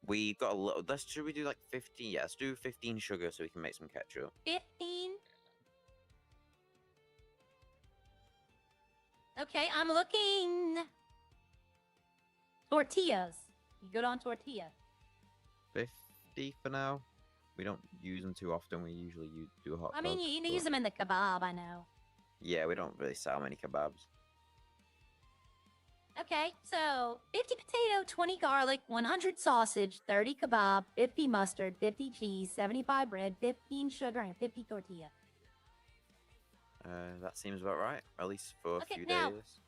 We got a little. Should we do like 15? Yeah, let's do 15 sugar so we can make some ketchup. 15. Okay, I'm looking. Tortillas. You good on tortilla? 50 for now. We don't use them too often. We usually do hot I mean, dogs, you but- use them in the kebab, I know. Yeah, we don't really sell many kebabs. Okay, so 50 potato, 20 garlic, 100 sausage, 30 kebab, 50 mustard, 50 cheese, 75 bread, 15 sugar, and 50 tortilla. That seems about right. At least for a Okay, few now- days.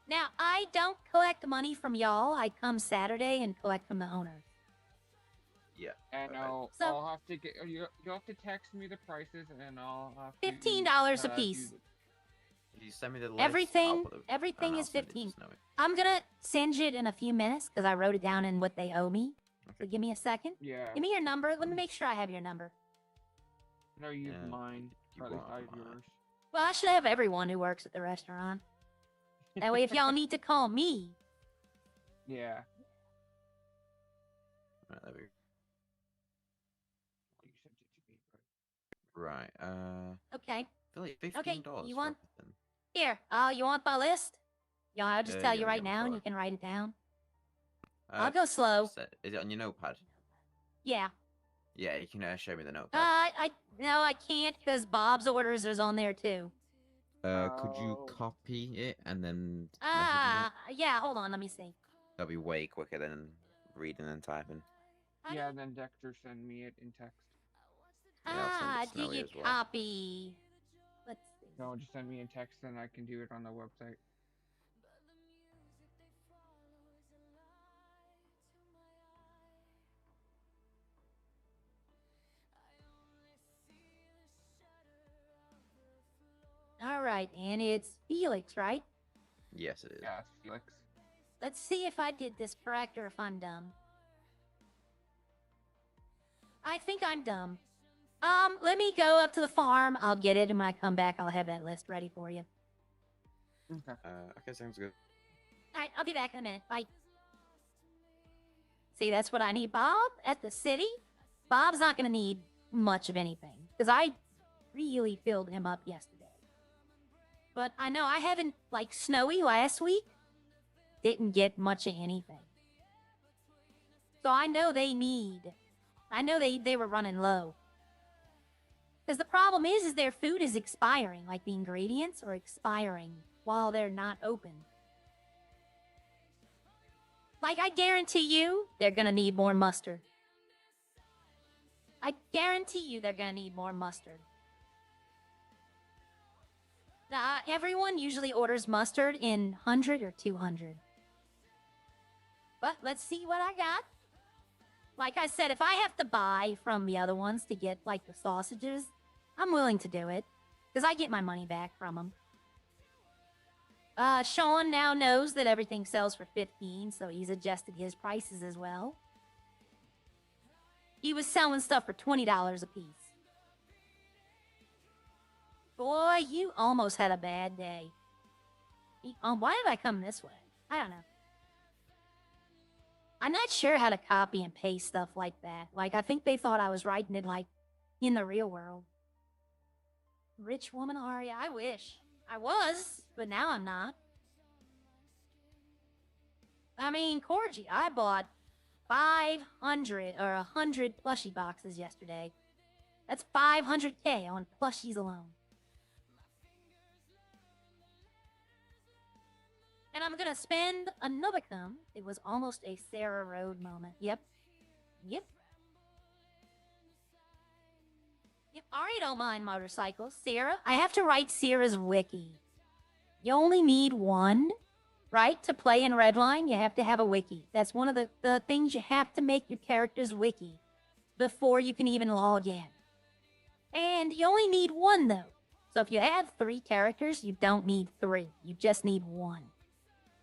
Now, I don't collect money from y'all. I come Saturday and collect from the owners. Yeah. And Okay. I'll have to get you'll have to text me the prices, and I'll have to $15 a do piece. If you send me the list, Everything- I'll put the- everything and is I'll send it to 15. Snowy. I'm gonna send you it in a few minutes because I wrote it down in what they owe me. So Okay. give me a second. Yeah. Give me your number. Let me make sure I have your number. No, use Yeah, mine. you Or at least want I have mine. yours. Well, I should have everyone who works at the restaurant. That way, if y'all need to call me, Yeah. Right, there we go. You sent it to me, but... Right. I okay. feel like $15 you for want- everything. Here, you want my list? Yeah, I'll just tell Yeah, you right yeah, now, and sure. you can write it down. Uh, I'll go slow. Is it on your notepad? Yeah. Yeah, you can show me the notepad. No, I can't because Bob's orders is on there too. Could you Oh. copy it and then message me it? Yeah. Hold on, let me see. That'll be way quicker than reading and typing. How Yeah, do- then Dexter send me it in text. Yeah, I'll send it to do Snowy you as well. copy? Let's see. No, just send me in text, and I can do it on the website. All right, and it's Felix, right? Yes, it is. Yeah, it's Felix. Let's see if I did this correct or if I'm dumb. I think I'm dumb. Let me go up to the farm. I'll get it, and when I come back, I'll have that list ready for you. Okay. Okay, sounds good. All right, I'll be back in a minute. Bye. See, that's what I need. Bob at the city? Bob's not going to need much of anything, because I really filled him up yesterday. But I know I haven't, like, Snowy last week didn't get much of anything. So I know they were running low. Because the problem is their food is expiring. Like, the ingredients are expiring while they're not open. Like, I guarantee you, they're gonna need more mustard. I guarantee you they're gonna need more mustard. Now, everyone usually orders mustard in 100 or 200. But let's see what I got. Like I said, if I have to buy from the other ones to get, like, the sausages, I'm willing to do it. Because I get my money back from them. Sean now knows that everything sells for 15, so he's adjusted his prices as well. He was selling stuff for $20 a piece. Boy, you almost had a bad day. Why did I come this way? I don't know. I'm not sure how to copy and paste stuff like that. Like, I think they thought I was writing it, like, in the real world. Rich woman Aria, I wish. I was, but now I'm not. I mean, Corgi, I bought 500 or 100 plushie boxes yesterday. That's 500K on plushies alone. And I'm gonna spend another cum. It was almost a Sarah Road moment. Yep. Ari don't mind motorcycles. Sarah, I have to write Sarah's wiki. You only need one, right? To play in Redline, you have to have a wiki. That's one of the things you have to make your character's wiki before you can even log in. And you only need one, though. So if you have 3 characters, you don't need 3. You just need 1.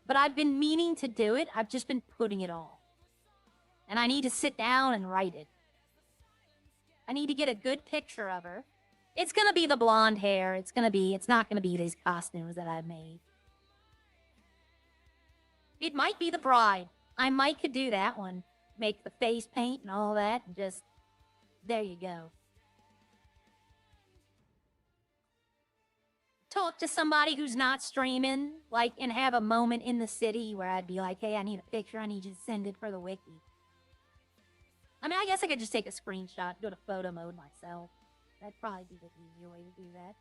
But I've been meaning to do it. I've just been putting it off. And I need to sit down and write it. I need to get a good picture of her. It's gonna be the blonde hair. It's not gonna be these costumes that I've made. It might be the bride. I might could do that one. Make the face paint and all that, and just, there you go. Talk to somebody who's not streaming, like, and have a moment in the city where I'd be like, hey, I need a picture. I need you to send it for the wiki. I mean, I guess I could just take a screenshot, go to photo mode myself. That'd probably be the easier way to do that.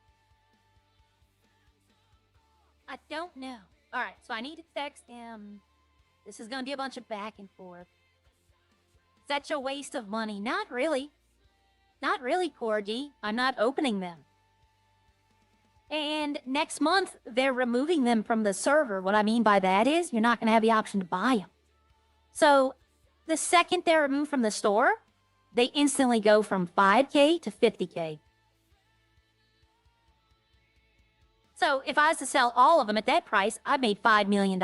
I don't know. Alright, so I need to text him. This is gonna be a bunch of back and forth. Such a waste of money. Not really. Not really, Corgi. I'm not opening them. And next month, they're removing them from the server. What I mean by that is, you're not gonna have the option to buy them. So, the second they're removed from the store, they instantly go from 5K to 50K. So if I was to sell all of them at that price, I made $5 million.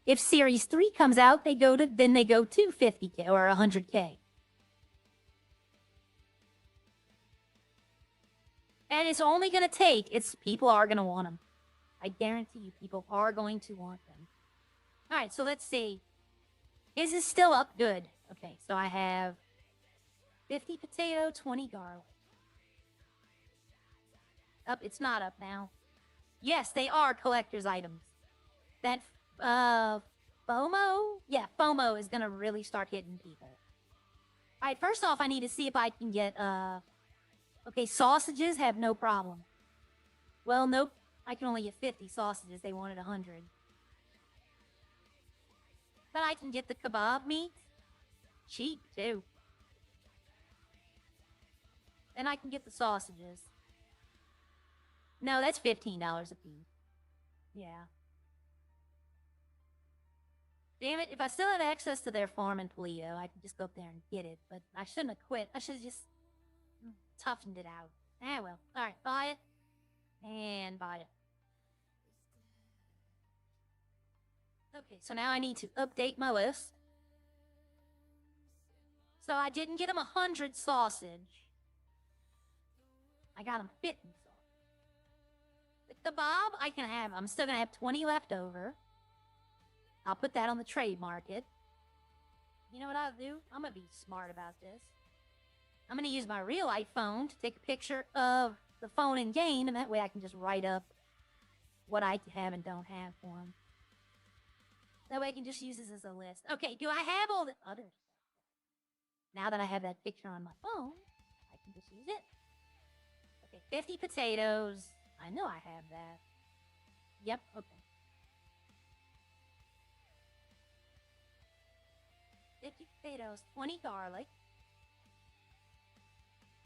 If Series 3 comes out, they go to 50K or 100K. And it's only going to take, people are going to want them. I guarantee you people are going to want them. All right, so let's see. Is this still up? Good. Okay, so I have 50 potato, 20 garlic. Up, it's not up now. Yes, they are collector's items. that FOMO? Yeah, FOMO is gonna really start hitting people. Alright, first off, I need to see if I can get, okay, sausages have no problem. Well, nope, I can only get 50 sausages. They wanted 100. But I can get the kebab meat. Cheap, too. And I can get the sausages. No, that's $15 a piece. Yeah. Damn it, if I still had access to their farm in Toledo, I could just go up there and get it. But I shouldn't have quit. I should have just toughened it out. Ah, well. Alright, buy it. And buy it. Okay, so now I need to update my list. So I didn't get him 100 sausage. I got him 50 sausage. The kebab, I can have. I'm still gonna have 20 left over. I'll put that on the trade market. You know what I'll do? I'm gonna be smart about this. I'm gonna use my real iPhone to take a picture of the phone in game, and that way I can just write up what I have and don't have for him. That way I can just use this as a list. Okay, do I have all the other stuff? Now that I have that picture on my phone, I can just use it. Okay, 50 potatoes. I know I have that. Yep, okay. 50 potatoes, 20 garlic.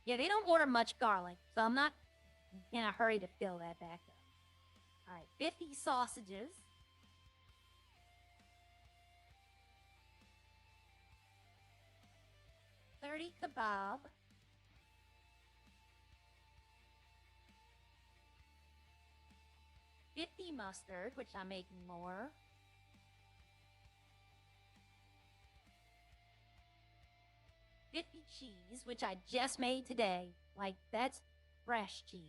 Yeah, they don't order much garlic, so I'm not in a hurry to fill that back up. Alright, 50 sausages. 30 kebab. 50 mustard, which I'm making more. 50 cheese, which I just made today. Like, that's fresh cheese.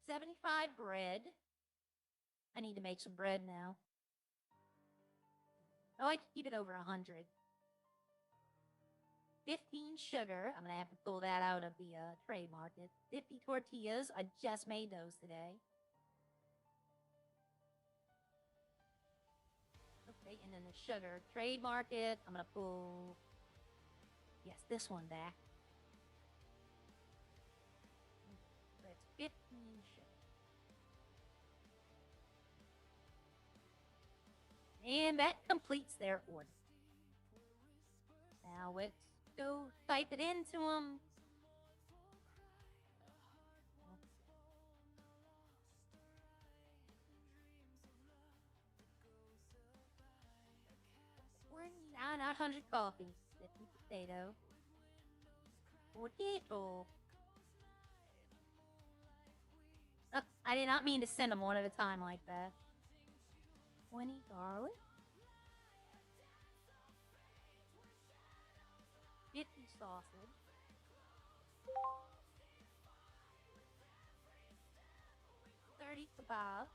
75 bread. I need to make some bread now. I like to keep it over 100. 15 sugar. I'm gonna have to pull that out of the trade market. 50 tortillas. I just made those today. Okay, and then the sugar trade market. I'm gonna pull, yes, this one back. That's 15 sugar. And that completes their order. Now let's go type it into them. Not 100 coffee. 50 potato. Potato. I did not mean to send them one at a time like that. 20 garlic. 50 sausage. 30 kebab.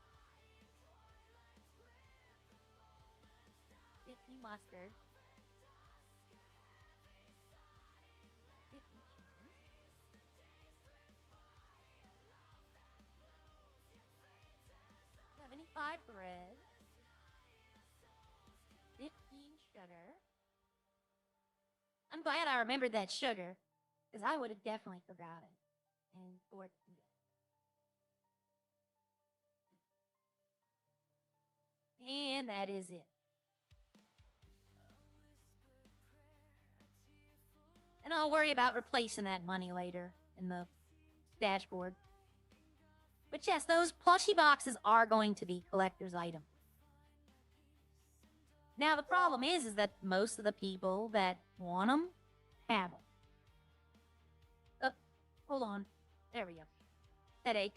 50 mustard. 50 cheese. 75 bread. 15 sugar. I'm glad I remembered that sugar, because I would have definitely forgot it. And 14. And that is it. And I'll worry about replacing that money later in the dashboard. But yes, those plushie boxes are going to be collector's items. Now, the problem is that most of the people that want them have them. Hold on. There we go. Headache.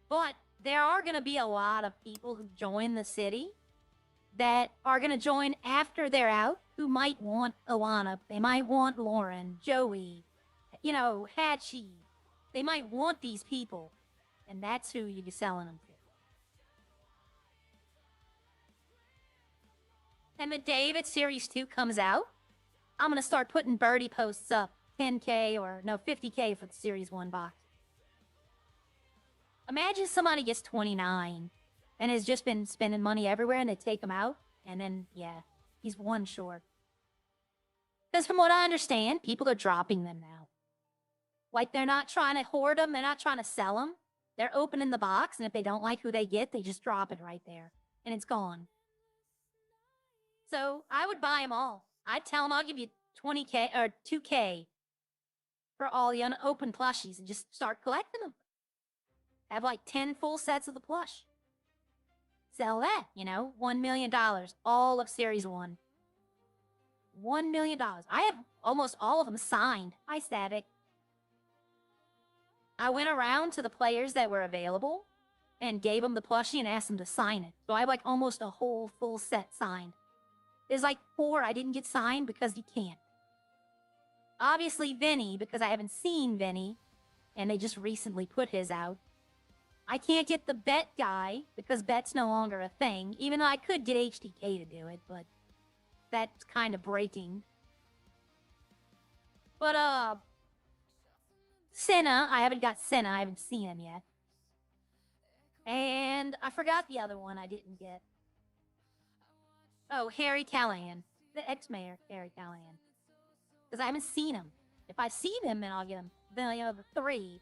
But there are going to be a lot of people who join the city that are going to join after they're out who might want Alana. They might want Lauren, Joey, you know, Hatchie. They might want these people. And that's who you're selling them to. And the day that Series 2 comes out, I'm going to start putting birdie posts up. 10K or, no, 50K for the Series 1 box. Imagine somebody gets 29 and has just been spending money everywhere and they take him out. And then, yeah, he's one short. Because from what I understand, people are dropping them now. Like, they're not trying to hoard them. They're not trying to sell them. They're opening the box, and if they don't like who they get, they just drop it right there. And it's gone. So, I would buy them all. I'd tell them I'll give you 20K or 2K for all the unopened plushies and just start collecting them. Have like 10 full sets of the plush. Sell that, you know, $1 million. All of Series 1. $1 million. I have almost all of them signed. Hi, Static. I went around to the players that were available and gave them the plushie and asked them to sign it. So I have like almost a whole full set signed. There's like 4 I didn't get signed because he can't. Obviously Vinny, because I haven't seen Vinny, and they just recently put his out. I can't get the Bet guy because Bet's no longer a thing, even though I could get HTK to do it, but that's kind of breaking. But, Senna, I haven't got Senna, I haven't seen him yet. And I forgot the other one I didn't get. Oh, Harry Callahan. The ex-mayor, Harry Callahan. Because I haven't seen him. If I see them, then I'll get him. Then, you know, the 3,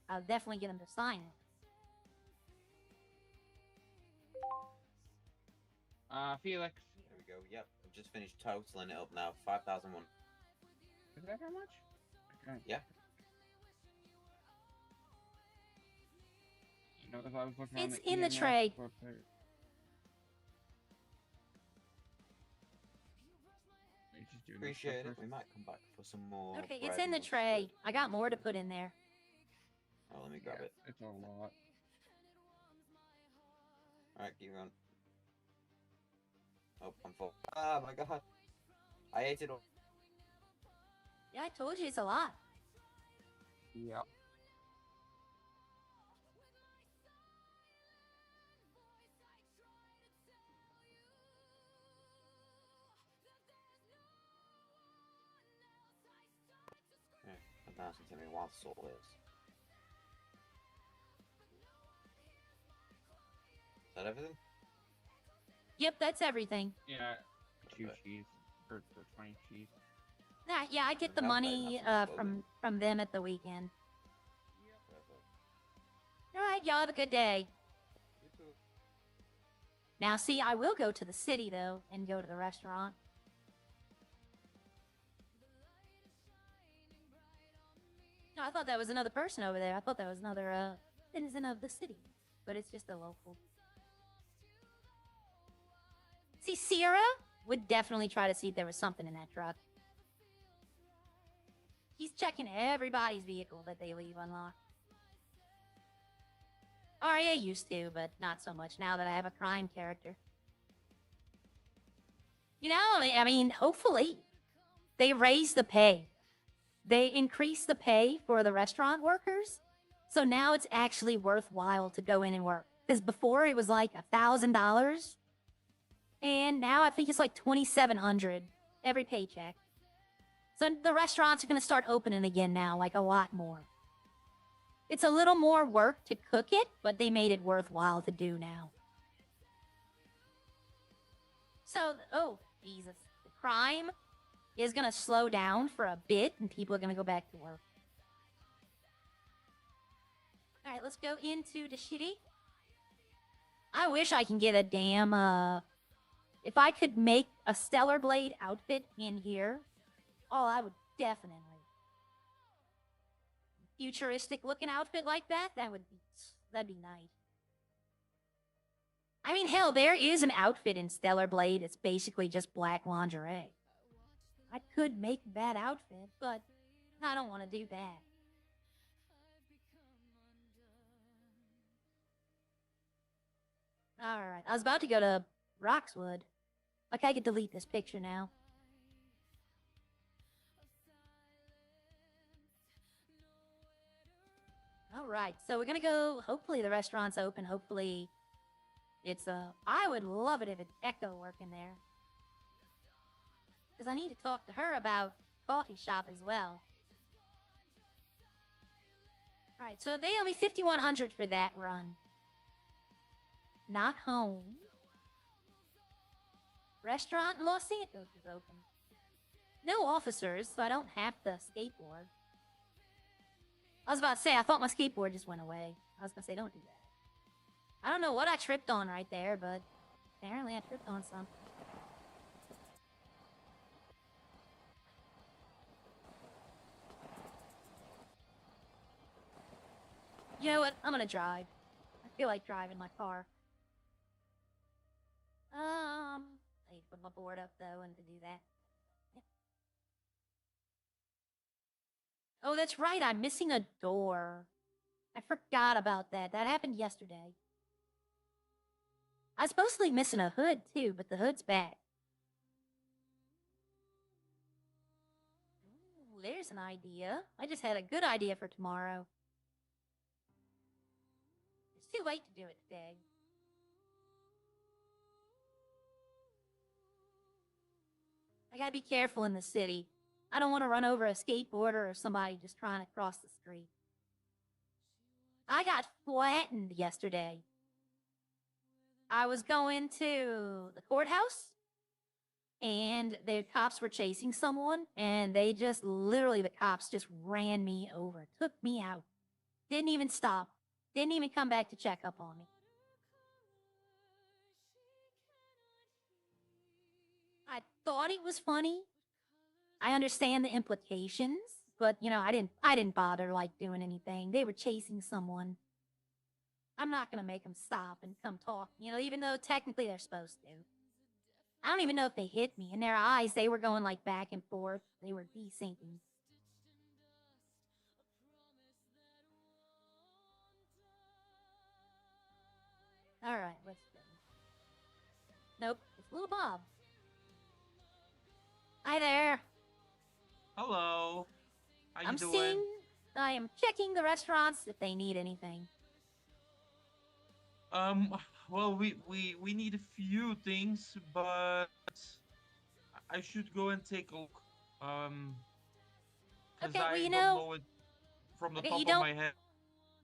I'll definitely get him to sign it. Felix. There we go. Yep, I've just finished totaling it up now. 5,001. Is that how much? Okay. Yeah. You know, because I was looking on It's the in the EMS tray. website. Let's just do this Appreciate it. first. We might come back for some more. Okay, it's bread in the once tray. I got more to put in there. Oh, let me grab Yeah, it. it's a lot. Alright, keep going. Oh, I'm full. Ah, my god. I ate it all. Yeah, I told you it's a lot. Yep. Yeah, I'm asking to me what soul is. Is that everything? Yep, that's everything. Yeah. 2 Okay. cheese. Or 20 cheese. Yeah, I get the Okay, money that's some from them at the weekend. Perfect. All right, y'all have a good day. You too. Now, see, I will go to the city though and go to the restaurant. No, I thought that was another person over there. I thought that was another citizen of the city, but it's just a local. See, Sierra would definitely try to see if there was something in that truck. He's checking everybody's vehicle that they leave unlocked. Arya used to, but not so much now that I have a crime character. You know, I mean, hopefully they raise the pay. They increase the pay for the restaurant workers. So now it's actually worthwhile to go in and work. Because before it was like $1,000. And now I think it's like $2,700 every paycheck. So the restaurants are going to start opening again now, like a lot more. It's a little more work to cook it, but they made it worthwhile to do now. So, oh, Jesus. The crime is going to slow down for a bit, and people are going to go back to work. Alright, let's go into the city. I wish I can get a damn, if I could make a Stellar Blade outfit in here, oh, I would definitely. Futuristic looking outfit like that, that'd be nice. I mean, hell, there is an outfit in Stellar Blade. It's basically just black lingerie. I could make that outfit, but I don't want to do that. Alright, I was about to go to Roxwood. Like, I could delete this picture now. Alright, so we're gonna go, hopefully the restaurant's open, hopefully it's, I would love it if it's Echo working there. Because I need to talk to her about coffee shop as well. Alright, so they owe me 5,100 for that run. Not home. Restaurant in Los Santos is open. No officers, so I don't have the skateboard. I was about to say, I thought my skateboard just went away. I was gonna say, don't do that. I don't know what I tripped on right there, but apparently I tripped on something. You know what? I'm gonna drive. I feel like driving my car. I need to put my board up though, and to do that. Yep. Oh, that's right. I'm missing a door. I forgot about that. That happened yesterday. I was supposedly missing a hood too, but the hood's back. Ooh, there's an idea. I just had a good idea for tomorrow. It's too late to do it today. I gotta be careful in the city. I don't want to run over a skateboarder or somebody just trying to cross the street. I got flattened yesterday. I was going to the courthouse, and the cops were chasing someone, and they just literally, the cops just ran me over, took me out. Didn't even stop. Didn't even come back to check up on me. I thought it was funny. I understand the implications, but you know, I didn't bother like doing anything. They were chasing someone. I'm not gonna make them stop and come talk, you know, even though technically they're supposed to. I don't even know if they hit me. In their eyes, they were going like back and forth. They were desyncing. Alright, let's go. Nope, it's little Bob. Hi there. Hello. How you doing? I am checking the restaurants if they need anything. Well, we need a few things, but I should go and take a look. Because Okay, well, I you don't know... know it from the Okay, top you of don't... my head.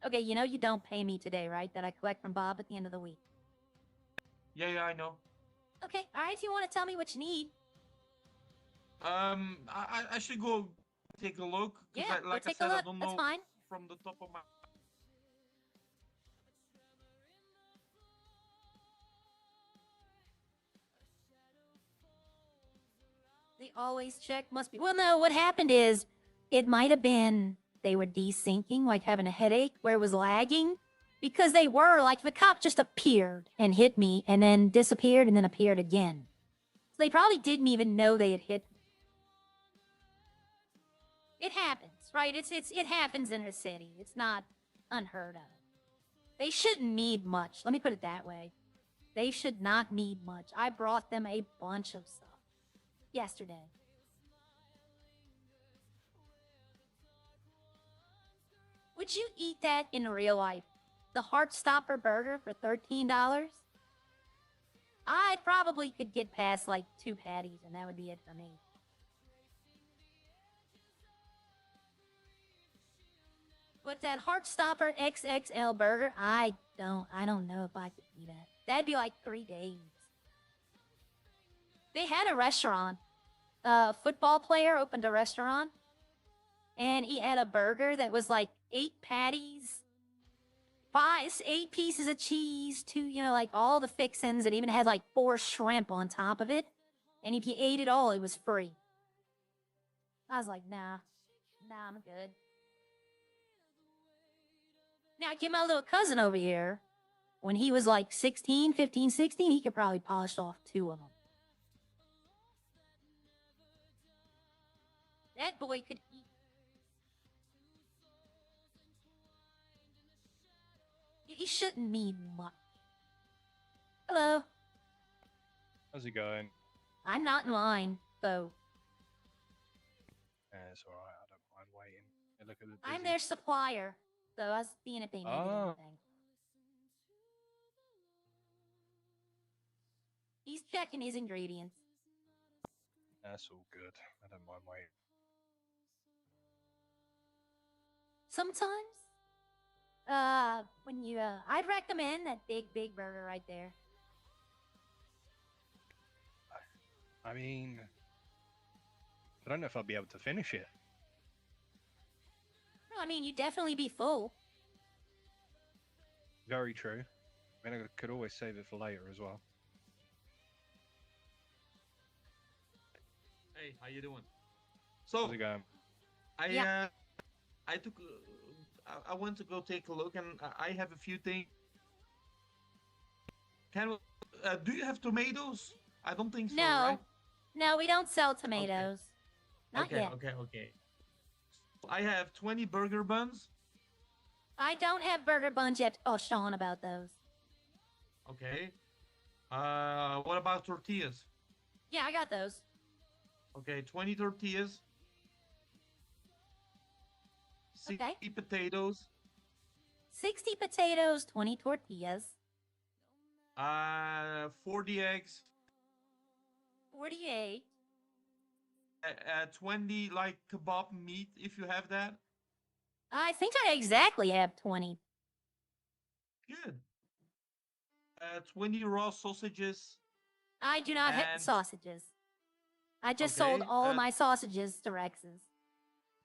Okay, you know you don't pay me today, right? That I collect from Bob at the end of the week. Yeah, I know. Okay, alright, if you want to tell me what you need. I should go take a look. Yeah, I, like go I take said, a look. I don't That's know fine. from the top of my. They always check, must be... Well, no, what happened is, it might have been they were desyncing, like having a headache, where it was lagging. Because they were, like, the cop just appeared and hit me, and then disappeared, and then appeared again. So they probably didn't even know they had hit me. It happens, right? It happens in a city. It's not unheard of. They shouldn't need much. Let me put it that way. They should not need much. I brought them a bunch of stuff yesterday. Would you eat that in real life? The Heartstopper burger for $13? I probably could get past like 2 patties and that would be it for me. But that Heartstopper XXL burger, I don't know if I could eat that. That'd be like 3 days. They had a restaurant. A football player opened a restaurant. And he had a burger that was like 8 patties, 8 pieces of cheese, 2, you know, like all the fixins. It even had like 4 shrimp on top of it. And if you ate it all, it was free. I was like, nah, I'm good. Now, get my little cousin over here. When he was like 15, 16, he could probably polish off 2 of them. That boy could eat. He shouldn't need much. Hello. How's it going? I'm not in line, so... Yeah, it's alright, I don't mind waiting. Hey, look at the I'm busy- their supplier, so I was seeing if they needed anything. He's checking his ingredients. That's all good. I don't mind waiting. Sometimes, when you, I'd recommend that big burger right there. I mean, I don't know if I'll be able to finish it. Well, I mean, you'd definitely be full. Very true. I mean, I could always save it for later as well. Hey, how you doing? So How's it going? I took. I went to go take a look, and I have a few things. Do you have tomatoes? I don't think so, No. right? No, we don't sell tomatoes. Not yet. Okay. I have 20 burger buns. I don't have burger buns yet. Oh, Sean about those. Okay. What about tortillas? Yeah, I got those. Okay, 20 tortillas. 60 Okay. potatoes. 60 potatoes, 20 tortillas. 40 eggs. 48. 20 like kebab meat, if you have that. I think I exactly have 20. Good. 20 raw sausages. I do not have And- sausages. I just sold Okay, all of my sausages to Rex's.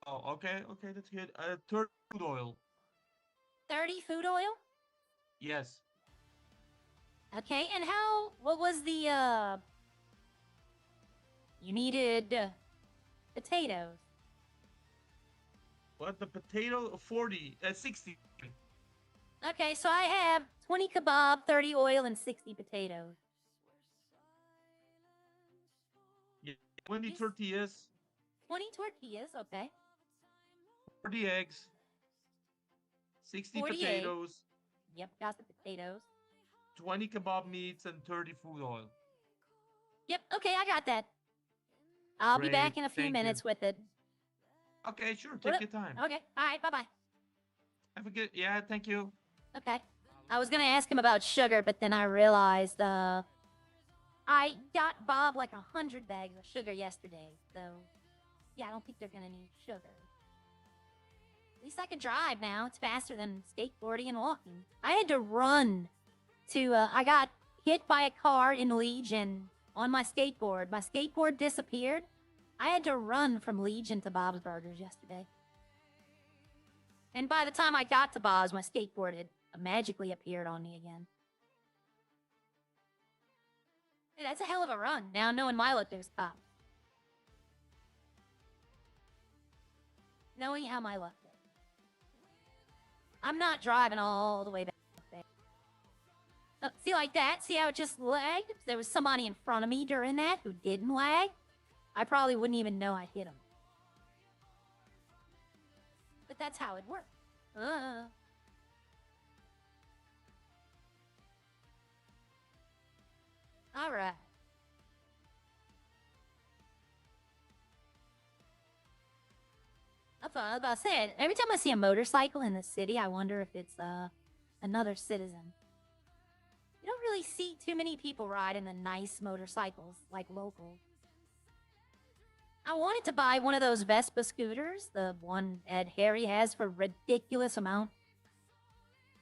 Oh, okay, that's good. 30 food oil. 30 food oil? Yes. Okay, and what was the, you needed potatoes. What, the potato? 60. Okay, so I have 20 kebab, 30 oil, and 60 potatoes. 20 Yes. tortillas. 20 tortillas, okay. 40 eggs. 60 48. potatoes. Yep, got the potatoes. 20 kebab meats and 30 food oil. Yep, okay, I got that. I'll be Great, back in a few thank minutes you. with it. Okay, sure. What Take up? your time. Okay, alright, bye-bye. Have a good. Yeah, thank you. Okay. I was gonna ask him about sugar, but then I realized, I got Bob like 100 bags of sugar yesterday, so yeah, I don't think they're gonna need sugar. At least I can drive now. It's faster than skateboarding and walking. I had to run to, I got hit by a car in Legion on my skateboard. My skateboard disappeared. I had to run from Legion to Bob's Burgers yesterday. And by the time I got to Bob's, my skateboard had magically appeared on me again. Hey, that's a hell of a run, now knowing my luck there's cops. Knowing how my luck is. I'm not driving all the way back there. Oh, see like that? See how it just lagged? If there was somebody in front of me during that who didn't lag, I probably wouldn't even know I hit him. But that's how it works. Alright. I was about to say it. Every time I see a motorcycle in the city, I wonder if it's, another citizen. You don't really see too many people riding the nice motorcycles, like locals. I wanted to buy one of those Vespa scooters, the one Ed Harry has for a ridiculous amount.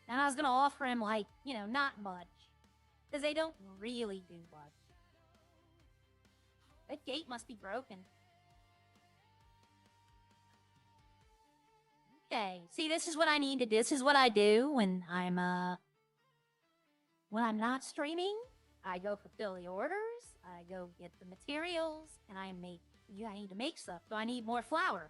And I was gonna offer him, like, you know, not much. Because they don't really do much. That gate must be broken. Okay, see, this is what I need to do. This is what I do when I'm not streaming. I go fulfill the orders, I go get the materials, and I need to make stuff, so I need more flour.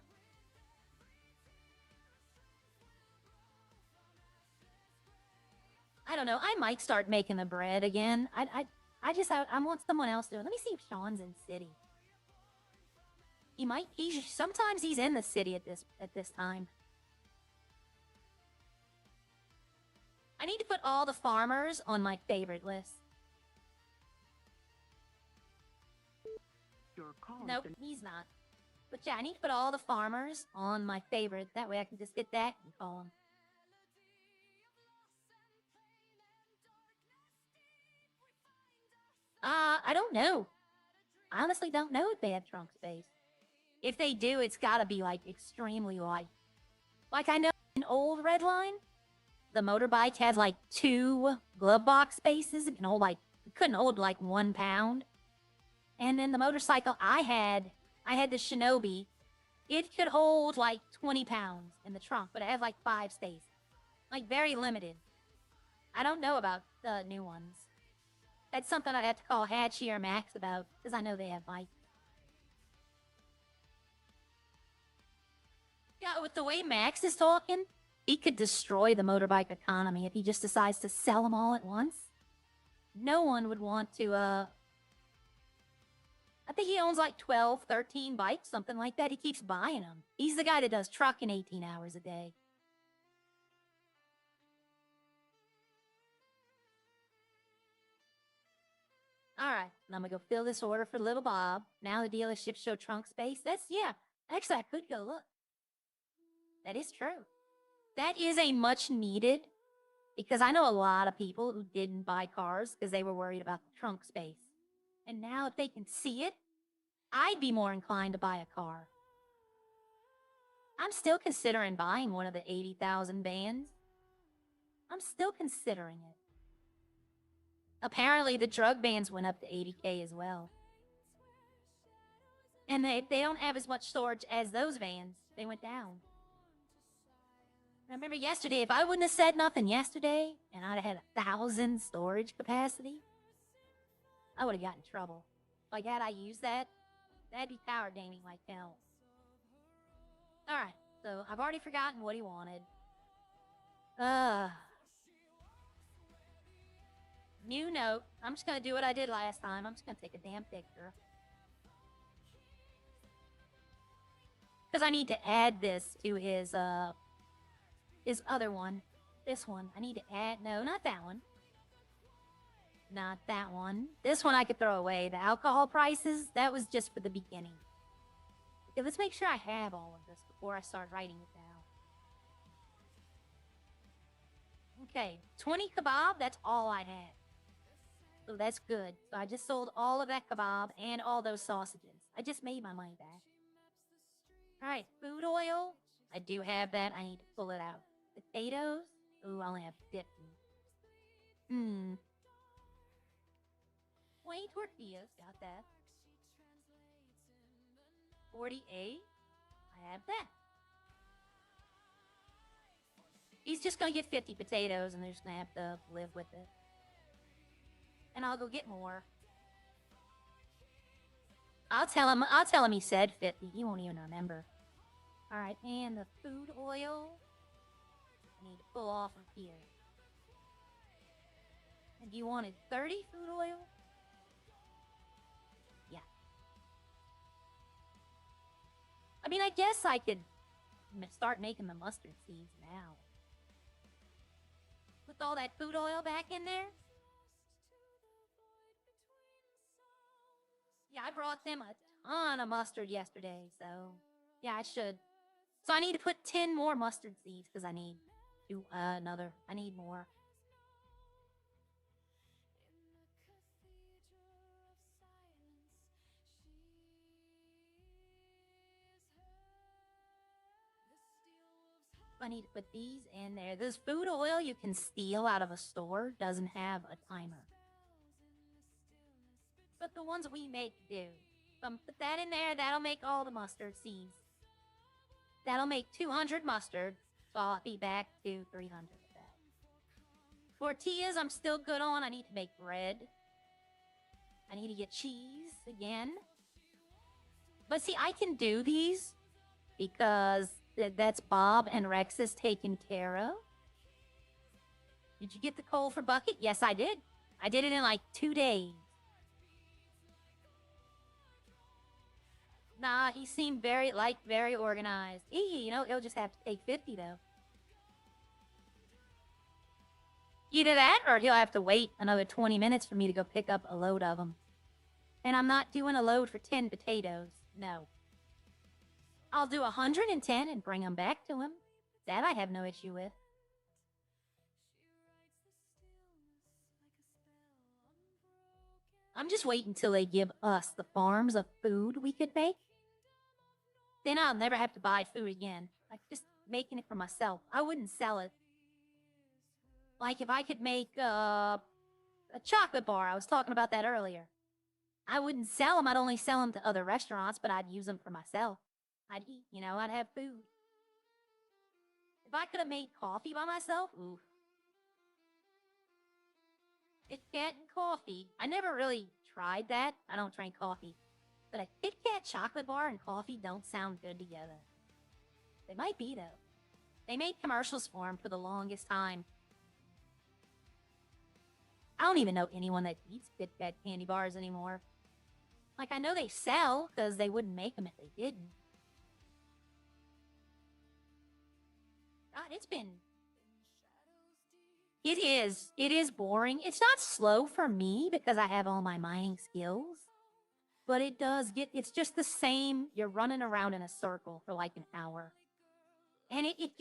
I don't know, I might start making the bread again. I want someone else to do it. Let me see if Sean's in city. Sometimes he's in the city at this time. I need to put all the farmers on my favorite list. Nope, he's not. But yeah, I need to put all the farmers on my favorite. That way I can just get that and call them. I don't know. I honestly don't know if they have trunk space. If they do, it's gotta be, like, extremely light. Like, I know in old Redline, the motorbike has like 2 glove box spaces. It couldn't hold like 1 pound. And then the motorcycle I had the Shinobi. It could hold like 20 pounds in the trunk, but it has like 5 spaces. Like very limited. I don't know about the new ones. That's something I'd have to call Hatchie or Max about, because I know they have bikes. Yeah, with the way Max is talking, he could destroy the motorbike economy if he just decides to sell them all at once. No one would want to, I think he owns like 12, 13 bikes, something like that. He keeps buying them. He's the guy that does trucking 18 hours a day. Alright, and I'm gonna go fill this order for Little Bob. Now the dealerships show trunk space. Yeah. Actually, I could go look. That is true. That is a much needed, because I know a lot of people who didn't buy cars because they were worried about the trunk space. And now if they can see it, I'd be more inclined to buy a car. I'm still considering buying one of the 80,000 vans. I'm still considering it. Apparently the drug bans went up to 80K as well. And they don't have as much storage as those vans. They went down. I remember yesterday, if I wouldn't have said nothing yesterday, and I'd have had 1,000 storage capacity, I would have gotten in trouble. Like, had I used that, that'd be power gaming like hell. Alright, so I've already forgotten what he wanted. New note. I'm just gonna do what I did last time. I'm just gonna take a damn picture. Because I need to add this to his other one. This one. I need to add... No, not that one. Not that one. This one I could throw away. The alcohol prices, that was just for the beginning. Okay, let's make sure I have all of this before I start writing it down. Okay, 20 kebab, that's all I had. So that's good. So I just sold all of that kebab and all those sausages. I just made my money back. Alright, food oil. I do have that. I need to pull it out. Potatoes. Ooh, I only have 50. 20 tortillas. Got that. 48. I have that. He's just gonna get 50 potatoes and they're just gonna have to live with it. And I'll go get more. I'll tell him he said 50. He won't even remember. Alright, and the food oil. I need to pull off of here. And you wanted 30 food oil? Yeah. I mean, I guess I could start making the mustard seeds now. Put all that food oil back in there. Yeah, I brought them a ton of mustard yesterday, so... Yeah, I should. So I need to put 10 more mustard seeds, because I need I need more. I need to put these in there. This food oil you can steal out of a store doesn't have a timer. But the ones we make do. So put that in there, that'll make all the mustard seeds. That'll make 200 mustard, so I'll be back to 300 of that. Tortillas, I'm still good on. I need to make bread. I need to get cheese again. But see, I can do these because that's Bob and Rex's taken care of. Did you get the coal for bucket? Yes, I did. I did it in like 2 days. Nah, he seemed very organized. You know, he'll just have to take 50 though. Either that, or he'll have to wait another 20 minutes for me to go pick up a load of them. And I'm not doing a load for 10 potatoes. No. I'll do 110 and bring them back to him. That I have no issue with. I'm just waiting till they give us the farms of food we could make. Then I'll never have to buy food again. Like, just making it for myself. I wouldn't sell it. Like if I could make a chocolate bar, I was talking about that earlier. I wouldn't sell them. I'd only sell them to other restaurants, but I'd use them for myself. I'd eat, you know, I'd have food. If I could have made coffee by myself, ooh. Kit Kat and coffee. I never really tried that. I don't drink coffee. But a Kit Kat chocolate bar and coffee don't sound good together. They might be, though. They made commercials for them for the longest time. I don't even know anyone that eats Kit Kat candy bars anymore. Like, I know they sell, because they wouldn't make them if they didn't. God, it's been... It is boring. It's not slow for me, because I have all my mining skills. But it does get... It's just the same. You're running around in a circle for like an hour. And it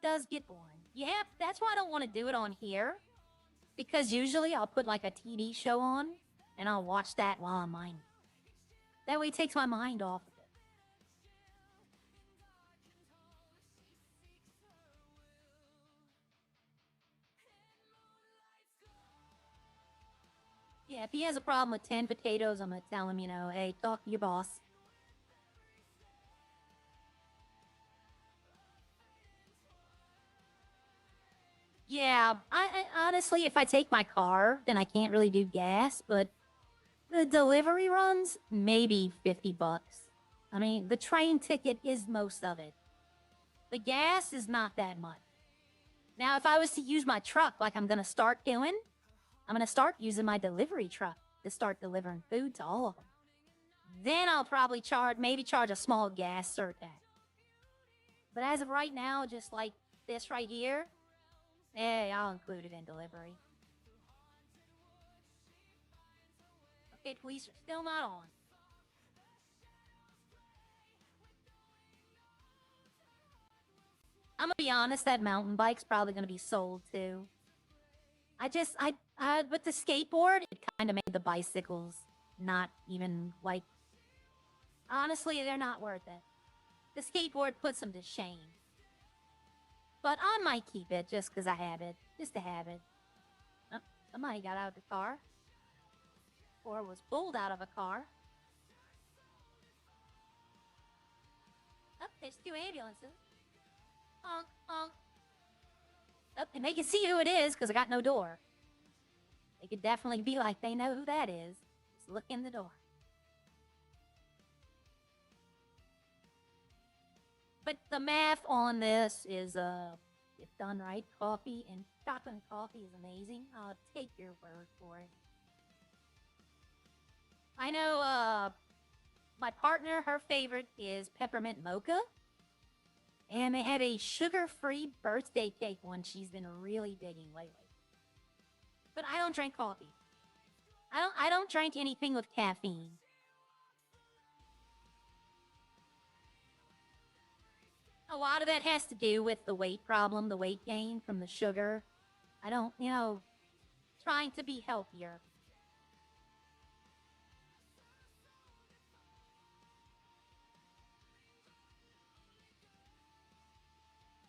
does get boring. Yeah, that's why I don't want to do it on here. Because usually I'll put like a TV show on, and I'll watch that while I'm mining. That way it takes my mind off of it. Yeah, if he has a problem with 10 potatoes, I'm gonna tell him, you know, hey, talk to your boss. Yeah, I honestly, if I take my car, then I can't really do gas, but the delivery runs, maybe 50 bucks. I mean, the train ticket is most of it. The gas is not that much. Now, if I was to use my truck like I'm gonna start doing, I'm gonna start using my delivery truck to start delivering food to all of them. Then I'll probably maybe charge a small gas surtax. But as of right now, just like this right here, hey, I'll include it in delivery. Okay, police are still not on. I'm gonna be honest, that mountain bike's probably gonna be sold too. With the skateboard, it kind of made the bicycles not even like... Honestly, they're not worth it. The skateboard puts them to shame. But I might keep it just because I have it. Just to have it. Oh, somebody got out of the car. Or was pulled out of a car. Oh, there's 2 ambulances. Honk, honk. Oh, and they can see who it is because I got no door. They could definitely be like, they know who that is. Just look in the door. But the math on this is, if done right, coffee and chocolate and coffee is amazing. I'll take your word for it. I know, my partner, her favorite is peppermint mocha. And they have a sugar-free birthday cake one she's been really digging lately. But I don't drink coffee. I don't drink anything with caffeine. A lot of that has to do with the weight problem, the weight gain from the sugar. I don't, you know, trying to be healthier.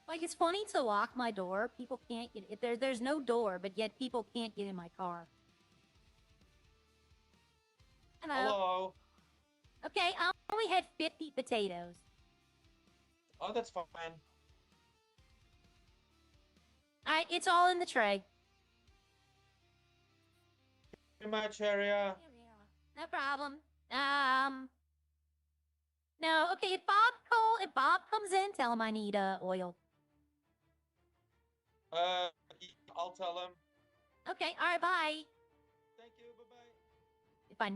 Like, it's funny to lock my door. People can't get it. There's no door, but yet people can't get in my car. Hello. Okay, I only had 50 potatoes. Oh, that's fine. Alright, it's all in the tray. Very much, area. No problem. No, okay, if Bob comes in, tell him I need, oil. I'll tell him. Okay, alright, bye. Thank you, bye-bye. If I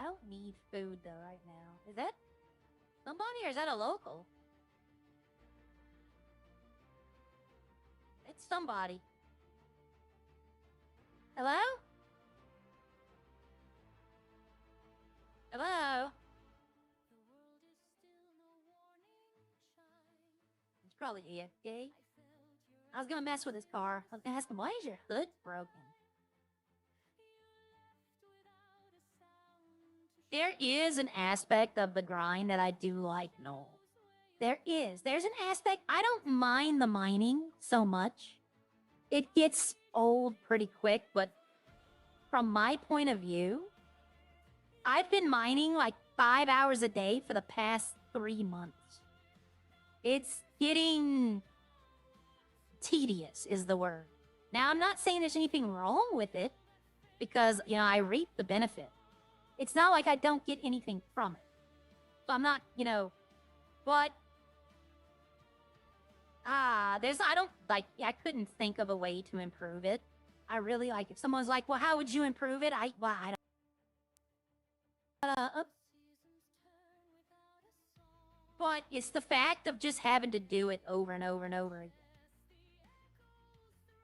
don't need food, though, right now. Is that somebody, or is that a local? It's somebody. Hello? Hello? It's probably AFK. I was gonna mess with his car. I was gonna ask him, why is your hood broken? There is an aspect of the grind that I do like, Noel. There is. There's an aspect... I don't mind the mining so much. it gets old pretty quick, but from my point of view, I've been mining like 5 hours a day for the past 3 months. It's getting tedious is the word. Now, I'm not saying there's anything wrong with it because, you know, I reap the benefit. It's not like I don't get anything from it. So I'm not, you know, but I couldn't think of a way to improve it. I really like if someone's like, well, how would you improve it? I don't. But it's the fact of just having to do it over and over and over again.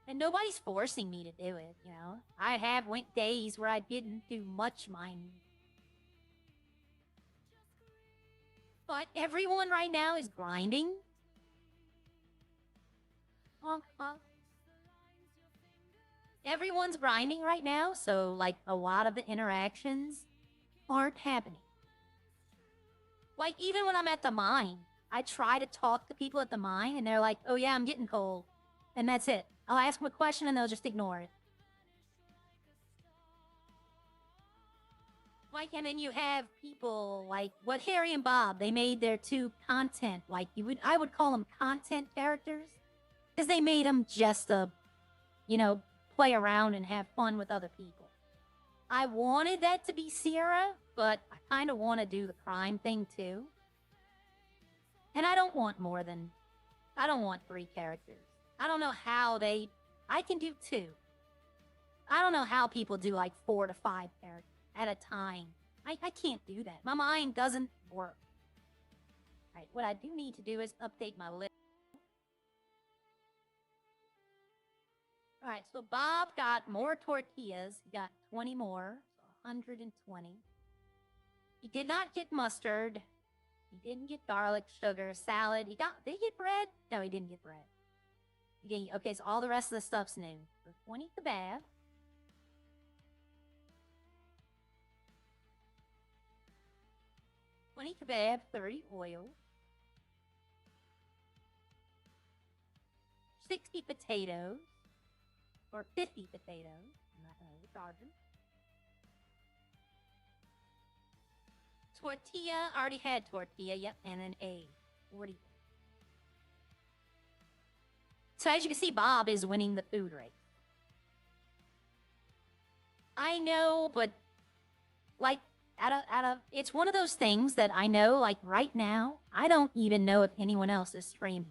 And nobody's forcing me to do it, you know. I went days where I didn't do much mining. But everyone right now is grinding. Everyone's grinding right now, so like a lot of the interactions aren't happening. Like even when I'm at the mine, I try to talk to people at the mine and they're like, oh yeah, I'm getting coal. And that's it. I'll ask them a question and they'll just ignore it. Like, and then you have people like what Harry and Bob, they made their 2 content, like I would call them content characters. Because they made them just to, you know, play around and have fun with other people. I wanted that to be Sierra, but I kind of want to do the crime thing too. And I don't want 3 characters. I don't know how I can do 2. I don't know how people do like 4 to 5 characters at a time. I can't do that. My mind doesn't work. Alright, what I do need to do is update my list. Alright, so Bob got more tortillas. He got 20 more. So 120. He did not get mustard. He didn't get garlic, sugar, salad. Did he get bread? No, he didn't get bread. Okay, so all the rest of the stuff's new. So 20 kebab. $20 kebab, 30 oil. 60 potatoes. Or 50 potatoes. I'm not gonna charge him. Tortilla, already had tortilla, yep, and an A. 40. So as you can see, Bob is winning the food race. I know, but like it's one of those things that I know, like right now, I don't even know if anyone else is streaming.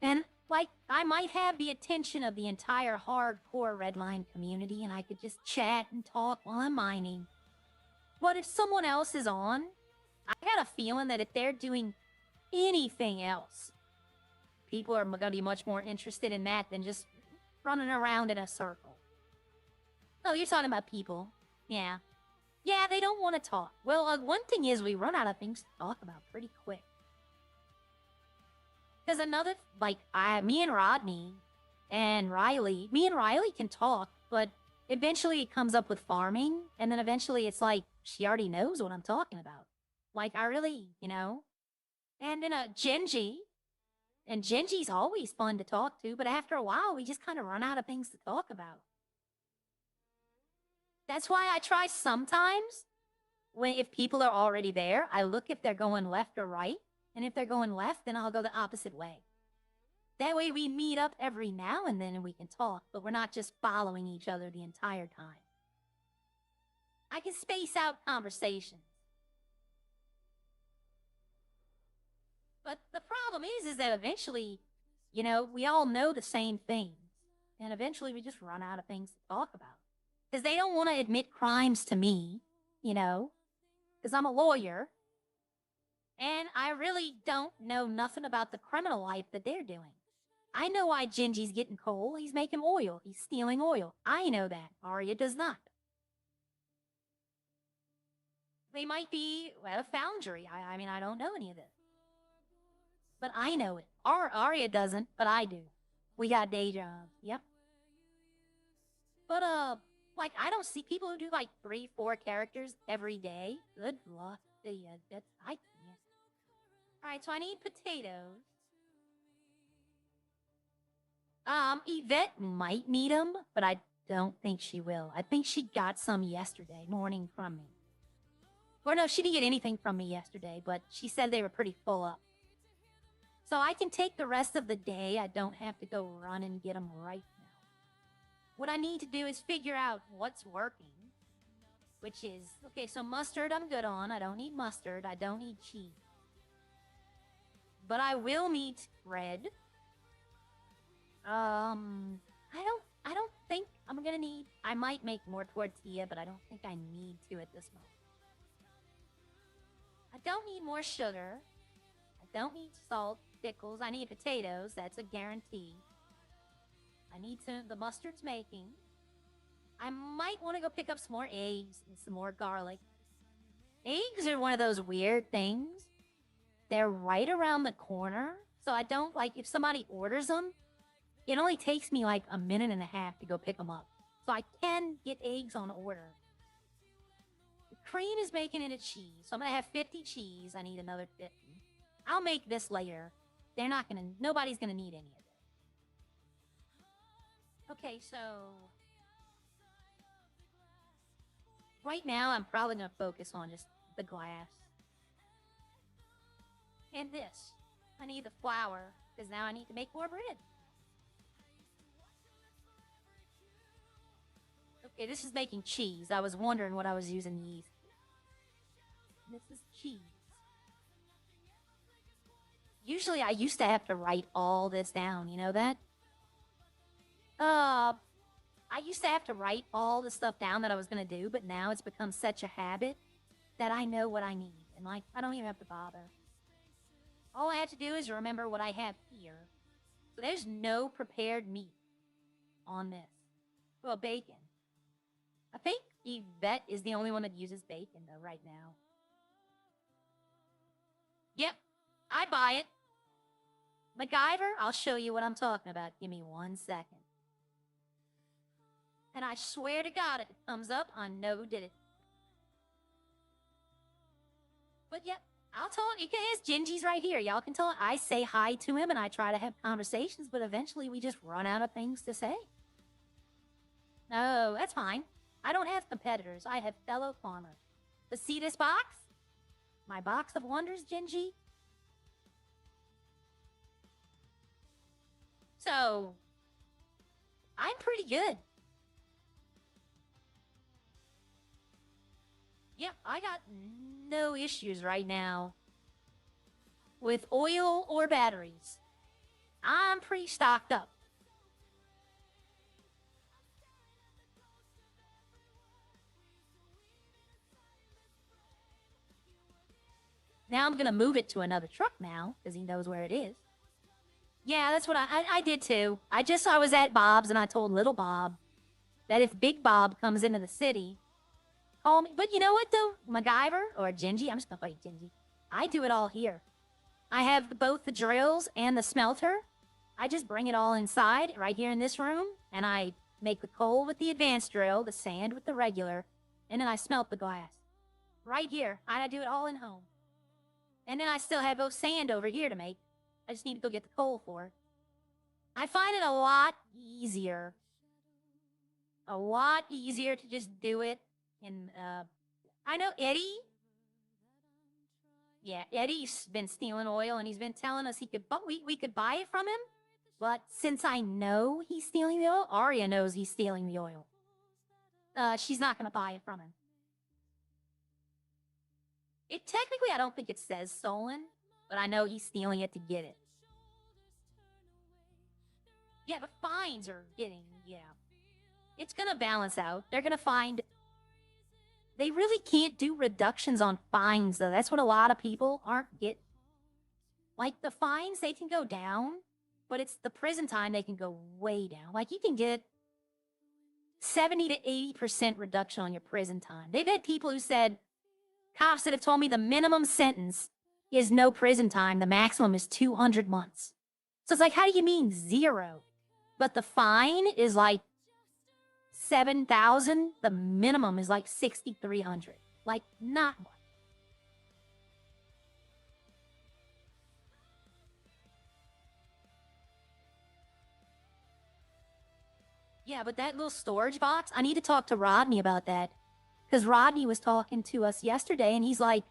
And like, I might have the attention of the entire hardcore Redline community and I could just chat and talk while I'm mining. But if someone else is on, I got a feeling that if they're doing anything else, people are going to be much more interested in that than just running around in a circle. Oh, you're talking about people. Yeah. Yeah, they don't want to talk. Well, one thing is we run out of things to talk about pretty quick. Because another, like, me and Rodney and Riley, me and Riley can talk, but eventually it comes up with farming, and then eventually it's like, she already knows what I'm talking about. Like, I really, you know? And then Genji, and Genji's always fun to talk to, but after a while, we just kind of run out of things to talk about. That's why I try sometimes, if people are already there, I look if they're going left or right. And if they're going left, then I'll go the opposite way. That way we meet up every now and then and we can talk, but we're not just following each other the entire time. I can space out conversations. But the problem is that eventually, you know, we all know the same things. And eventually we just run out of things to talk about. Because they don't want to admit crimes to me, you know, because I'm a lawyer. And I really don't know nothing about the criminal life that they're doing. I know why Genji's getting coal. He's making oil. He's stealing oil. I know that. Arya does not. They might be at a foundry. I mean, I don't know any of this. But I know it. Arya doesn't, but I do. We got day jobs. Yep. But, like, I don't see people who do, like, 3-4 characters every day. Good luck. Yeah. Alright, so I need potatoes. Yvette might need them, but I don't think she will. I think she got some yesterday morning from me. Or no, she didn't get anything from me yesterday, but she said they were pretty full up. So I can take the rest of the day. I don't have to go run and get them right now. What I need to do is figure out what's working, which is, okay, so mustard I'm good on. I don't need mustard. I don't need cheese. But I will need bread. I don't think I'm gonna need, I might make more tortilla, but I don't think I need to at this moment. I don't need more sugar. I don't need salt, pickles. I need potatoes. That's a guarantee. I need the mustard's making. I might want to go pick up some more eggs and some more garlic. Eggs are one of those weird things. They're right around the corner. So I don't, like, if somebody orders them, it only takes me like a minute and a half to go pick them up. So I can get eggs on order. The cream is making it a cheese. So I'm going to have 50 cheese. I need another 50. I'll make this later. They're not going to, nobody's going to need any of it. Okay, so right now I'm probably going to focus on just the glass. And this. I need the flour, because now I need to make more bread. Okay, this is making cheese. I was wondering what I was using the yeast for. This is cheese. Usually I used to have to write all this down, you know that? I used to have to write all the stuff down that I was going to do, but now it's become such a habit that I know what I need. And, like, I don't even have to bother. All I have to do is remember what I have here. So there's no prepared meat on this. Well, bacon. I think Yvette is the only one that uses bacon, though, right now. Yep, I buy it. MacGyver, I'll show you what I'm talking about. Give me 1 second. And I swear to God, if it comes up, I know who did it. But yep, I'll tell you guys, Gingy's right here. Y'all can tell I say hi to him and I try to have conversations, but eventually we just run out of things to say. No, that's fine. I don't have competitors. I have fellow farmers. But see this box? My box of wonders, Gingy? So, I'm pretty good. Yep, I got no issues right now with oil or batteries. I'm pretty stocked up. Now I'm going to move it to another truck now, because he knows where it is. Yeah, that's what I did too. I was at Bob's and I told little Bob that if Big Bob comes into the city, call me. But you know what though? MacGyver or Gingy, I'm just going to call you Gingy. I do it all here. I have both the drills and the smelter. I just bring it all inside right here in this room, and I make the coal with the advanced drill, the sand with the regular, and then I smelt the glass. Right here. I do it all in home. And then I still have both sand over here to make. I just need to go get the coal for it. I find it a lot easier to just do it. And I know Eddie. Yeah, Eddie's been stealing oil, and he's been telling us we could buy it from him. But since I know he's stealing the oil, Arya knows he's stealing the oil. She's not going to buy it from him. Technically, I don't think it says stolen, but I know he's stealing it to get it. Yeah, but fines are getting, yeah. It's going to balance out. They're going to find... They really can't do reductions on fines, though. That's what a lot of people aren't get. Like, the fines, they can go down, but it's the prison time they can go way down. Like, you can get 70 to 80% reduction on your prison time. They've had people who said... Cops that have told me the minimum sentence is no prison time. The maximum is 200 months. So it's like, how do you mean 0? But the fine is like 7,000. The minimum is like 6,300. Like, not much. Yeah, but that little storage box, I need to talk to Rodney about that. Because Rodney was talking to us yesterday, and he's like,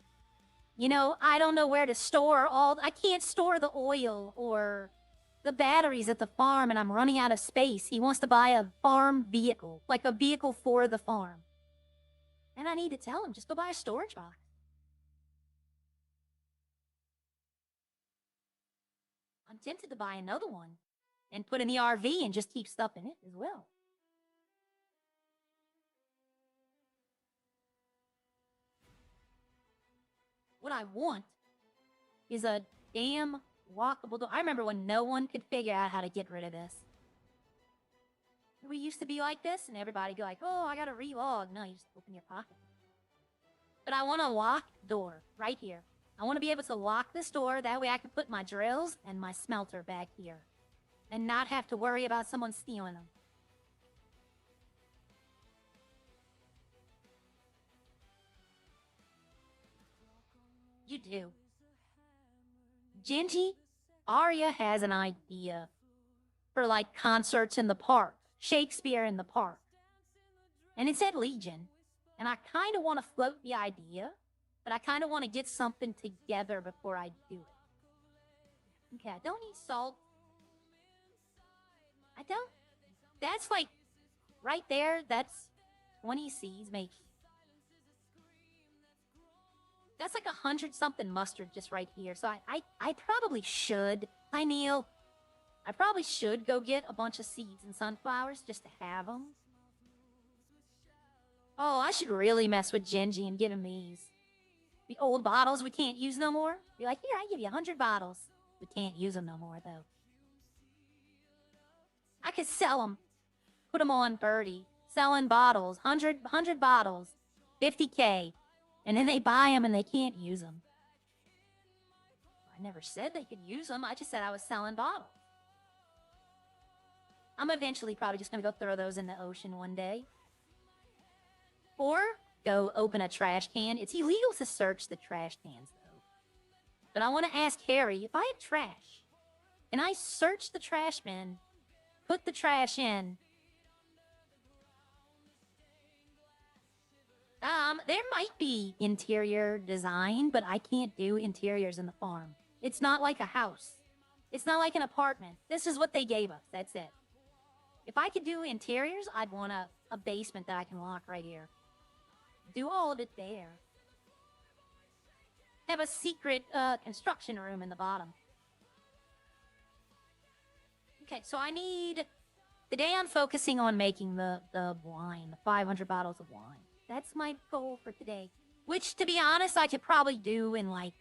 you know, I don't know where to store I can't store the oil or the batteries at the farm, and I'm running out of space. He wants to buy a farm vehicle, like a vehicle for the farm. And I need to tell him, just go buy a storage box. I'm tempted to buy another one and put in the RV and just keep stuff in it as well. What I want is a damn walkable door. I remember when no one could figure out how to get rid of this. We used to be like this, and everybody'd be like, oh, I gotta relog. No, you just open your pocket. But I want a locked door right here. I want to be able to lock this door. That way I can put my drills and my smelter back here. And not have to worry about someone stealing them. You do. Gingy, Arya has an idea for like concerts in the park, Shakespeare in the park. And it's at Legion. And I kind of want to float the idea, but I kind of want to get something together before I do it. Okay, I don't need salt. I don't. That's like, right there, that's 20 C's, maybe. That's like 100-something mustard just right here. So I probably should. Hi, Neil. I probably should go get a bunch of seeds and sunflowers just to have them. Oh, I should really mess with Genji and give him these. The old bottles we can't use no more. Be like, here, I give you 100 bottles. We can't use them no more, though. I could sell them. Put them on Birdie. Selling bottles. 100 bottles. 50K. And then they buy them and they can't use them. I never said they could use them. I just said I was selling bottles. I'm eventually probably just going to go throw those in the ocean one day. Or go open a trash can. It's illegal to search the trash cans, though. But I want to ask Harry, if I have trash, and I search the trash bin, put the trash in, there might be interior design, but I can't do interiors in the farm. It's not like a house. It's not like an apartment. This is what they gave us. That's it. If I could do interiors, I'd want a basement that I can lock right here. Do all of it there. Have a secret construction room in the bottom. Okay, so I need... Today I'm focusing on making the wine, the 500 bottles of wine. That's my goal for today. Which, to be honest, I could probably do in like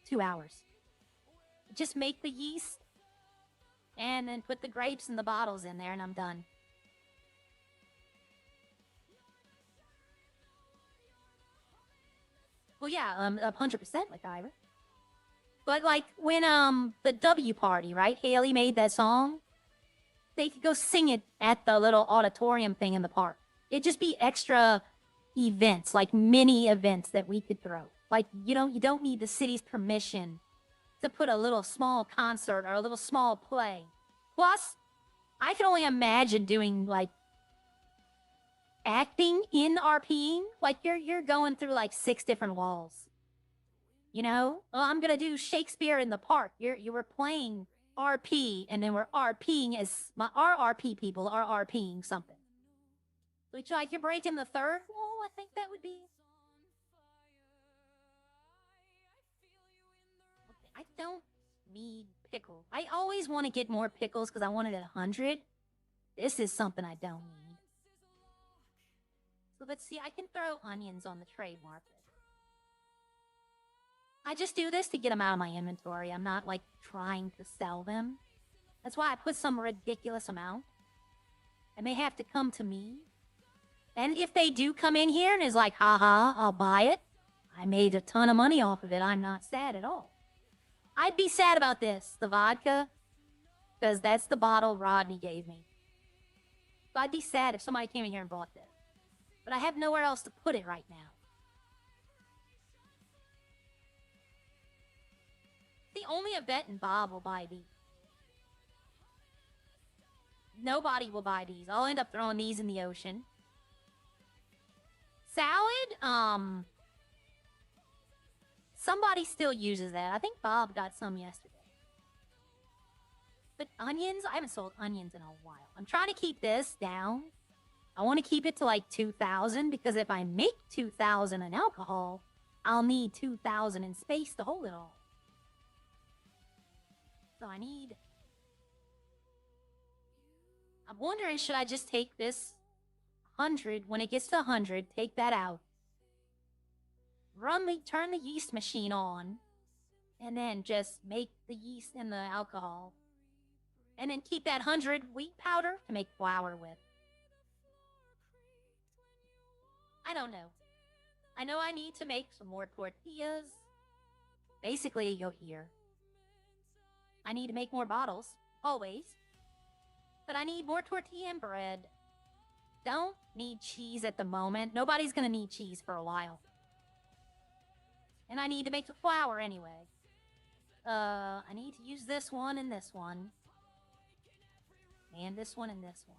2 hours. Just make the yeast and then put the grapes and the bottles in there and I'm done. Well, yeah, 100% like Ira. But like when the W party, right? Haley made that song. They could go sing it at the little auditorium thing in the park. It'd just be extra events, like mini events that we could throw. Like, you don't need the city's permission to put a little small concert or a little small play. Plus, I can only imagine doing like acting in RPing. Like you're going through like 6 different walls. You know? Well, I'm gonna do Shakespeare in the park. You were playing RP, and then we're RPing as our RP people are RPing something. Which, like, you're breaking the third wall, I think that would be. Okay, I don't need pickle. I always want to get more pickles because I want it at 100. This is something I don't need. So let's see, I can throw onions on the trade market. I just do this to get them out of my inventory. I'm not, like, trying to sell them. That's why I put some ridiculous amount. And they have to come to me. And if they do come in here and is like, haha, I'll buy it. I made a ton of money off of it. I'm not sad at all. I'd be sad about this, the vodka. Because that's the bottle Rodney gave me. So I'd be sad if somebody came in here and bought this. But I have nowhere else to put it right now. The only Yvette and Bob will buy these. nobody will buy these. I'll end up throwing these in the ocean. Salad, somebody still uses that. I think Bob got some yesterday. But onions, I haven't sold onions in a while. I'm trying to keep this down. I want to keep it to like 2,000 because if I make 2,000 in alcohol, I'll need 2,000 in space to hold it all. So I'm wondering, should I just take this 100, when it gets to 100, take that out. Turn the yeast machine on, and then just make the yeast and the alcohol. And then keep that 100 wheat powder to make flour with. I don't know. I know I need to make some more tortillas. Basically, you go here. I need to make more bottles, always. But I need more tortilla and bread. Don't need cheese at the moment. Nobody's gonna need cheese for a while. And I need to make the flour anyway. I need to use this one and this one. And this one and this one.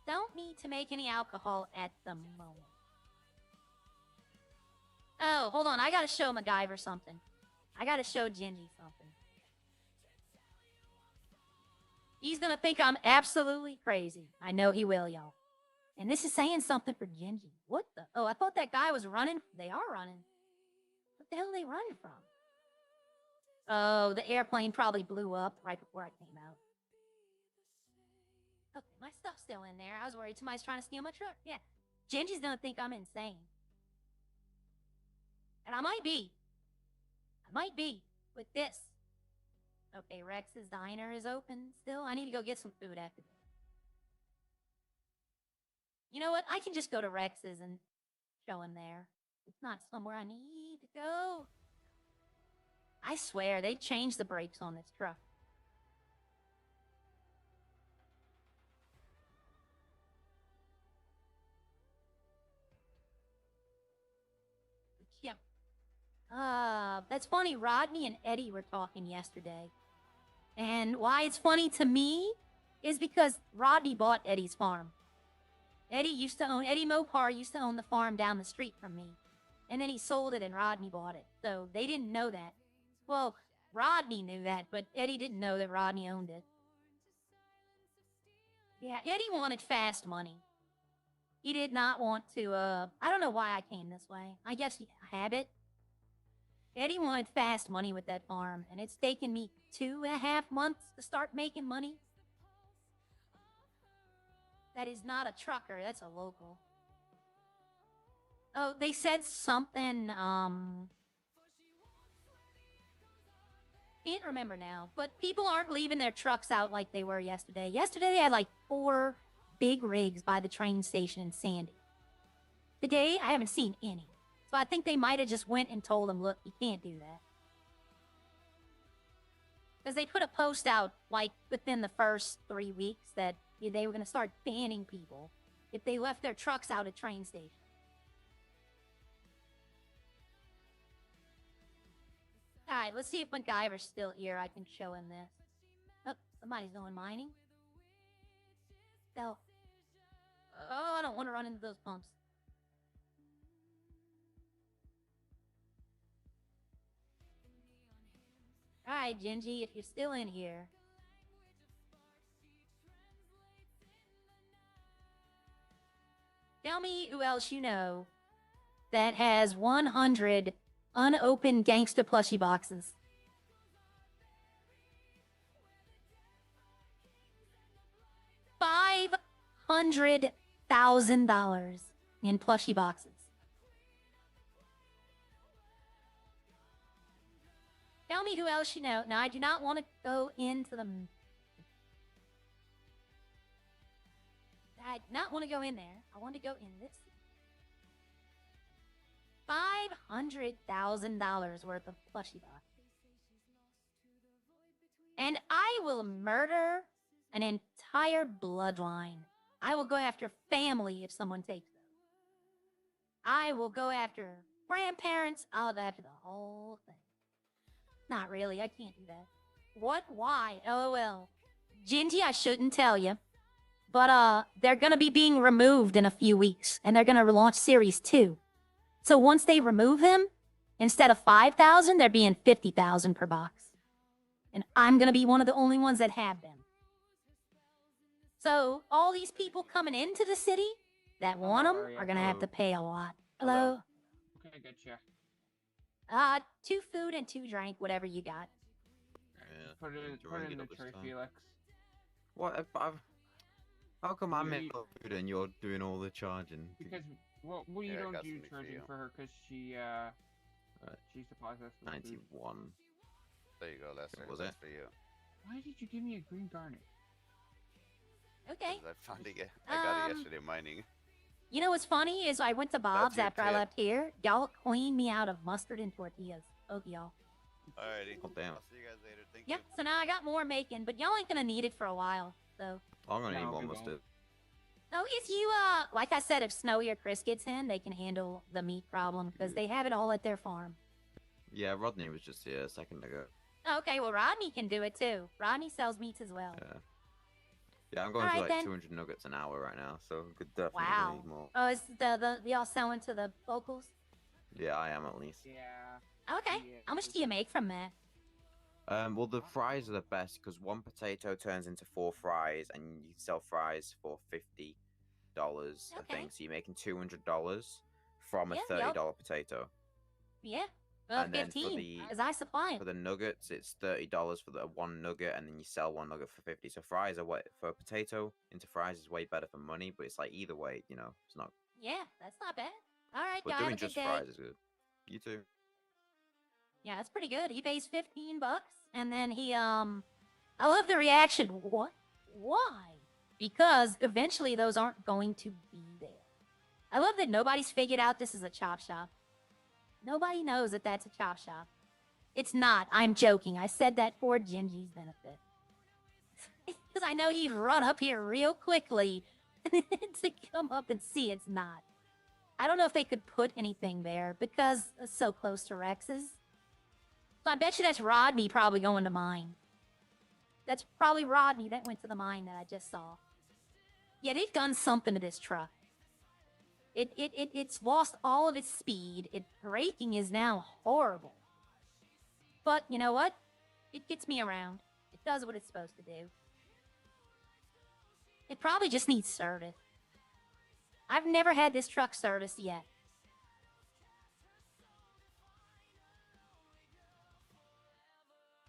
Don't need to make any alcohol at the moment. Oh, hold on. I gotta show MacGyver something. I gotta show Gingy something. He's gonna think I'm absolutely crazy. I know he will, y'all. And this is saying something for Gingy. What the? Oh, I thought that guy was running. They are running. What the hell are they running from? Oh, the airplane probably blew up right before I came out. Okay, my stuff's still in there. I was worried somebody's trying to steal my truck. Yeah. Gingy's gonna think I'm insane. And I might be. With this. Okay, Rex's Diner is open still. I need to go get some food after this. You know what? I can just go to Rex's and show him there. It's not somewhere I need to go. I swear, they changed the brakes on this truck. Yep. That's funny. Rodney and Eddie were talking yesterday. And why it's funny to me is because Rodney bought Eddie's farm. Eddie Mopar used to own the farm down the street from me. And then he sold it and Rodney bought it. So they didn't know that. Well, Rodney knew that, but Eddie didn't know that Rodney owned it. Yeah, Eddie wanted fast money. He did not want to, I don't know why I came this way. I guess habit. Eddie wanted fast money with that farm, and it's taken me 2.5 months to start making money. That is not a trucker, that's a local. Oh, they said something, can't remember now, but people aren't leaving their trucks out like they were yesterday. Yesterday they had like 4 big rigs by the train station in Sandy. Today, I haven't seen any. So I think they might have just went and told them, look, you can't do that. Because they put a post out, like, within the first 3 weeks that they were going to start banning people if they left their trucks out at train stations. Alright, let's see if MacGyver's still here. I can show him this. Oh, somebody's going mining. No. Oh, I don't want to run into those pumps. Alright, Gingy, if you're still in here. Tell me who else you know that has 100 unopened gangsta plushie boxes. $500,000 in plushie boxes. Tell me who else you know. Now, I do not want to go into the... I do not want to go in there. I want to go in this. $500,000 worth of plushie boxes. And I will murder an entire bloodline. I will go after family if someone takes them. I will go after grandparents. I'll go after the whole thing. Not really, I can't do that. What? Why? LOL. Gingy, I shouldn't tell you, but they're gonna be being removed in a few weeks, and they're gonna relaunch Series 2. So once they remove him, instead of 5,000, they're being 50,000 per box. And I'm gonna be one of the only ones that have them. So all these people coming into the city that want them are gonna have to pay a lot. Hello? Okay, gotcha. 2 food and 2 drink, whatever you got. Yeah, Put it in the tray, Felix. What? How come I'm You- making food and you're doing all the charging? Because well, you Yeah, I don't got do some for charging you. for her because she supplies us with food. 91. There you go, Lester. Was That's it? for you. Why did you give me a green garnet? Okay. 'Cause I found it. I got it Um, yesterday mining. You know what's funny is I went to Bob's your after I tip. left here. Y'all cleaned me out of mustard and tortillas. Oh, y'all. Alrighty. Oh, damn. I'll see you guys later. Thank Yep, you. so now I got more making, but y'all ain't gonna need it for a while, so. I'm gonna need No, more we mustard. No, if you, like I said, if Snowy or Chris gets in, they can handle the meat problem, because they have it all at their farm. Yeah, Rodney was just here a second ago. Okay, well, Rodney can do it too. Rodney sells meats as well. Yeah. Yeah, I'm going All for right, like then. 200 nuggets an hour right now, so we could definitely Wow. need more. Oh, is the y'all selling to the locals? Yeah, I am at least. Yeah. Okay, Yeah, how much do you make from that? Well, the fries are the best because 1 potato turns into 4 fries, and you can sell fries for $50, I Okay. think. So you're making $200 from a Yeah, $30 yep. potato. Yeah, well, And then for 15, the- because I supply it. For the nuggets, it's $30 for the 1 nugget, and then you sell 1 nugget for 50. So fries are what for a potato into fries is way better for money, but it's like either way, it's not. Yeah, that's not bad. All right, But y'all have doing a good just day. fries is good. You too. Yeah, that's pretty good. He pays $15, and then I love the reaction. What? Why? Because eventually those aren't going to be there. I love that nobody's figured out this is a chop shop. Nobody knows that that's a chop shop. It's not. I'm joking. I said that for Gingy's benefit. Because I know he'd run up here real quickly to come up and see it's not. I don't know if they could put anything there because it's so close to Rex's. So I bet you that's Rodney probably going to mine. That's probably Rodney that went to the mine that I just saw. Yeah, they've done something to this truck. It's lost all of its speed. Its braking is now horrible. But you know what? It gets me around. It does what it's supposed to do. It probably just needs service. I've never had this truck serviced yet.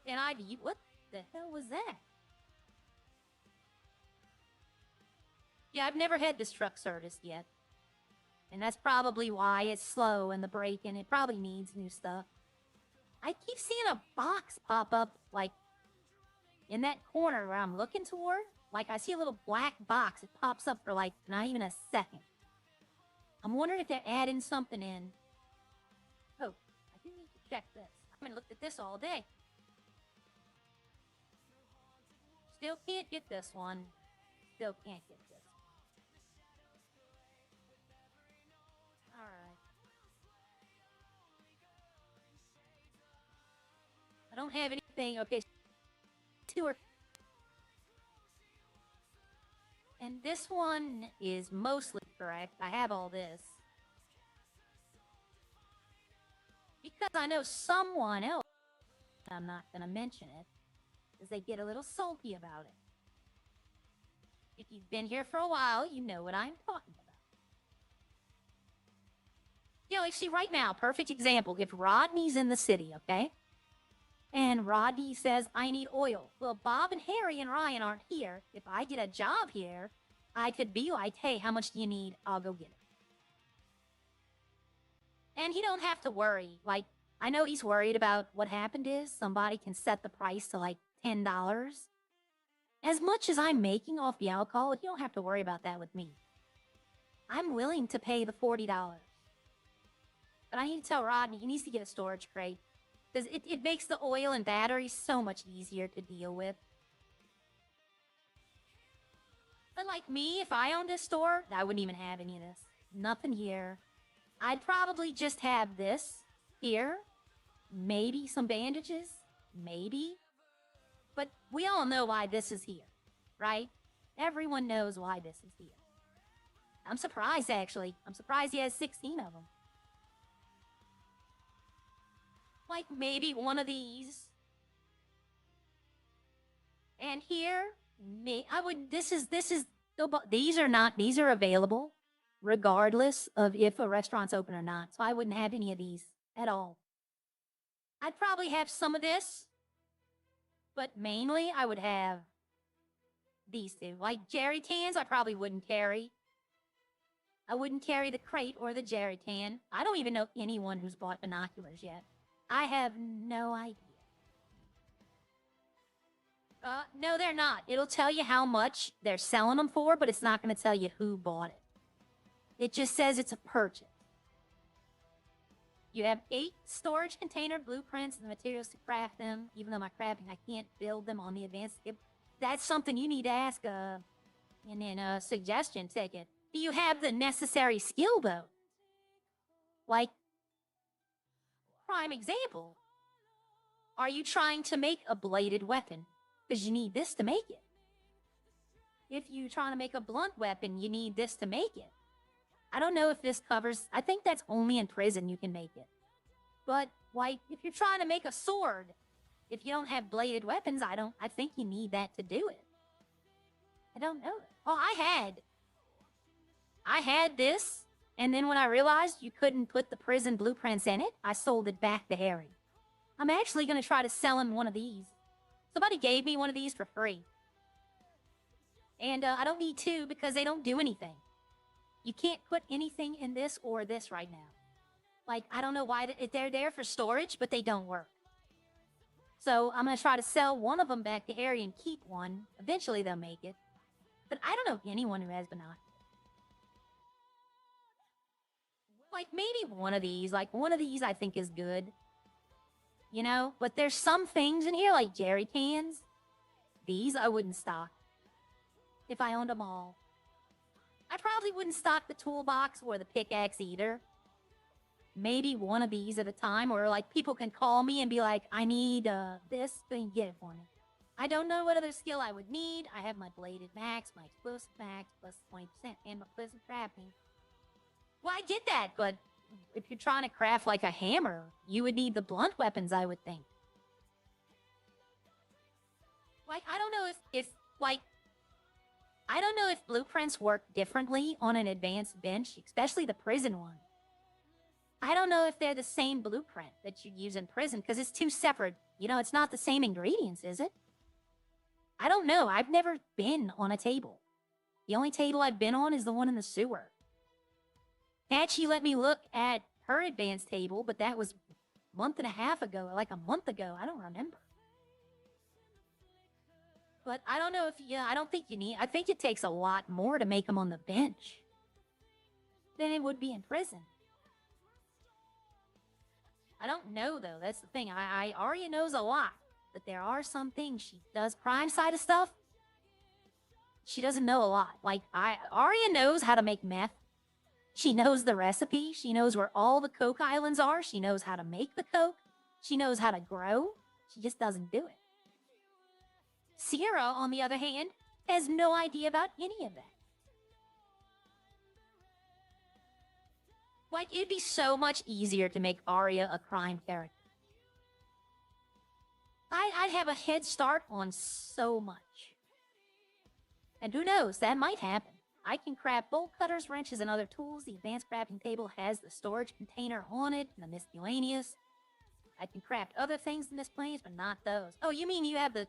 And what the hell was that? Yeah, I've never had this truck serviced yet. And that's probably why it's slow and the braking. It probably needs new stuff. I keep seeing a box pop up, like, in that corner where I'm looking toward. Like, I see a little black box. It pops up for, like, not even a second. I'm wondering if they're adding something in. Oh, I do need to check this. I haven't looked at this all day. Still can't get this one. Still can't get this. Alright. I don't have anything. Okay. 2 or... And this one is mostly correct. I have all this. Because I know someone else, I'm not going to mention it, because they get a little salty about it. If you've been here for a while, you know what I'm talking about. You know, like, see, right now, perfect example. If Rodney's in the city, okay? And Rodney says, I need oil. Well, Bob and Harry and Ryan aren't here. If I get a job here, I could be like, hey, how much do you need? I'll go get it. And he don't have to worry. Like, I know he's worried about what happened is somebody can set the price to like $10. As much as I'm making off the alcohol, you don't have to worry about that with me. I'm willing to pay the $40. But I need to tell Rodney he needs to get a storage crate. Because it makes the oil and batteries so much easier to deal with. But like me, if I owned a store, I wouldn't even have any of this. Nothing here. I'd probably just have this here. Maybe some bandages. Maybe. But we all know why this is here. right? Everyone knows why this is here. I'm surprised, actually. I'm surprised he has 16 of them. Like, maybe one of these. And here, these are available regardless of if a restaurant's open or not. So I wouldn't have any of these at all. I'd probably have some of this, but mainly I would have these two. Like jerry cans, I probably wouldn't carry. I wouldn't carry the crate or the jerry can. I don't even know anyone who's bought binoculars yet. I have no idea. No, they're not. It'll tell you how much they're selling them for, but it's not going to tell you who bought it. It just says it's a purchase. You have 8 storage container blueprints and the materials to craft them. Even though my crafting, I can't build them on the advanced. That's something you need to ask in a suggestion ticket. Do you have the necessary skill, though? Like, prime example. Are you trying to make a bladed weapon? Because you need this to make it. If you're trying to make a blunt weapon, you need this to make it. I don't know if this covers... I think that's only in prison you can make it. But, like, if you're trying to make a sword, if you don't have bladed weapons, I think you need that to do it. I don't know. Oh, I had this, and then when I realized you couldn't put the prison blueprints in it, I sold it back to Harry. I'm actually going to try to sell him one of these. Somebody gave me one of these for free. And I don't need 2 because they don't do anything. You can't put anything in this or this right now. Like, I don't know why they're there for storage, but they don't work. So I'm going to try to sell one of them back to Harry and keep one. Eventually they'll make it. But I don't know anyone who has binoculars. Like, maybe one of these. Like, one of these I think is good. You know? But there's some things in here, like jerry cans. These I wouldn't stock. If I owned them all. I probably wouldn't stock the toolbox or the pickaxe either. Maybe one of these at a time, or like people can call me and be like, I need this, then get it for me. I don't know what other skill I would need. I have my bladed max, my explosive max, plus 20%, and my pleasant crafting. Well, I get that, but if you're trying to craft like a hammer, you would need the blunt weapons, I would think. Like, I don't know I don't know if blueprints work differently on an advanced bench, especially the prison one. I don't know if they're the same blueprint that you'd use in prison, because it's 2 separate. You know, it's not the same ingredients, is it? I don't know. I've never been on a table. The only table I've been on is the one in the sewer. Patchy let me look at her advanced table, but that was a month and a half ago, like a month ago. I don't remember. But I don't know if, I don't think you need, I think it takes a lot more to make them on the bench than it would be in prison. I don't know, though. That's the thing. Arya knows a lot, but there are some things she does. Crime side of stuff, she doesn't know a lot. Like, Arya knows how to make meth. She knows the recipe. She knows where all the coke islands are. She knows how to make the coke. She knows how to grow. She just doesn't do it. Sierra, on the other hand, has no idea about any of that. Like, it'd be so much easier to make Arya a crime character. I'd have a head start on so much. And who knows, that might happen. I can craft bolt cutters, wrenches, and other tools. The advanced crafting table has the storage container on it, and the miscellaneous. I can craft other things in this place, but not those. Oh, you mean you have the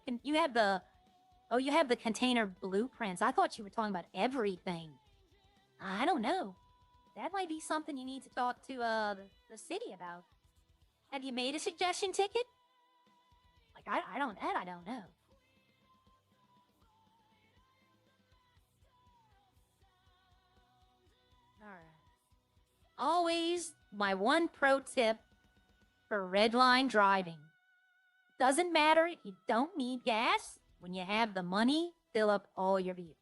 container blueprints. I thought you were talking about everything. I don't know. That might be something you need to talk to the city about. Have you made a suggestion ticket? Like, I don't know. Alright. Always my one pro tip for redline driving. Doesn't matter if you don't need gas. When you have the money, fill up all your vehicles.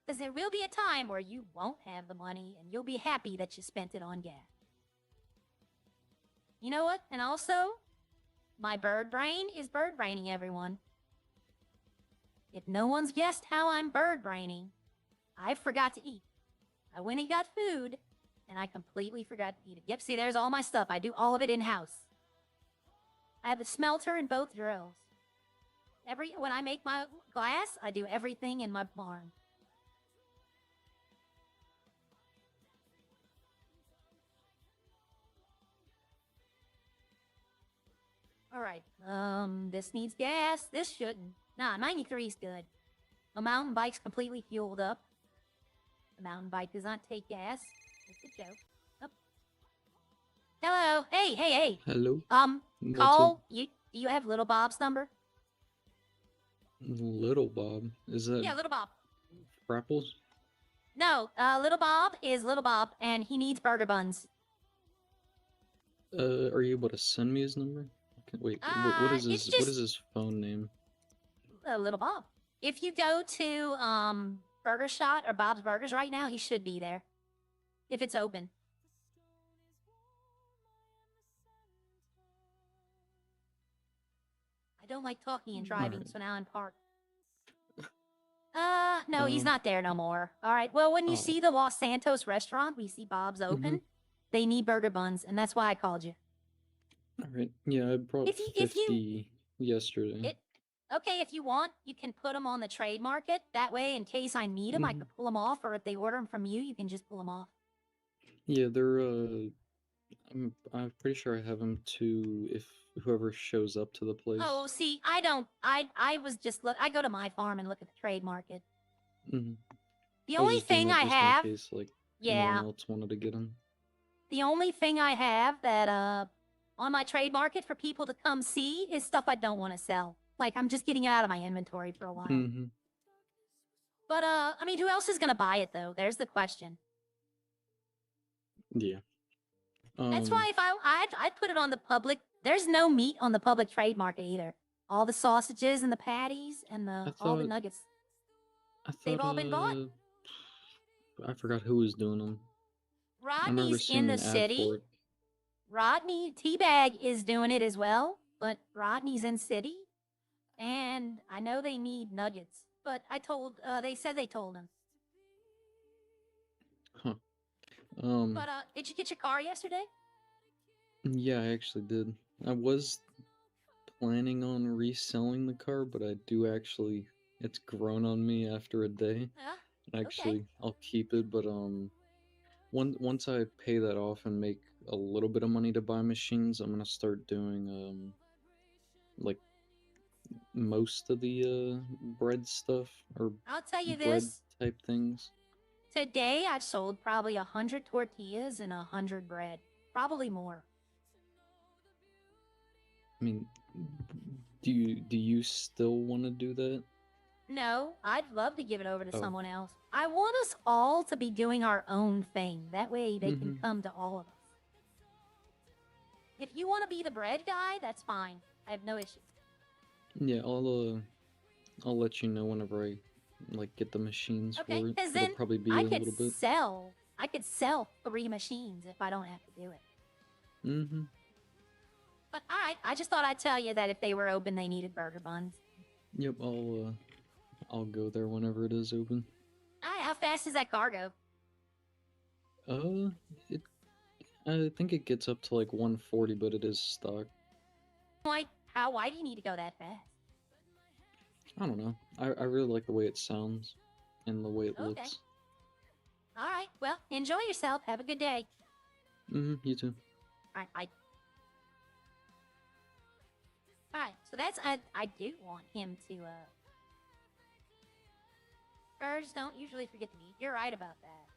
Because there will be a time where you won't have the money and you'll be happy that you spent it on gas. You know what? And also, my bird brain is bird braining everyone. if no one's guessed how I'm bird braining, I forgot to eat. I went and got food, and I completely forgot to eat it. Yep, see, there's all my stuff. I do all of it in-house. I have a smelter and both drills. When I make my glass, I do everything in my barn. Alright, this needs gas. This shouldn't. Nah, 93 is good. My mountain bike's completely fueled up. The mountain bike does not take gas. It's a joke. Oh. Hello. Hey. Hello. What's Cole, up? do you have Little Bob's number? Little Bob. Is that Yeah, Little Bob. Frapples? No, Little Bob is Little Bob, and he needs burger buns. Are you able to send me his number? Okay, wait, what is it's his what just- is his phone name? Little Bob. If you go to Burger Shot or Bob's Burgers right now, he should be there. If it's open. I don't like talking and driving, Alright. so now I'm parked. No, he's Um, not there no more. Alright, well, when you oh. see the Los Santos restaurant, we see Bob's open. They need burger buns, and that's why I called you. Alright, yeah, I brought If you- 50 yesterday. Okay, if you want, you can put them on the trade market. That way, in case I need them, I could pull them off, or if they order them from you, you can just pull them off. Yeah, they're I'm pretty sure I have them to if whoever shows up to the place. Oh, see, I don't. I was just I go to my farm and look at the trade market. Mhm. The I was only just doing thing that I just have, in case like yeah, anyone else wanted to get them. the only thing I have that on my trade market for people to come see is stuff I don't want to sell. Like I'm just getting it out of my inventory for a while. Mm-hmm. But I mean, who else is gonna buy it though? There's the question. Yeah. That's why if I'd put it on the public. There's no meat on the public trade market either. All the sausages and the patties and all the nuggets. They've all been bought. I forgot who was doing them. I remember Rodney's seeing in the an ad city. for it. Rodney Teabag is doing it as well, but Rodney's in city, and I know they need nuggets. But they said they told him. Huh. But did you get your car yesterday? Yeah, I actually did. I was planning on reselling the car, but I do actually. It's grown on me after a day. Actually, I'll keep it, but once I pay that off and make a little bit of money to buy machines, I'm gonna start doing like most of the bread stuff or I'll tell you bread this. type things. Today I sold probably 100 tortillas and 100 bread, probably more. I mean, do you still want to do that? No, I'd love to give it over to Oh. someone else. I want us all to be doing our own thing. That way they can Mhm. come to all of us. If you want to be the bread guy, that's fine. I have no issue. Yeah, I'll let you know whenever I like get the machines Okay, for it. because It'll then probably be I a could little bit. I could sell 3 machines if I don't have to do it. Mm-hmm. But alright, I just thought I'd tell you that if they were open, they needed burger buns. Yep, I'll go there whenever it is open. Alright, how fast does that car go? I think it gets up to like 140, but it is stock. Why do you need to go that fast? I don't know. I really like the way it sounds and the way it Okay. looks. Alright, well, enjoy yourself. Have a good day. You too. Alright, bye. Alright, so that's, I do want him to, birds don't usually forget to eat. You're right about that.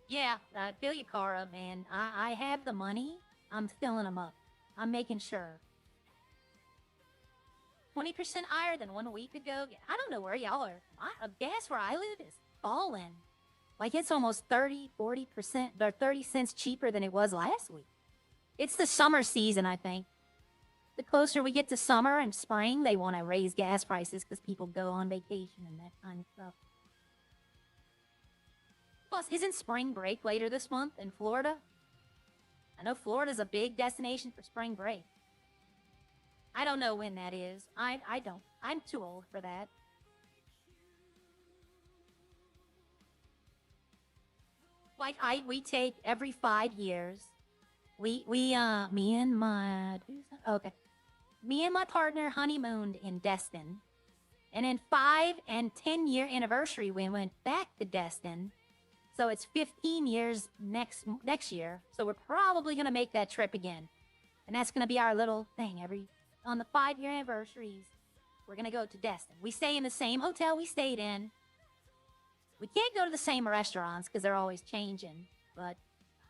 Yeah, fill your car up, man. I have the money. I'm filling them up. I'm making sure. 20% higher than 1 week ago. I don't know where y'all are. Gas where I live is falling. Like it's almost 30, 40%, or 30 cents cheaper than it was last week. It's the summer season, I think. The closer we get to summer and spring, they want to raise gas prices because people go on vacation and that kind of stuff. Plus, isn't spring break later this month in Florida? I know Florida's a big destination for spring break. I don't know when that is. I don't. I'm too old for that. Like we take every 5 years. Me and my okay. Me and my partner honeymooned in Destin. And in 5 and 10 year anniversary we went back to Destin. So it's 15 years next year. So we're probably going to make that trip again. And that's going to be our little thing on the 5-year anniversaries. We're going to go to Destin. We stay in the same hotel we stayed in. We can't go to the same restaurants because they're always changing. But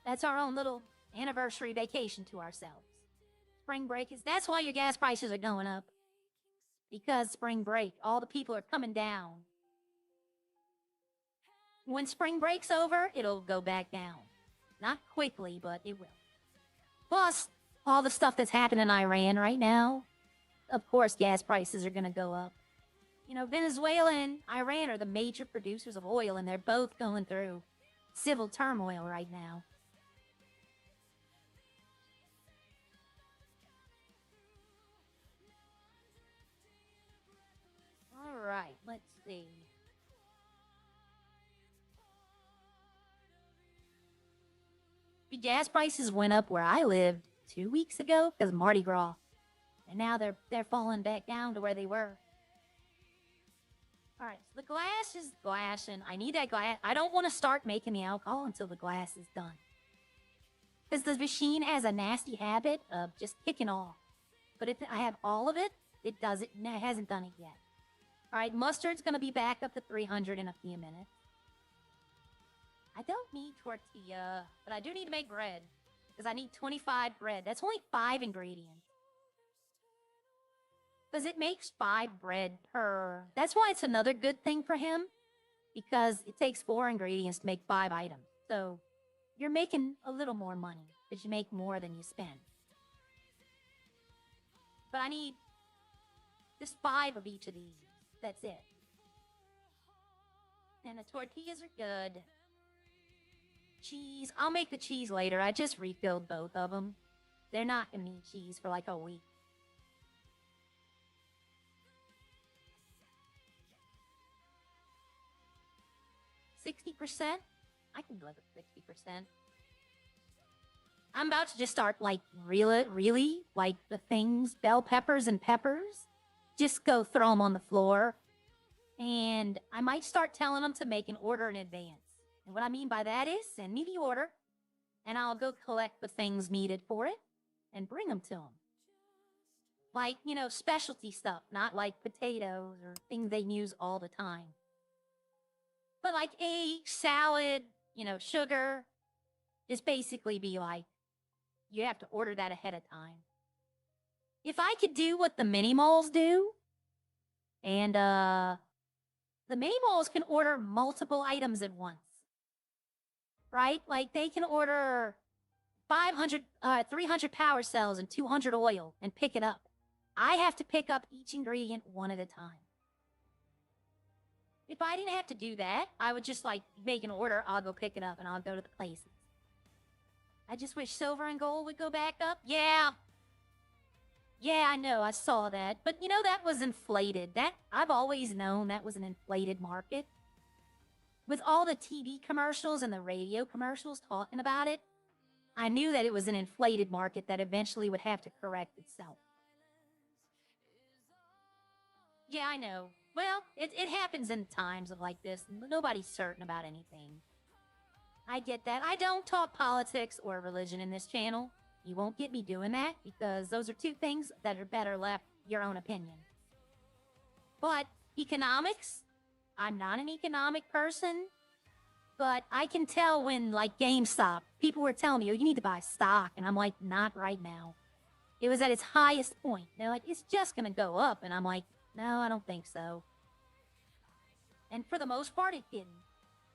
that's our own little anniversary vacation to ourselves. Spring break that's why your gas prices are going up. Because spring break, all the people are coming down. When spring break's over, it'll go back down. Not quickly, but it will. Plus, all the stuff that's happening in Iran right now, of course gas prices are going to go up. You know, Venezuela and Iran are the major producers of oil, and they're both going through civil turmoil right now. All right, let's see. The gas prices went up where I lived 2 weeks ago because of Mardi Gras. And now they're falling back down to where they were. Alright, so the glass is glass, and I need that glass. I don't want to start making the alcohol until the glass is done. Because the machine has a nasty habit of just kicking off. But if I have all of it, it hasn't done it yet. Alright, mustard's going to be back up to 300 in a few minutes. I don't need tortilla, but I do need to make bread. Because I need 25 bread. That's only 5 ingredients. Because it makes 5 bread per... That's why it's another good thing for him. Because it takes 4 ingredients to make 5 items. So, you're making a little more money. Because you make more than you spend. But I need just 5 of each of these. That's it. And the tortillas are good. Cheese. I'll make the cheese later. I just refilled both of them. They're not going to need cheese for like a week. %? I can live with 60%. I'm about to just start like really like the things, bell peppers and peppers. Just go throw them on the floor. And I might start telling them to make an order in advance. And what I mean by that is send me the order and I'll go collect the things needed for it and bring them to them. Like, you know, specialty stuff, not like potatoes or things they use all the time. But like eggs, salad, you know, sugar, just basically be like, you have to order that ahead of time. If I could do what the mini malls do, and the mini malls can order multiple items at once. Right? Like they can order 300 power cells and 200 oil and pick it up. I have to pick up each ingredient one at a time. If I didn't have to do that, I would just like make an order, I'll go pick it up and I'll go to the places. I just wish silver and gold would go back up. Yeah. Yeah, I know, I saw that. But you know, that was inflated. I've always known that was an inflated market. With all the TV commercials and the radio commercials talking about it, I knew that it was an inflated market that eventually would have to correct itself. Yeah, I know. Well, it happens in times of like this. Nobody's certain about anything. I get that. I don't talk politics or religion in this channel. You won't get me doing that because those are 2 things that are better left your own opinion. But economics, I'm not an economic person, but I can tell when, like GameStop, people were telling me, oh, you need to buy stock. And I'm like, not right now. It was at its highest point. They're like, it's just going to go up. And I'm like, no, I don't think so. And for the most part, it didn't.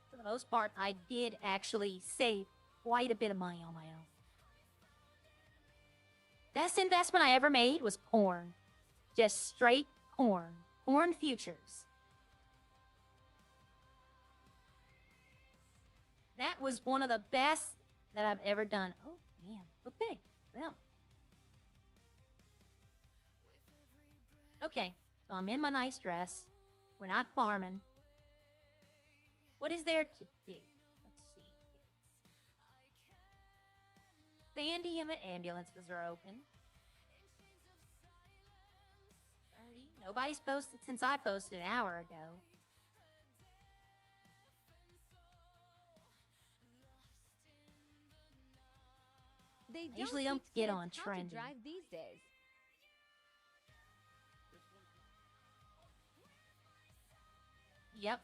For the most part, I did actually save quite a bit of money on my own. Best investment I ever made was corn. Just straight corn. Corn futures. That was one of the best that I've ever done. Oh, man. Okay. Well. Okay, so I'm in my nice dress. We're not farming. What is there to do? Let's see. The ambulances are open. 30. Nobody's posted since I posted an hour ago. They I usually don't teach get kids on how to trending. drive these days. Yep,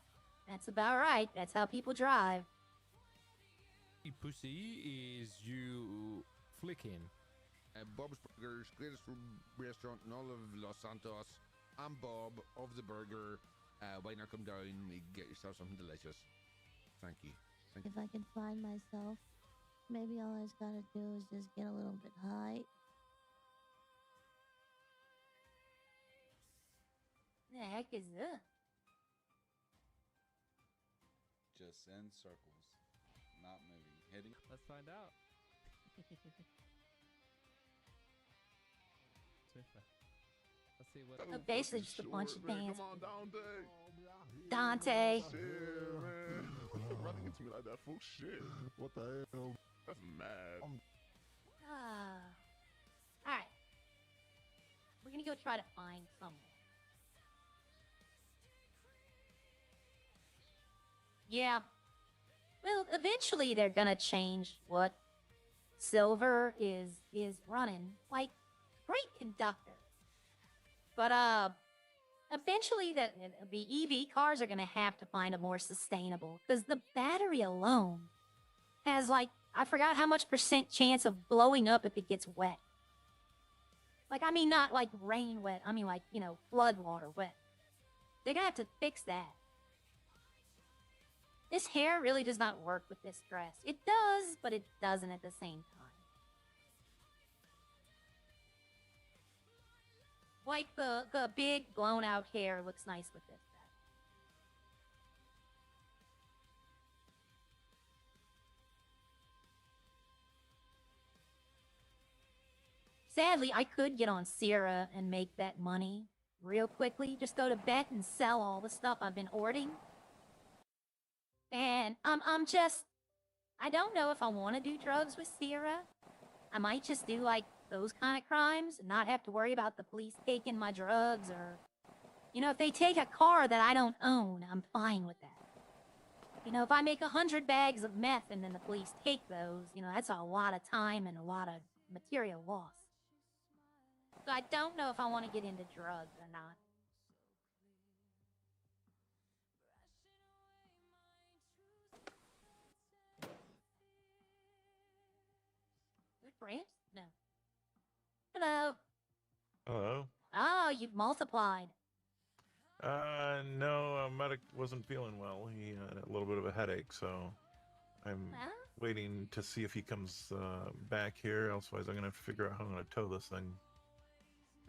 that's about right. That's how people drive. Pussy is you flicking. Bob's Burgers, greatest restaurant in all of Los Santos. I'm Bob of the Burger. Why not come down and get yourself something delicious? Thank you. If I can find myself, maybe all I just gotta do is just get a little bit high. The heck is this? Just in circles, not moving. Hitting. Let's find out. Let's see what. Oh, basically just a bunch of bands. Come on, Dante. Dante. Shit, man. Running into me like that, full shit. What the hell? That's mad. Alright. We're gonna go try to find someone. Yeah. Well, eventually they're gonna change what Silver is running. Like, great conductor. But eventually the EV cars are gonna have to find a more sustainable, because the battery alone has, like, I forgot how much % chance of blowing up if it gets wet. Like, I mean, not like rain wet. I mean, like, you know, flood water wet. They're gonna have to fix that. This hair really does not work with this dress. It does, but it doesn't at the same time. Like, the big, blown-out hair looks nice with this. Sadly, I could get on Sierra and make that money real quickly. Just go to Bet and sell all the stuff I've been hoarding. And I don't know if I want to do drugs with Sierra. I might just do, like, those kind of crimes and not have to worry about the police taking my drugs, or, you know, if they take a car that I don't own, I'm fine with that. You know, if I make 100 bags of meth and then the police take those, you know, that's a lot of time and a lot of material loss. So I don't know if I want to get into drugs or not. Good branch? No. Hello. Hello. Oh, you've multiplied. No, medic wasn't feeling well. He had a little bit of a headache, so I'm waiting to see if he comes back here. Otherwise, I'm gonna have to figure out how I'm gonna tow this thing.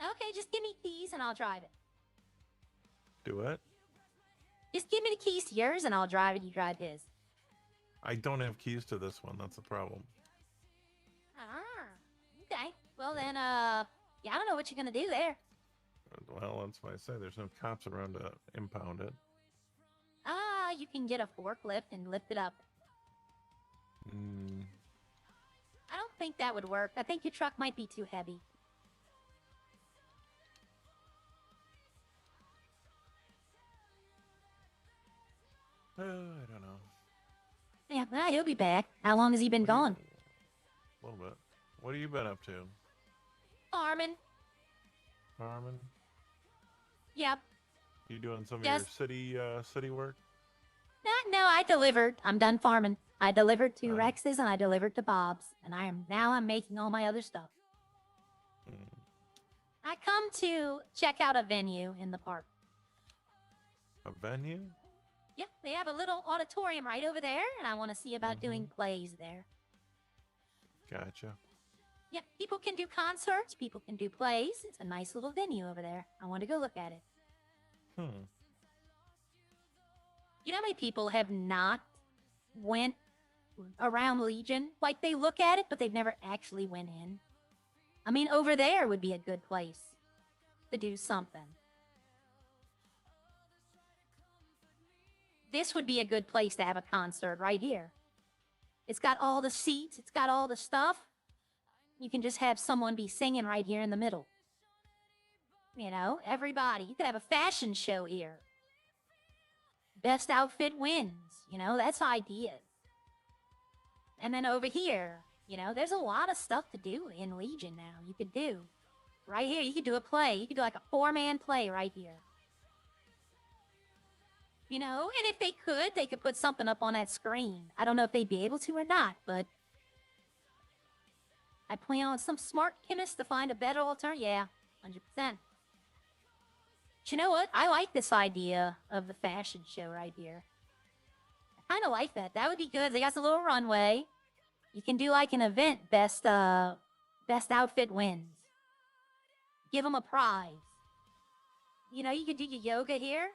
Okay, just give me keys and I'll drive it. Do what? Just give me the keys to yours and I'll drive it. You drive his. I don't have keys to this one. That's the problem. Okay. Well then, yeah, I don't know what you're gonna do there. Well, that's why I say there's no cops around to impound it. You can get a forklift and lift it up. I don't think that would work. I think your truck might be too heavy. I don't know. Yeah, well, he'll be back. How long has he been gone? A little bit. What have you been up to? Farming. Farming? Yep. You doing some Yes. of your city work? No, I delivered. I'm done farming. I delivered to Rex's and I delivered to Bob's. And I'm making all my other stuff. I come to check out a venue in the park. A venue? Yep, they have a little auditorium right over there, and I want to see about doing plays there. Gotcha. Yep, people can do concerts, people can do plays. It's a nice little venue over there. I want to go look at it. You know how many people have not went around Legion? Like, they look at it, but they've never actually went in. I mean, over there would be a good place to do something. this would be a good place to have a concert right here. It's got all the seats, it's got all the stuff. You can just have someone be singing right here in the middle. You know, everybody. You could have a fashion show here. Best outfit wins. You know, that's ideas. And then over here, you know, there's a lot of stuff to do in Legion now. You could do. Right here, you could do a play. You could do like a 4-man play right here. You know, and if they could put something up on that screen. I don't know if they'd be able to or not, but I plan on some smart chemist to find a better alternative. Yeah, 100%. But you know what? I like this idea of the fashion show right here. I kind of like that. That would be good. They got a little runway. You can do like an event. Best outfit wins. Give them a prize. You know, you could do your yoga here.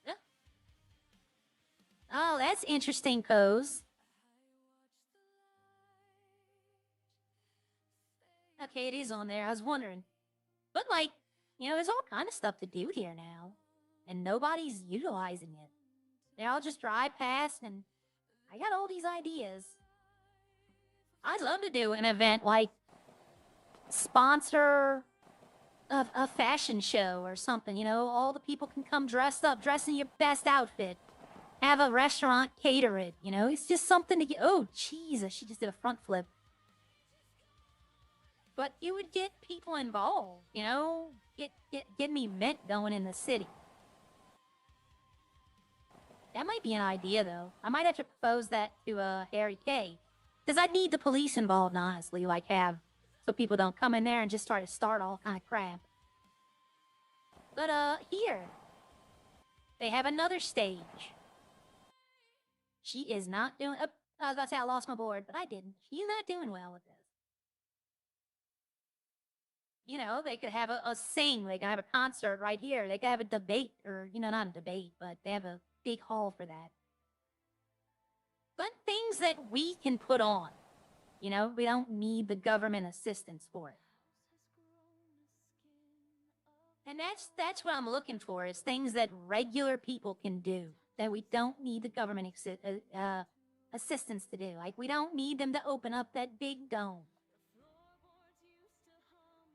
Yeah. Oh, that's interesting pose. Okay, it is on there. I was wondering. But, like, you know, there's all kind of stuff to do here now. And nobody's utilizing it. They all just drive past, and I got all these ideas. I'd love to do an event like sponsor a fashion show or something. You know, all the people can come dressed up, dress in your best outfit. Have a restaurant cater it. You know, it's just something to get. Oh, Jesus, she just did a front flip. But you would get people involved, you know? Get me mint going in the city. That might be an idea, though. I might have to propose that to Harry K. Because I'd need the police involved, honestly, like have, so people don't come in there and just start all kind of crap. But, here. They have another stage. She is not doing... I was about to say I lost my board, but I didn't. She's not doing well with this. You know, they could have a sing. They could have a concert right here. They could have a debate, or, you know, not a debate, but they have a big hall for that. But things that we can put on. You know, we don't need the government assistance for it. And that's what I'm looking for, is things that regular people can do, that we don't need the government assistance to do. Like, we don't need them to open up that big dome.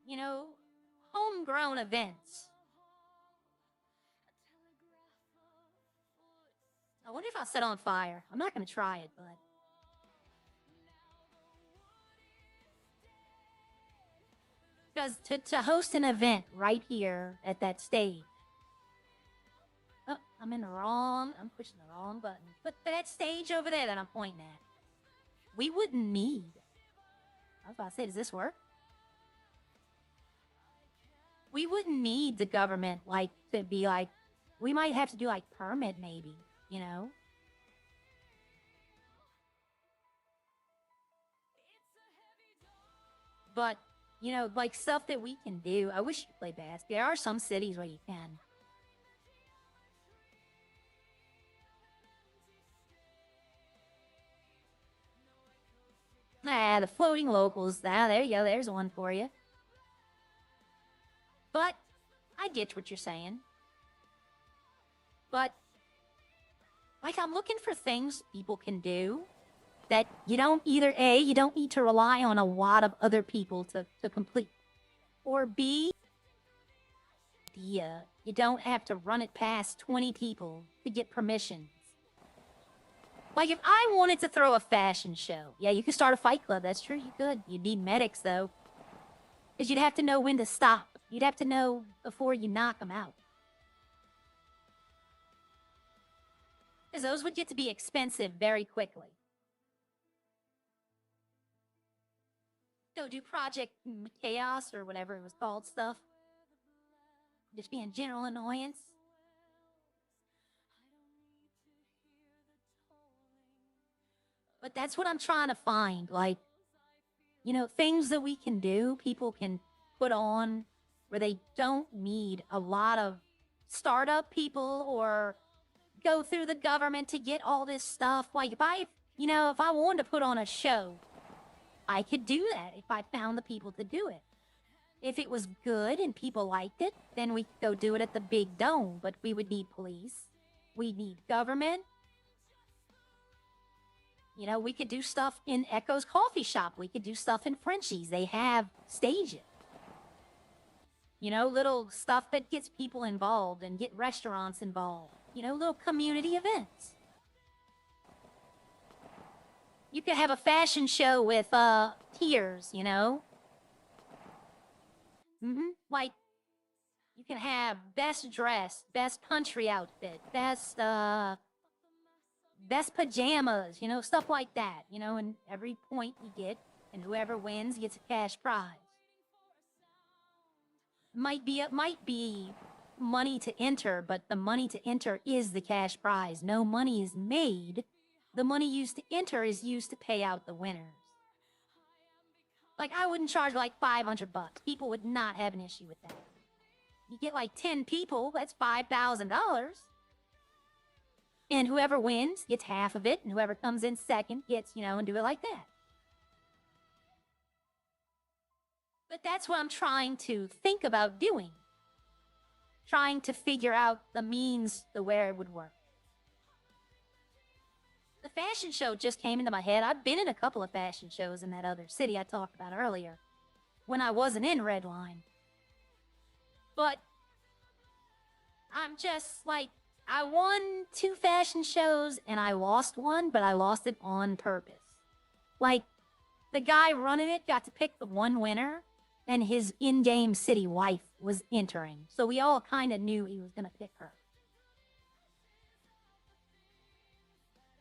You know, homegrown events. I wonder if I'll set on fire. I'm not going to try it, but... Because to host an event right here at that stage... Oh, I'm pushing the wrong button. But that stage over there that I'm pointing at, we wouldn't need... I was about to say, does this work? We wouldn't need the government, like, to be like... We might have to do, like, permit, maybe, you know? But, you know, like, stuff that we can do. I wish you could play basketball. There are some cities where you can. Ah, the floating locals. Ah, there you go. There's one for you. But, I get what you're saying. But, like, I'm looking for things people can do that you don't either, A, you don't need to rely on a lot of other people to complete. Or B, you don't have to run it past 20 people to get permissions. Like, if I wanted to throw a fashion show, yeah, you could start a fight club, that's true, you could. You'd need medics, though. Because you'd have to know when to stop. You'd have to know before you knock them out. Because those would get to be expensive very quickly. So do Project Chaos, or whatever it was called, stuff. Just being general annoyance. But that's what I'm trying to find. Like, you know, things that we can do, people can put on, where they don't need a lot of startup people or go through the government to get all this stuff. Like, if I wanted to put on a show, I could do that if I found the people to do it. If it was good and people liked it, then we could go do it at the big dome, but we would need police. We'd need government. You know, we could do stuff in Echo's coffee shop. We could do stuff in Frenchie's. They have stages. You know, little stuff that gets people involved and get restaurants involved. You know, little community events. You could have a fashion show with tiers, you know? Like, you can have best dress, best country outfit, best pajamas, you know, stuff like that, you know, and every point you get, and whoever wins gets a cash prize. Might be money to enter, but the money to enter is the cash prize. No money is made. The money used to enter is used to pay out the winners. Like, I wouldn't charge like $500. People would not have an issue with that. You get like 10 people, that's $5,000. And whoever wins gets half of it, and whoever comes in second gets, you know, and do it like that. But that's what I'm trying to think about doing. Trying to figure out the means, the where it would work. The fashion show just came into my head. I've been in a couple of fashion shows in that other city I talked about earlier, when I wasn't in Redline. But I'm just like, I won 2 fashion shows and I lost one, but I lost it on purpose. Like, the guy running it got to pick the one winner, and his in-game city wife was entering. So we all kind of knew he was going to pick her.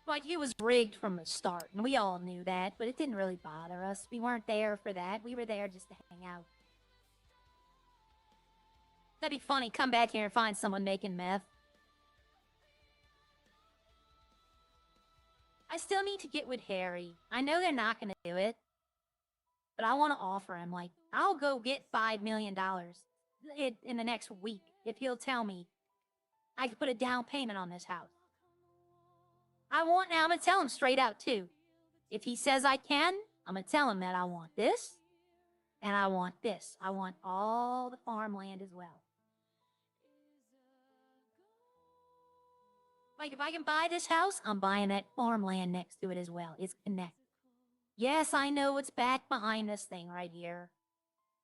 Like, it was rigged from the start, and we all knew that, but it didn't really bother us. We weren't there for that. We were there just to hang out. That'd be funny, come back here and find someone making meth. I still need to get with Harry. I know they're not going to do it, but I want to offer him, like, I'll go get $5 million in the next week if he'll tell me I could put a down payment on this house. I'm going to tell him straight out, too. If he says I can, I'm going to tell him that I want this, and I want this. I want all the farmland as well. Like, if I can buy this house, I'm buying that farmland next to it as well. It's connected. Yes, I know what's back behind this thing right here.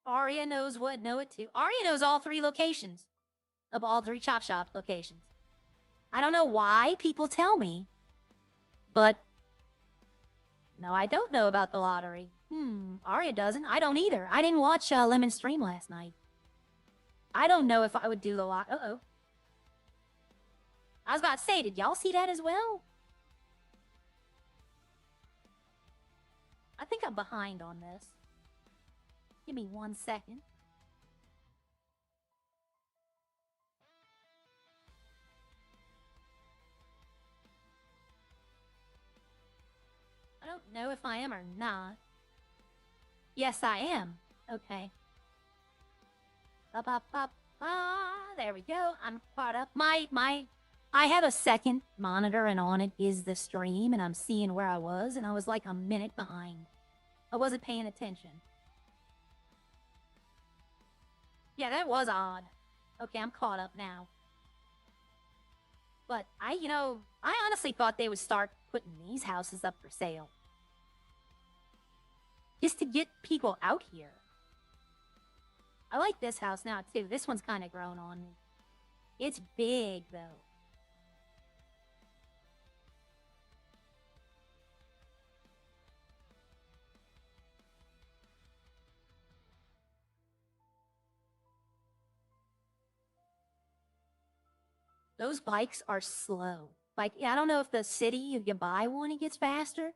Arya know it too. Arya knows all 3 locations of all 3 Chop Shop locations. I don't know why people tell me, but no, I don't know about the lottery. Arya doesn't. I don't either. I didn't watch Lemon's stream last night. I don't know if I would do the lot. Uh-oh. I was about to say, did y'all see that as well? I think I'm behind on this. Give me 1 second. I don't know if I am or not. Yes, I am. Okay. There we go. I'm caught up. I have a second monitor, and on it is the stream, and I'm seeing where I was, and I was like a minute behind. I wasn't paying attention. Yeah, that was odd. Okay, I'm caught up now. But I honestly thought they would start putting these houses up for sale. Just to get people out here. I like this house now, too. This one's kind of grown on me. It's big, though. Those bikes are slow. Like, I don't know if the city, if you buy one, it gets faster.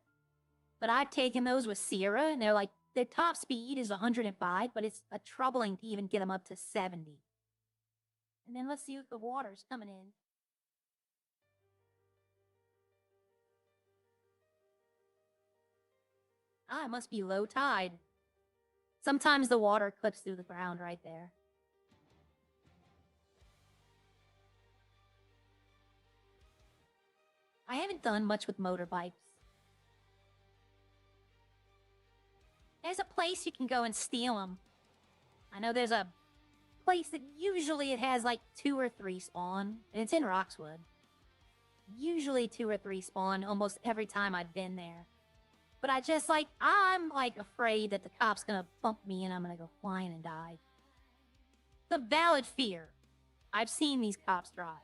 But I've taken those with Sierra, and they're like, their top speed is 105, but it's troubling to even get them up to 70. And then let's see if the water's coming in. Ah, it must be low tide. Sometimes the water clips through the ground right there. I haven't done much with motorbikes. There's a place you can go and steal them. I know there's a place that usually it has like 2 or 3 spawn, and it's in Roxwood. Usually 2 or 3 spawn almost every time I've been there. But I'm like afraid that the cop's gonna bump me and I'm gonna go flying and die. It's a valid fear. I've seen these cops drive.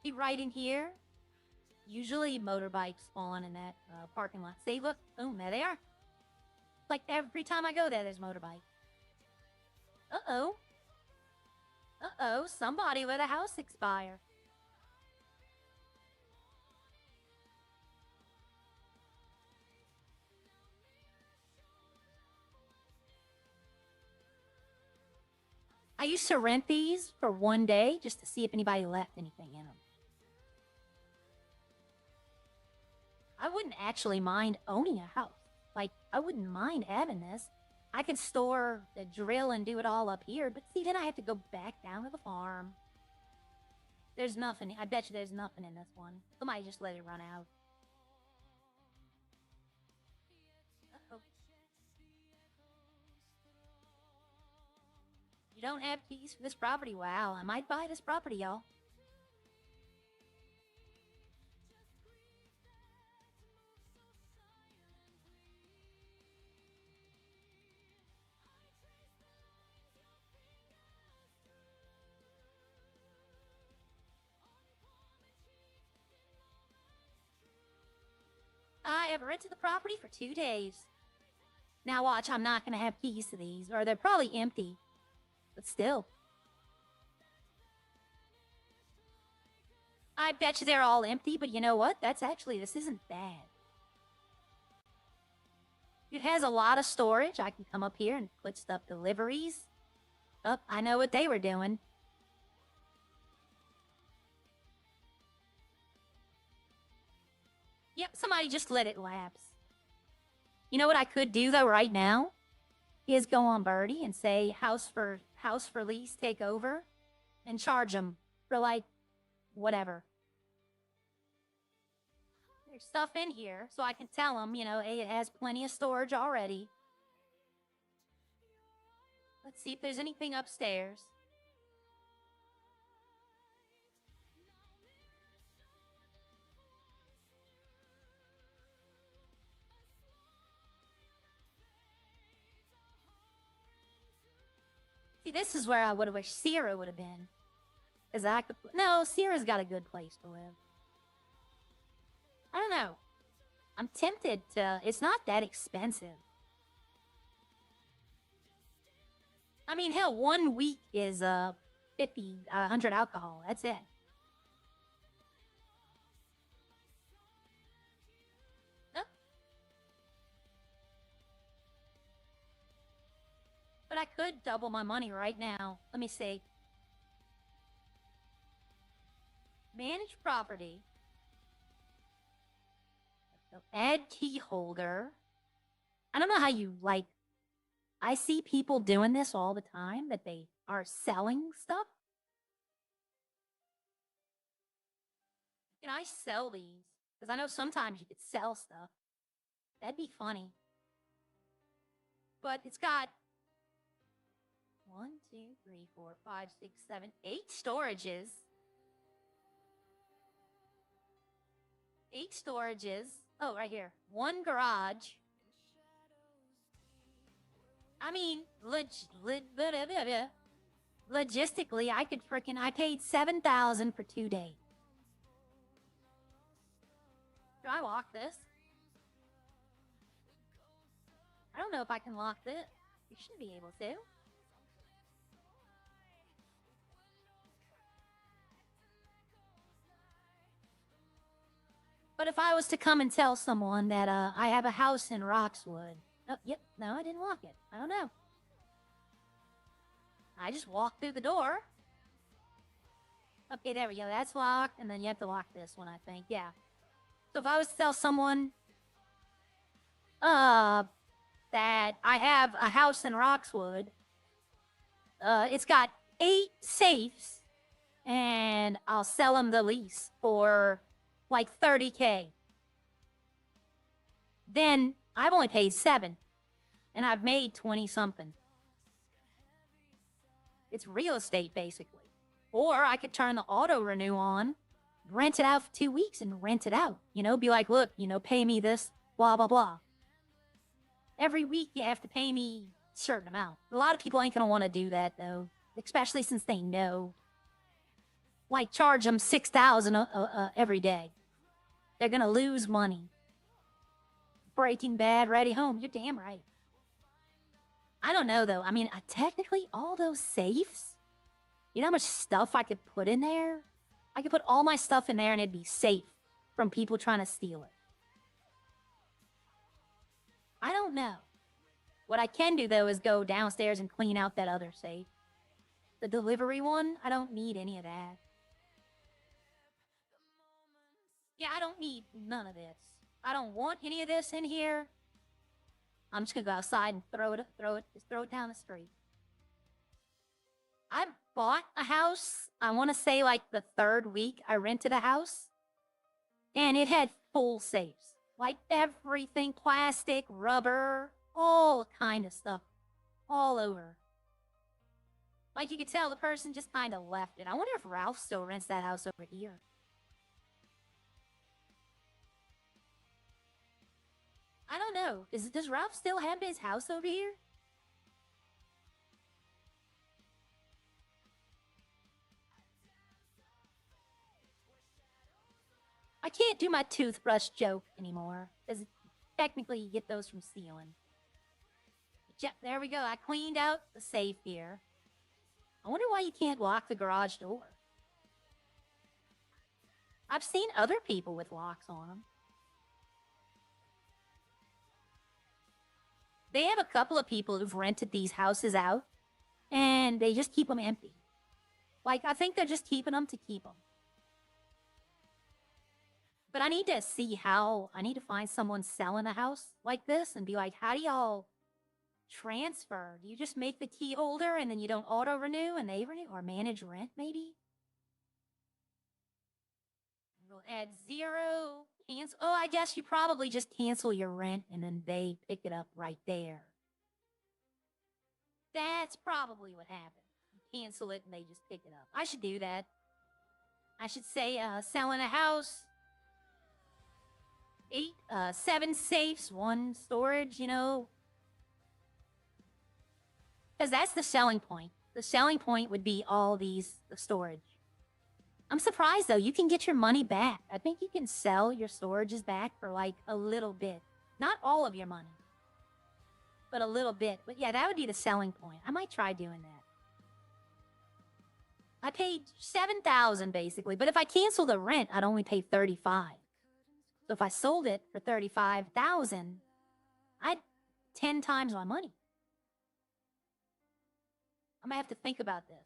Be right in here. Usually motorbikes spawn in that parking lot. See, look, boom, there they are. Like every time I go there, there's motorbike. Uh-oh. Uh-oh, somebody let a house expire. I used to rent these for one day just to see if anybody left anything in them. I wouldn't actually mind owning a house. Like, I wouldn't mind having this. I could store the drill and do it all up here, but see, then I have to go back down to the farm. There's nothing. I bet you there's nothing in this one. Somebody just let it run out. Uh-oh. You don't have keys for this property? Wow, I might buy this property, y'all. I have rented the property for 2 days. Now watch, I'm not going to have keys to these, or they're probably empty. But still. I bet you they're all empty, but you know what? This isn't bad. It has a lot of storage. I can come up here and put stuff deliveries. Oh, I know what they were doing. Yep, somebody just let it lapse. You know what I could do though right now? Is go on Birdie and say house for lease, take over, and charge them for like whatever. There's stuff in here, so I can tell them, you know, hey, it has plenty of storage already. Let's see if there's anything upstairs. See, this is where I would have wished Sierra would have been. Cause I could. No, Sierra's got a good place to live. I don't know. I'm tempted to. It's not that expensive. I mean, hell, 1 week is 100 alcohol. That's it. Oh. But I could double my money right now. Let me see. Manage property. Add key holder. I don't know how you like. I see people doing this all the time, that they are selling stuff. Can I sell these? Because I know sometimes you could sell stuff. That'd be funny. But it's got 1, 2, 3, 4, 5, 6, 7, 8 storages. 8 storages. Oh, right here. 1 garage. I mean, logistically, I paid $7,000 for 2 days. Do I lock this? I don't know if I can lock this. You should be able to. But if I was to come and tell someone that I have a house in Roxwood. Oh, yep, no, I didn't lock it. I don't know. I just walked through the door. Okay, there we go. That's locked, and then you have to lock this one, I think. Yeah. So if I was to tell someone that I have a house in Roxwood, it's got 8 safes, and I'll sell them the lease for like 30K. Then I've only paid 7, and I've made 20 something. It's real estate, basically. Or I could turn the auto renew on, rent it out for 2 weeks and rent it out. You know, be like, look, you know, pay me this, blah, blah, blah. Every week you have to pay me a certain amount. A lot of people ain't gonna want to do that, though, especially since they know. Like, charge them $6,000 every day. They're gonna lose money. Breaking Bad, Ready Home, you're damn right. I don't know, though. I mean, technically, all those safes, you know how much stuff I could put in there? I could put all my stuff in there and it'd be safe from people trying to steal it. I don't know. What I can do, though, is go downstairs and clean out that other safe. The delivery one, I don't need any of that. Yeah, I don't need none of this. I don't want any of this in here. I'm just gonna go outside and throw it down the street. I bought a house, I want to say like the 3rd week I rented a house. And it had full safes. Like everything, plastic, rubber, all kind of stuff. All over. Like you could tell the person just kind of left it. I wonder if Ralph still rents that house over here. I don't know. Does Ralph still have his house over here? I can't do my toothbrush joke anymore, because technically you get those from stealing. But there we go. I cleaned out the safe here. I wonder why you can't lock the garage door. I've seen other people with locks on them. They have a couple of people who've rented these houses out, and they just keep them empty. Like, I think they're just keeping them to keep them. But I need to see how, I need to find someone selling a house like this and be like, how do y'all transfer? Do you just make the key holder and then you don't auto-renew and they renew? Or manage rent, maybe? We'll add 0, cancel. Oh, I guess you probably just cancel your rent and then they pick it up right there. That's probably what happened. You cancel it and they just pick it up. I should do that. I should say, selling a house. 7 safes, 1 storage, you know. Because that's the selling point. The selling point would be all the storage. I'm surprised, though. You can get your money back. I think you can sell your storages back for, like, a little bit. Not all of your money. But a little bit. But, yeah, that would be the selling point. I might try doing that. I paid $7,000, basically. But if I cancel the rent, I'd only pay $35,000. So if I sold it for $35,000, I'd 10 times my money. I might have to think about this.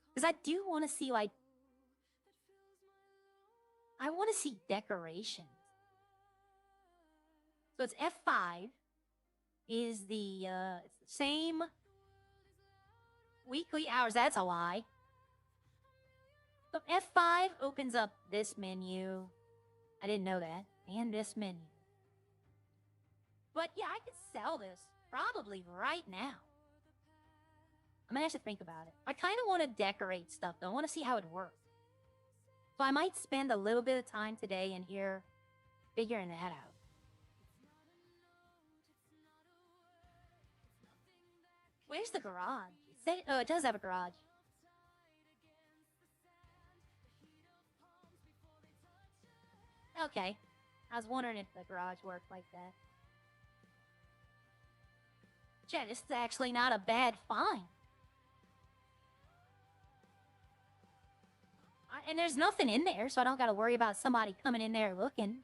Because I do want to see, like, I want to see decorations. So it's F5 is the same weekly hours. That's a lie. So F5 opens up this menu. I didn't know that. And this menu. But yeah, I could sell this probably right now. I'm gonna have to think about it. I kind of want to decorate stuff though. I want to see how it works. So I might spend a little bit of time today in here figuring that out. Where's the garage? Oh, it does have a garage. Okay. I was wondering if the garage worked like that. Yeah, this is actually not a bad find. And there's nothing in there, so I don't gotta worry about somebody coming in there looking.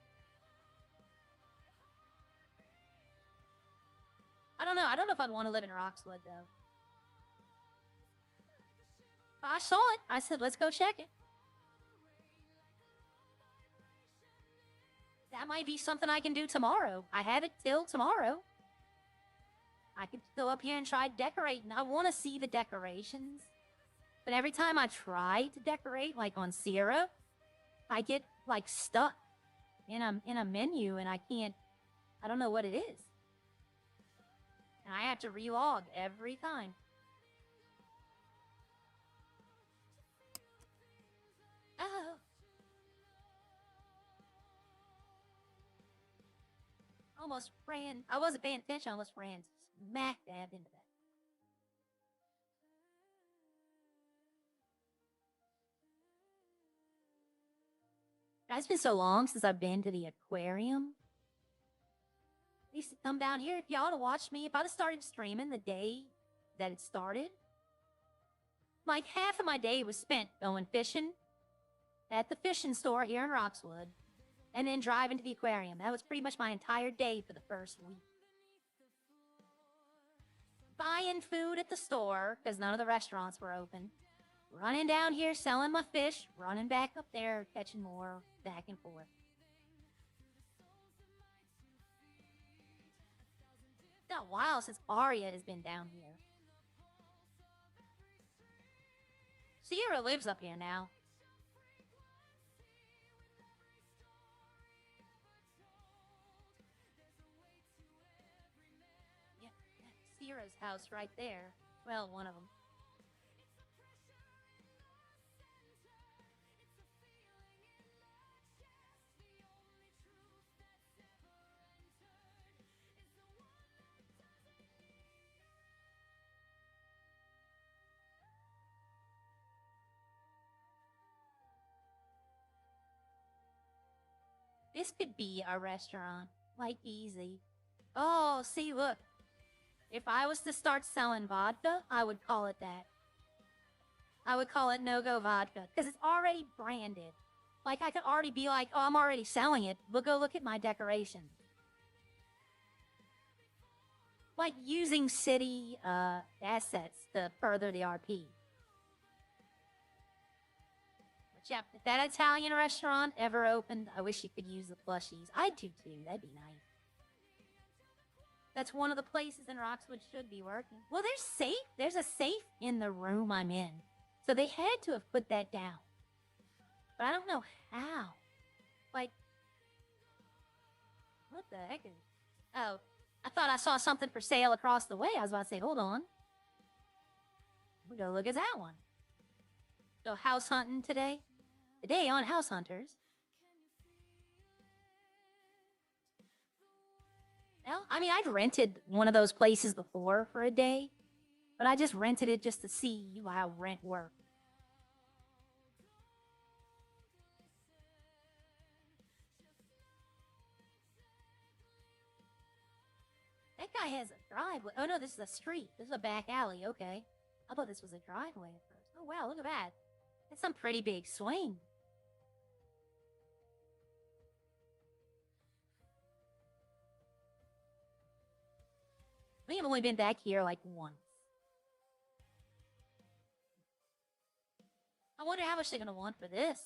I don't know. I don't know if I'd want to live in Roxwood, though. I saw it. I said, let's go check it. That might be something I can do tomorrow. I have it till tomorrow. I could go up here and try decorating. I want to see the decorations. But every time I try to decorate, like on Sierra, I get like stuck in a menu and I don't know what it is. And I have to relog every time. Oh. Almost ran. I wasn't paying attention. I almost ran smack dab into that. It's been so long since I've been to the aquarium. I used to come down here. If y'all would have watched me, if I'd have started streaming the day that it started, like half of my day was spent going fishing at the fishing store here in Roxwood, and then driving to the aquarium. That was pretty much my entire day for the first week. Buying food at the store, because none of the restaurants were open. Running down here, selling my fish, running back up there, catching more, back and forth. It's been a while since Arya has been down here. Sierra lives up here now. Yeah, that's Sierra's house right there. Well, one of them. This could be a restaurant, like easy. Oh, see, look. If I was to start selling vodka, I would call it that. I would call it no-go vodka, because it's already branded. Like, I could already be like, oh, I'm already selling it, but go look at my decorations. Like, using city assets to further the RP. Yep, if that Italian restaurant ever opened, I wish you could use the plushies. I do too, that'd be nice. That's one of the places in Roxwood should be working. Well, there's a safe in the room I'm in. So they had to have put that down. But I don't know how. Like, what the heck is... Oh, I thought I saw something for sale across the way. I was about to say, hold on. We go look at that one. Go house hunting today. Today on House Hunters. Well, I mean, I'd rented one of those places before for a day, but I just rented it just to see how rent worked. That guy has a driveway. Oh no, this is a street. This is a back alley, okay. I thought this was a driveway at first. Oh wow, look at that. That's some pretty big swing. I think I've only been back here like once. I wonder how much they're gonna want for this.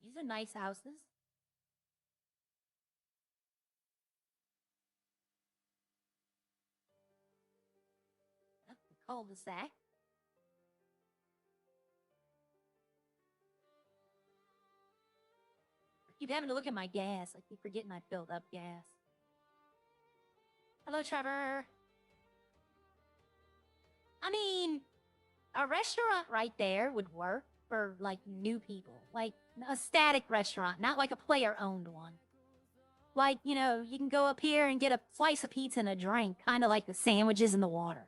These are nice houses. Cul-de-sac. I keep having to look at my gas. I keep forgetting I filled up gas. Hello, Trevor. I mean, a restaurant right there would work for, like, new people. Like, a static restaurant, not like a player-owned one. Like, you know, you can go up here and get a slice of pizza and a drink, kind of like the sandwiches in the water.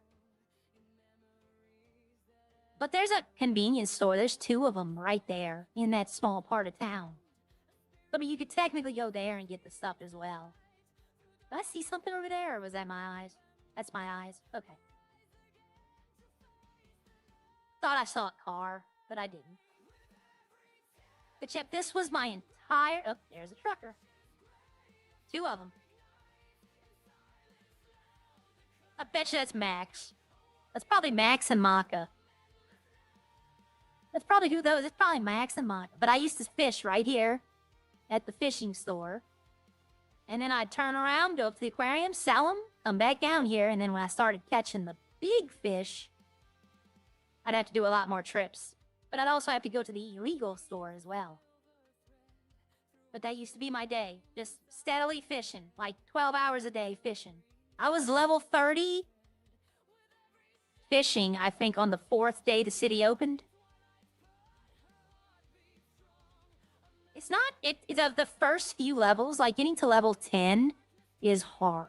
But there's a convenience store. There's two of them right there in that small part of town. I mean, you could technically go there and get the stuff as well. Did I see something over there, or was that my eyes? That's my eyes. Okay. Thought I saw a car, but I didn't. But yep, this was my entire... Oh, there's a trucker. Two of them. I bet you that's Max. That's probably Max and Maka. That's probably who those... It's probably Max and Maka. But I used to fish right here at the fishing store. And then I'd turn around, go up to the aquarium, sell them, come back down here, and then when I started catching the big fish, I'd have to do a lot more trips. But I'd also have to go to the illegal store as well. But that used to be my day, just steadily fishing, like 12 hours a day fishing. I was level 30 fishing, I think, on the 4th day the city opened. It's not, it's of the first few levels, like getting to level 10 is hard.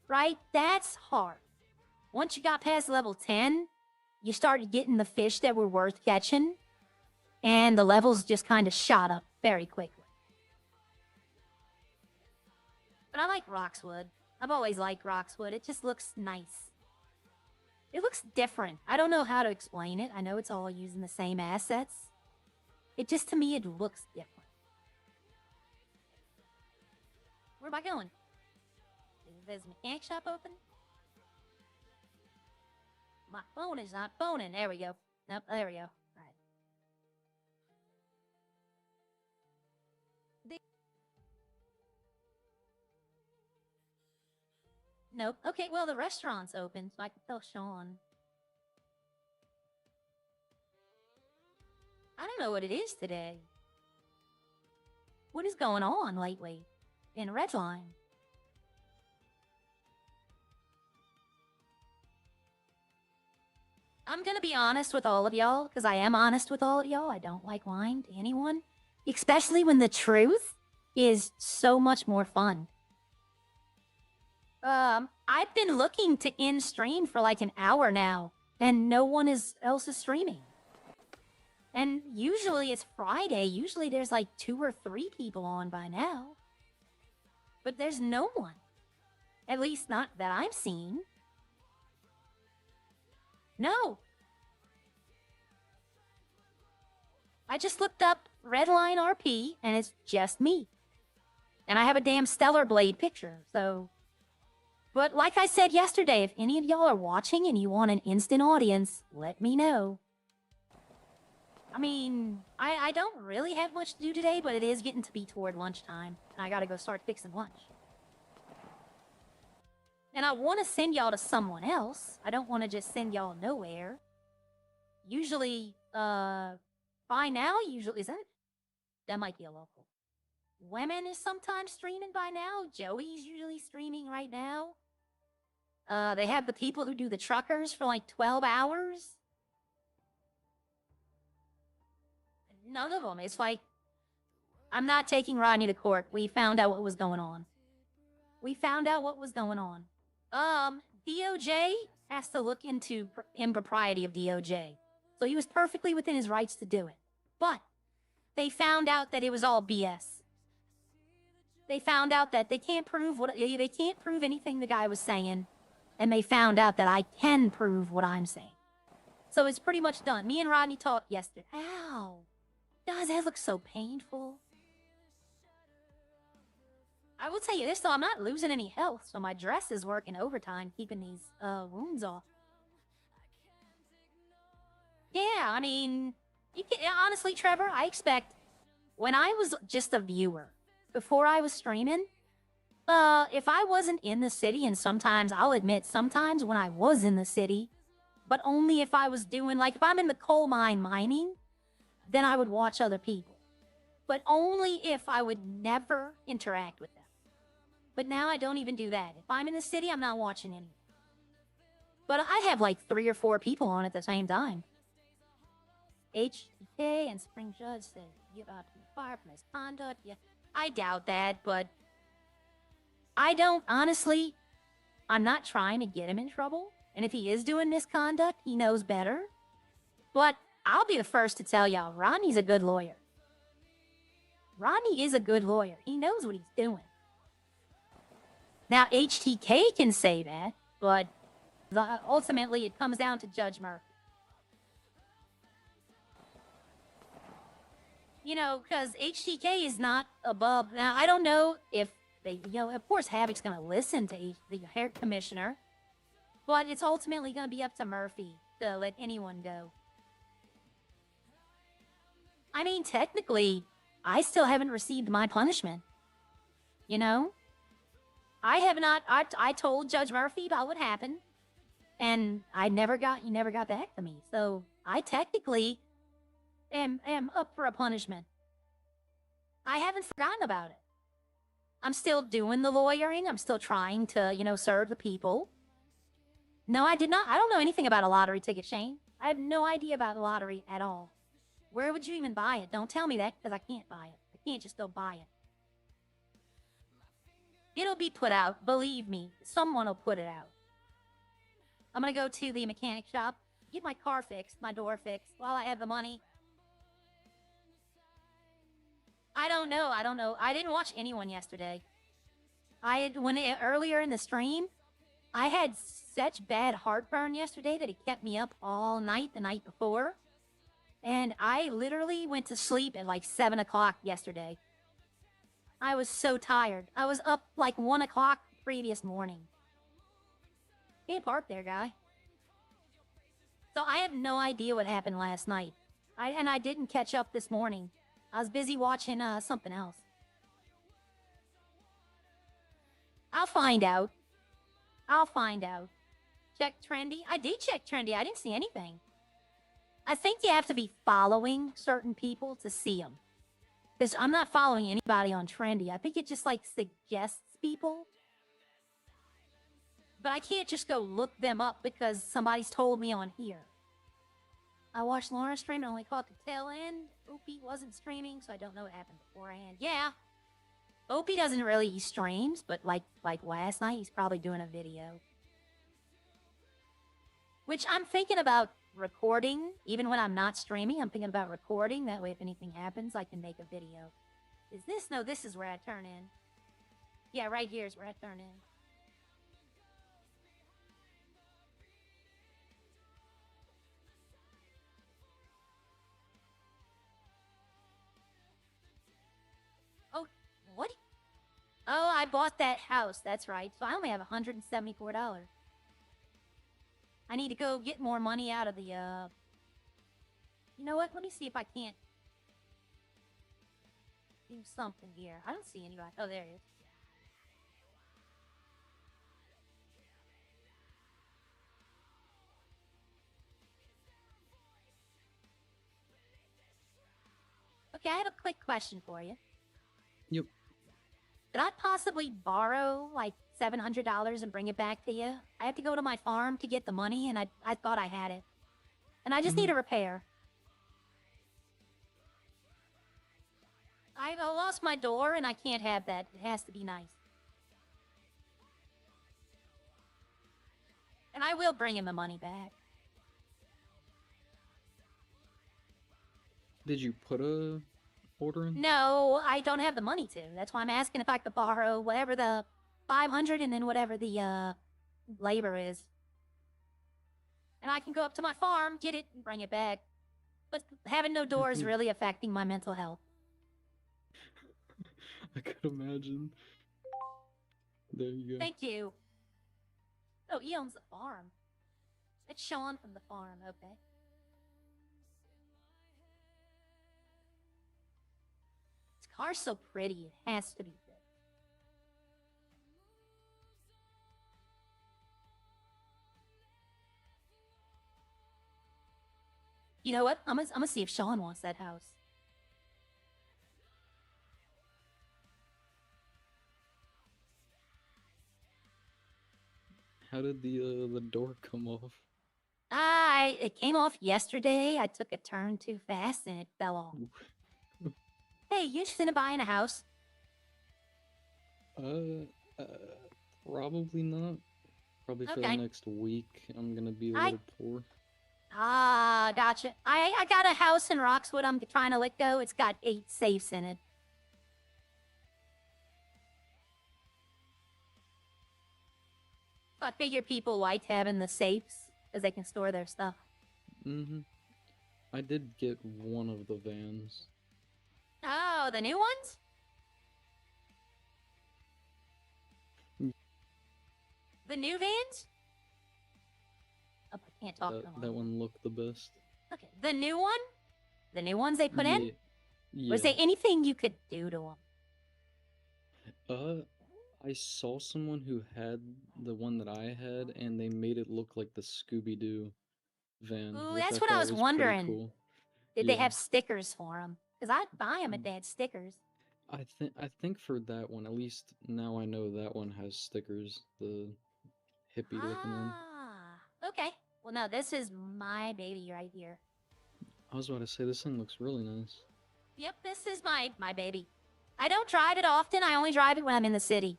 Right? That's hard. Once you got past level 10, you started getting the fish that were worth catching, and the levels just kind of shot up very quickly. But I like Roxwood. I've always liked Roxwood. It just looks nice. It looks different. I don't know how to explain it. I know it's all using the same assets. It just, to me, it looks different. Where am I going? Is the mechanic shop open? My phone is not phoning. There we go. Nope, there we go. Alright. Nope. Okay, well, the restaurant's open, so I can tell Sean. I don't know what it is today. What is going on lately in Redline? I'm gonna be honest with all of y'all, because I am honest with all of y'all. I don't like lying to anyone, especially when the truth is so much more fun. I've been looking to end stream for like an hour now, and no one else is streaming. And usually it's Friday. Usually there's like 2 or 3 people on by now. But there's no one. At least not that I'm seeing. No. I just looked up Redline RP, and it's just me. And I have a damn Stellar Blade picture, so... But like I said yesterday, if any of y'all are watching and you want an instant audience, let me know. I mean, I don't really have much to do today, but it is getting to be toward lunchtime, and I gotta go start fixing lunch. And I want to send y'all to someone else. I don't want to just send y'all nowhere. Usually, by now, usually, that might be a local. Women is sometimes streaming by now. Joey's usually streaming right now. They have the people who do the truckers for like 12 hours. None of them. It's like, I'm not taking Rodney to court. We found out what was going on. We found out what was going on. DOJ has to look into impropriety of DOJ. So he was perfectly within his rights to do it. But they found out that it was all BS. They found out that they can't prove anything the guy was saying, and they found out that I can prove what I'm saying. So it's pretty much done. Me and Rodney talked yesterday. Ow! Does that look so painful? I will tell you this though, I'm not losing any health, so my dress is working overtime, keeping these wounds off. Yeah, I mean, honestly, Trevor, I expect when I was just a viewer, before I was streaming, if I wasn't in the city, and sometimes, I'll admit, sometimes when I was in the city, but only if I was doing, like, if I'm in the coal mine mining, then I would watch other people. But only if I would never interact with them. But now I don't even do that. If I'm in the city, I'm not watching anyone. But I have like 3 or 4 people on at the same time. HTK and Spring Judge said, you ought to be fired for misconduct. Yeah, I doubt that, but I don't, honestly, I'm not trying to get him in trouble. And if he is doing misconduct, he knows better. But I'll be the first to tell y'all, Ronnie's a good lawyer. Ronnie is a good lawyer. He knows what he's doing. Now, HTK can say that, but ultimately it comes down to Judge Murphy. You know, because HTK is not above... Now, I don't know if they... You know, of course, Havoc's going to listen to the hair commissioner, but it's ultimately going to be up to Murphy to let anyone go. I mean, technically, I still haven't received my punishment. you know? I have not. I told Judge Murphy about what happened, and he never got back to me. So I technically am up for a punishment. I haven't forgotten about it. I'm still doing the lawyering. I'm still trying to, serve the people. No, I did not. I don't know anything about a lottery ticket, Shane. I have no idea about the lottery at all. Where would you even buy it? Don't tell me that, because I can't buy it. I can't just go buy it. It'll be put out. Believe me. Someone will put it out. I'm gonna go to the mechanic shop, get my car fixed, my door fixed, while I have the money. I don't know. I didn't watch anyone yesterday. Earlier in the stream, I had such bad heartburn yesterday that it kept me up all night the night before. And I literally went to sleep at like 7 o'clock yesterday. I was so tired. I was up like 1 o'clock the previous morning. Can't park there, guy. So I have no idea what happened last night. I didn't catch up this morning. I was busy watching something else. I'll find out. Check Trendy. I did check Trendy. I didn't see anything. I think you have to be following certain people to see them. Because I'm not following anybody on Trendy. I think it just like suggests people. But I can't just go look them up because somebody's told me on here. I watched Lauren stream and only caught the tail end. Opie wasn't streaming, so I don't know what happened beforehand. Yeah. Opie doesn't really streams, but like last night, he's probably doing a video. Which I'm thinking about recording, even when I'm not streaming. I'm thinking about recording. That way, if anything happens, I can make a video. Is this? No, this is where I turn in. Yeah, right here is where I turn in. Oh, what? Oh, I bought that house. That's right. So I only have $174. I need to go get more money out of the, You know what? Let me see if I can't do something here. I don't see anybody. Oh, there he is. Okay, I have a quick question for you. Yep. Could I possibly borrow like $700 and bring it back to you? I have to go to my farm to get the money, and I thought I had it. And I just need a repair. I lost my door, and I can't have that. It has to be nice. And I will bring him the money back. Did you put a order in? No, I don't have the money to. That's why I'm asking if I could borrow whatever the 500 and then whatever the labor is. And I can go up to my farm, get it, and bring it back. But having no door is really affecting my mental health. I could imagine. There you go. Thank you. Oh, he owns the farm. It's Sean from the farm, okay. This car's so pretty, it has to be good. You know what? I'm gonna see if Sean wants that house. How did the door come off? It came off yesterday. I took a turn too fast and it fell off. Hey, you interested in buying a house? Probably not. Probably for the Okay. next week. I'm gonna be a little poor. Ah, gotcha. I got a house in Roxwood I'm trying to let go. It's got 8 safes in it. I figure people like having the safes because they can store their stuff. I did get one of the vans. Oh, the new ones? The new vans? Oh, I can't talk. That one looked the best. Okay, the new one? The new ones they put in? Yeah. Was there anything you could do to I saw someone who had the one that I had, and they made it look like the Scooby-Doo van, Ooh, which I that's what I thought was was pretty wondering. cool. Did they Yeah. have stickers for them? Because I'd buy them if they had stickers. I think for that one, at least now I know that one has stickers, the hippie looking one. Ah, okay. Well, no, this is my baby right here. I was about to say this thing looks really nice. Yep, this is my baby. I don't drive it often. I only drive it when I'm in the city.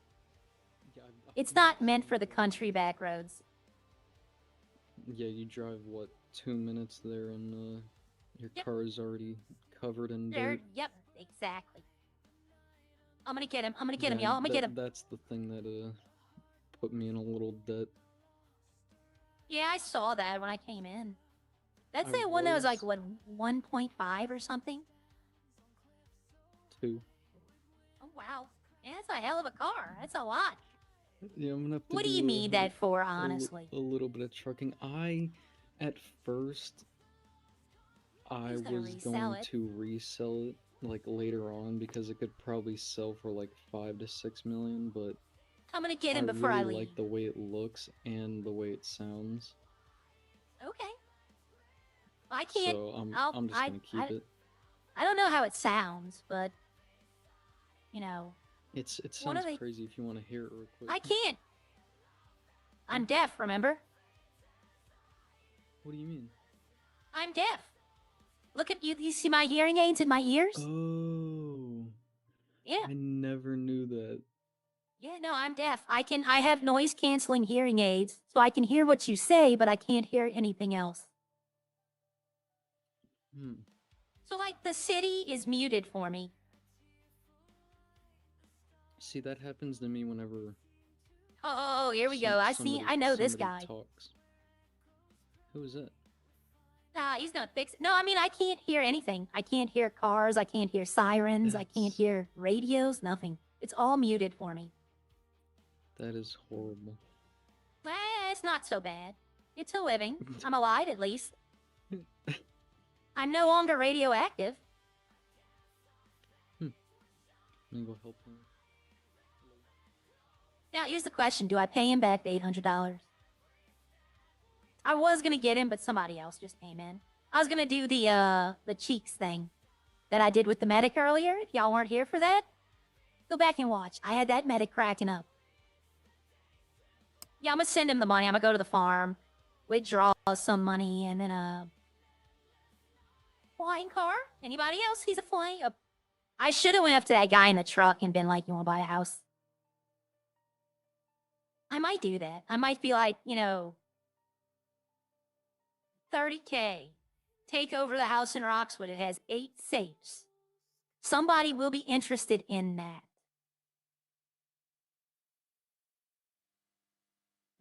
It's not meant for the country back roads. Yeah, you drive what, 2 minutes there, and your Yep. car is already covered in Dirt. dirt. Yep, exactly. I'm gonna get him. I'm gonna get him, Yeah, y'all. I'm gonna get him. That's the thing that put me in a little debt. Yeah, I saw that when I came in. That's I that one that was like, was- what, 1.5 or something? 2. Oh, wow. Yeah, that's a hell of a car. That's a lot. Yeah, I'm gonna have to What do you need that for, honestly? A little bit of trucking. At first, I He's gonna was resell going it. to resell it like later on because it could probably sell for like 5 to 6 million, but I'm gonna get him before really I leave. like the way it looks and the way it sounds. Okay. I can't. So I'm just I- gonna keep it. I don't know how it sounds, but you know, It What are sounds they- crazy if you want to hear it real quick. I can't. I'm deaf. Remember? What do you mean? I'm deaf. Look at you. You see my hearing aids in my ears? Oh. Yeah. I never knew that. Yeah. No, I'm deaf. I have noise canceling hearing aids, so I can hear what you say, but I can't hear anything else. Hmm. So like the city is muted for me. See, that happens to me whenever Oh, here we go. I know this guy. Talks. Who is that? Nah, he's gonna fix it. No, I mean, I can't hear anything. I can't hear cars. I can't hear sirens. I can't hear radios. Nothing. It's all muted for me. That is horrible. It's not so bad. It's a living. I'm alive at least. I'm no longer radioactive. Let me go help him. Now, here's the question. Do I pay him back the $800? I was gonna get him, but somebody else just came in. I was gonna do the cheeks thing that I did with the medic earlier. If y'all weren't here for that, go back and watch. I had that medic cracking up. Yeah, I'm gonna send him the money. I'm gonna go to the farm, withdraw some money, and then flying car. Anybody else? He's a flying. I should have went up to that guy in the truck and been like, "You want to buy a house?" I might do that. I might be like, 30K. Take over the house in Roxwood. It has 8 safes. Somebody will be interested in that.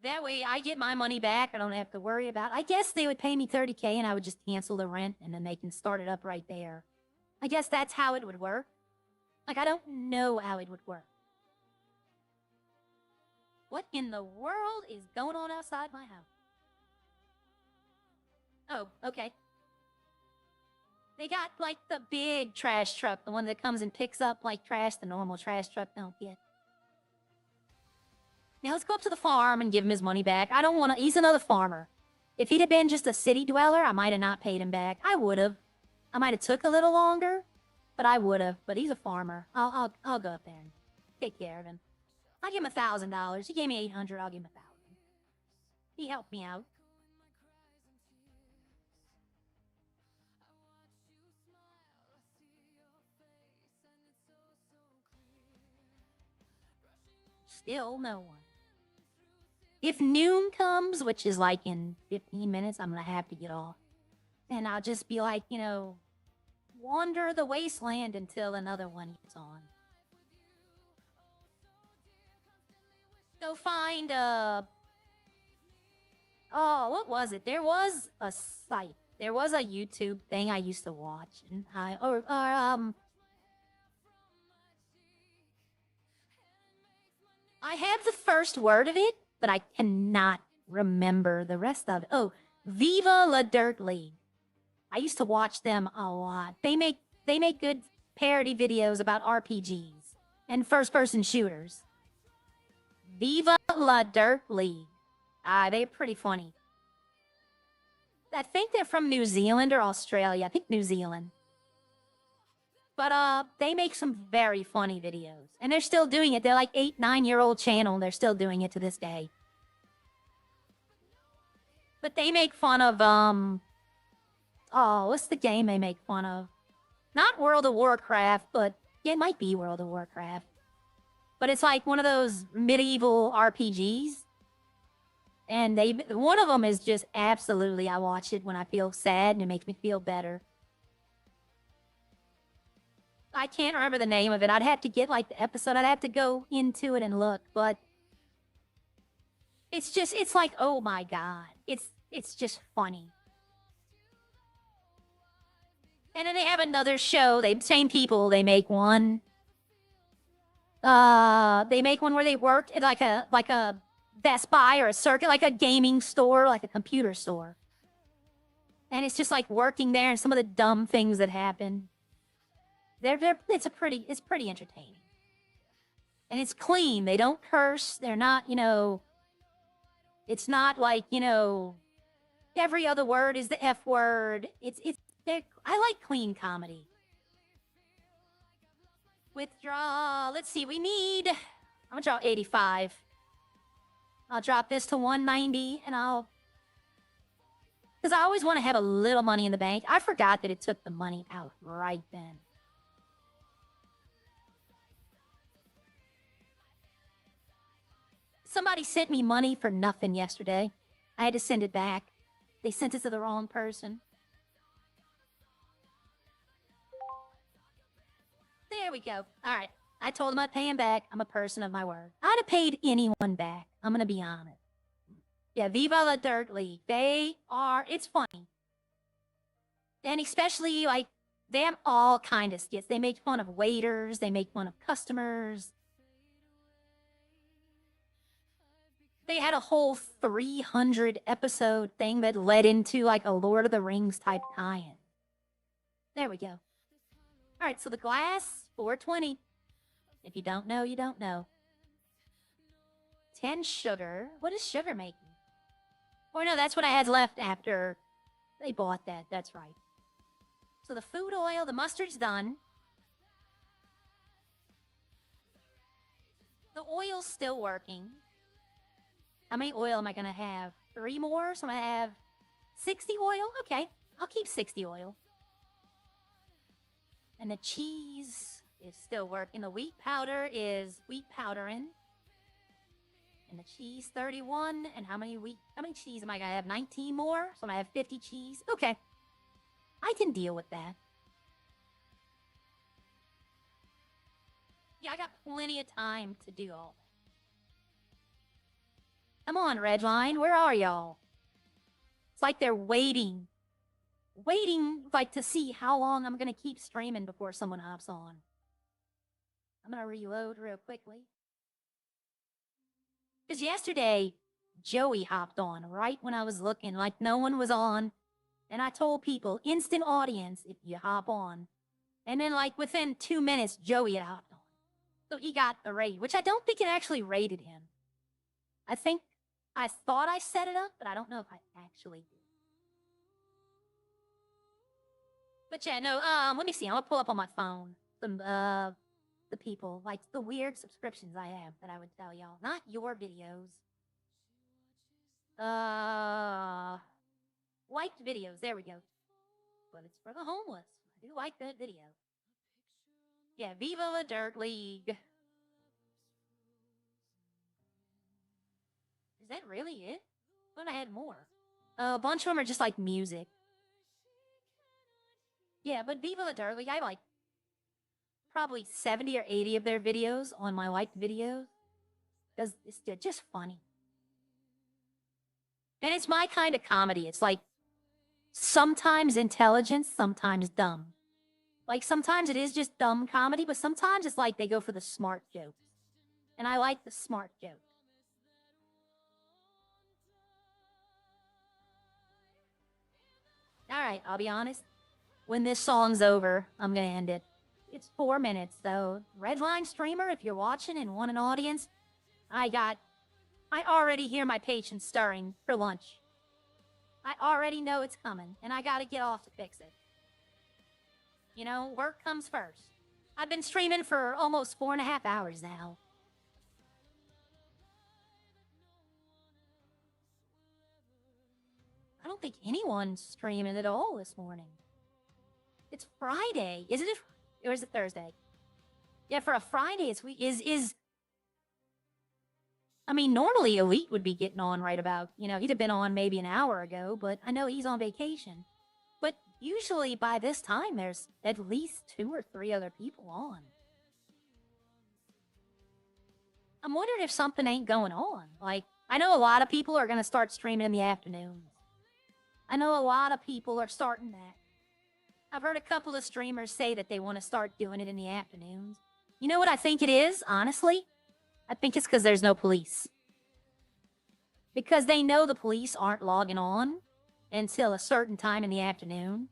That way I get my money back. I don't have to worry about. I guess they would pay me 30K and I would just cancel the rent and then they can start it up right there. I guess that's how it would work. Like, I don't know how it would work. What in the world is going on outside my house? Oh, okay. They got, like, the big trash truck, the one that comes and picks up, like, trash the normal trash truck don't get. Now, let's go up to the farm and give him his money back. I don't want to... He's another farmer. If he'd have been just a city dweller, I might have not paid him back. I would have. I might have took a little longer, but I would have. But he's a farmer. I'll go up there and take care of him. I'll give him $1,000. He gave me $800. I'll give him $1,000. He helped me out. Still no one. If noon comes, which is like in 15 minutes, I'm gonna have to get off. And I'll just be like, wander the wasteland until another one gets on. Go find what was it? There was a site. There was a YouTube thing I used to watch, and I have the first word of it, but I cannot remember the rest of it. Oh, Viva La Dirt League. I used to watch them a lot. They make good parody videos about RPGs. and first-person shooters. Viva la Dirt League. They're pretty funny. I think they're from New Zealand or Australia. I think New Zealand. But they make some very funny videos. And they're still doing it. They're like 8, 9-year-old channel, and they're still doing it to this day. But they make fun of, oh, what's the game they make fun of? Not World of Warcraft, but yeah, it might be World of Warcraft. But it's like one of those medieval RPGs. And one of them is just absolutely, I watch it when I feel sad and it makes me feel better. I can't remember the name of it. I'd have to get like the episode. I'd have to go into it and look, but it's like, oh my God. It's just funny. And then they have another show. Same people, they make one. They make one where they work at like a Best Buy or a Circuit, like a gaming store, like a computer store. And it's just like working there and some of the dumb things that happen. It's pretty entertaining. And it's clean. They don't curse. They're not, it's not like, every other word is the F word. I like clean comedy. Withdraw. Let's see, I'm gonna draw 85. I'll drop this to 190 and because I always want to have a little money in the bank. I forgot that it took the money out right then. Somebody sent me money for nothing yesterday. I had to send it back. They sent it to the wrong person. There we go. All right. I told them I'd pay him back. I'm a person of my word. I'd have paid anyone back. I'm going to be honest. Yeah, Viva la Dirt League. It's funny. And especially, like, they have all kind of skits. They make fun of waiters. They make fun of customers. They had a whole 300 episode thing that led into, like, a Lord of the Rings type tie-in. There we go. All right, so the glass, 420. If you don't know, you don't know. 10 sugar. What is sugar making? Or no, that's what I had left after they bought that. That's right. So the food oil, the mustard's done. The oil's still working. How many oil am I going to have? 3 more? So I'm going to have 60 oil? Okay, I'll keep 60 oil. And the cheese is still working. The wheat powder is wheat powdering. And the cheese, 31. And how many cheese am I going to have? 19 more? So I'm going to have 50 cheese. Okay. I can deal with that. Yeah, I got plenty of time to do all that. Come on, Redline. Where are y'all? It's like they're waiting, like, to see how long I'm going to keep streaming before someone hops on. I'm going to reload real quickly. Because yesterday, Joey hopped on right when I was looking, like no one was on. And I told people, instant audience if you hop on. And then, like, within 2 minutes, Joey had hopped on. So he got the raid, which I don't think it actually raided him. I thought I set it up, but I don't know if I actually did. But yeah, no, let me see. I'm gonna pull up on my phone the people, like the weird subscriptions I have that I would tell y'all. Not your videos. Liked videos, there we go. But it's for the homeless. I do like that video. Yeah, Viva la Dirt League. Is that really it? I thought I had more. A bunch of them are just like music. Yeah, but Viva la Dirt League, I like probably 70 or 80 of their videos on my liked videos. Because it's just funny. And it's my kind of comedy. It's like sometimes intelligent, sometimes dumb. Like sometimes it is just dumb comedy, but sometimes it's like they go for the smart jokes. And I like the smart jokes. Alright, I'll be honest. When this song's over, I'm gonna end it. It's 4 minutes, though. Redline streamer, if you're watching and want an audience, I already hear my patience stirring for lunch. I already know it's coming, and I gotta get off to fix it. You know, work comes first. I've been streaming for almost 4.5 hours now. I don't think anyone's streaming at all this morning. It's Friday. Is it? Or is it Thursday? Yeah, for a Friday, it's week. I mean, normally Elite would be getting on right about, you know, he'd have been on maybe an hour ago, but I know he's on vacation. But usually by this time, there's at least 2 or 3 other people on. I'm wondering if something ain't going on. Like, I know a lot of people are going to start streaming in the afternoons. I know a lot of people are starting that. I've heard a couple of streamers say that they want to start doing it in the afternoons. You know what I think it is, honestly? I think it's because there's no police. Because they know the police aren't logging on until a certain time in the afternoon.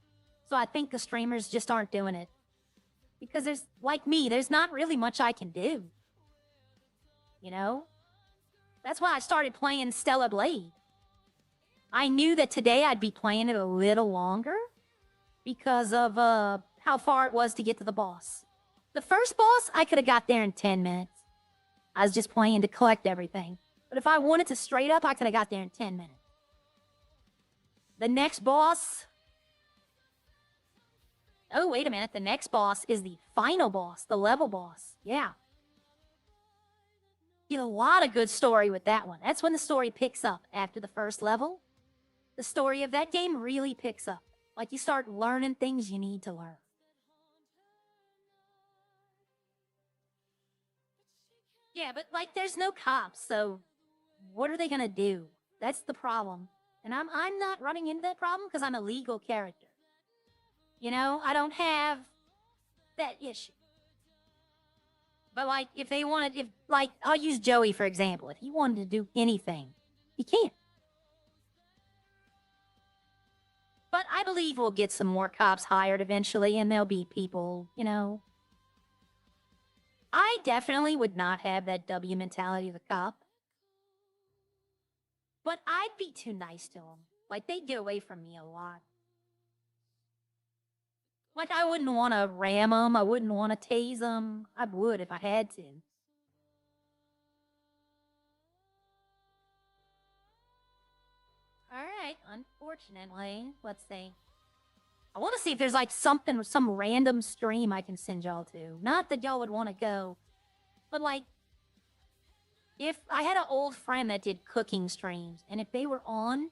So I think the streamers just aren't doing it. Because there's, like me, there's not really much I can do. You know? That's why I started playing Stellar Blade. I knew that today I'd be playing it a little longer because of how far it was to get to the boss. The first boss, I could have got there in 10 minutes. I was just playing to collect everything. But if I wanted to straight up, I could have got there in 10 minutes. The next boss... Oh, wait a minute. The next boss is the final boss, the level boss. Yeah. Get a lot of good story with that one. That's when the story picks up after the first level. The story of that game really picks up. Like, you start learning things you need to learn. Yeah, but, like, there's no cops, so what are they gonna do? That's the problem. And I'm not running into that problem because I'm a legal character. You know, I don't have that issue. But, like, if they wanted, like, I'll use Joey, for example. If he wanted to do anything, he can't. But I believe we'll get some more cops hired eventually, and there'll be people, you know. I definitely would not have that W mentality of a cop. But I'd be too nice to them. Like, they'd get away from me a lot. Like, I wouldn't want to ram them. I wouldn't want to tase them. I would if I had to. Alright, unfortunately, let's see. I want to see if there's, like, something, some random stream I can send y'all to. Not that y'all would want to go, but, like, if I had an old friend that did cooking streams, and if they were on,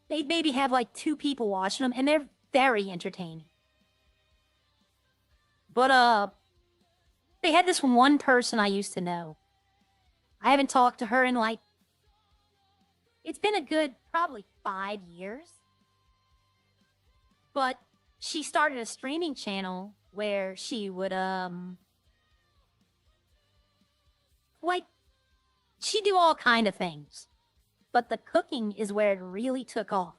they'd maybe have, like, 2 people watching them, and they're very entertaining. But, they had this one person I used to know. I haven't talked to her in, like, it's been a good, probably 5 years. But she started a streaming channel where she would, like, she'd do all kind of things. But the cooking is where it really took off.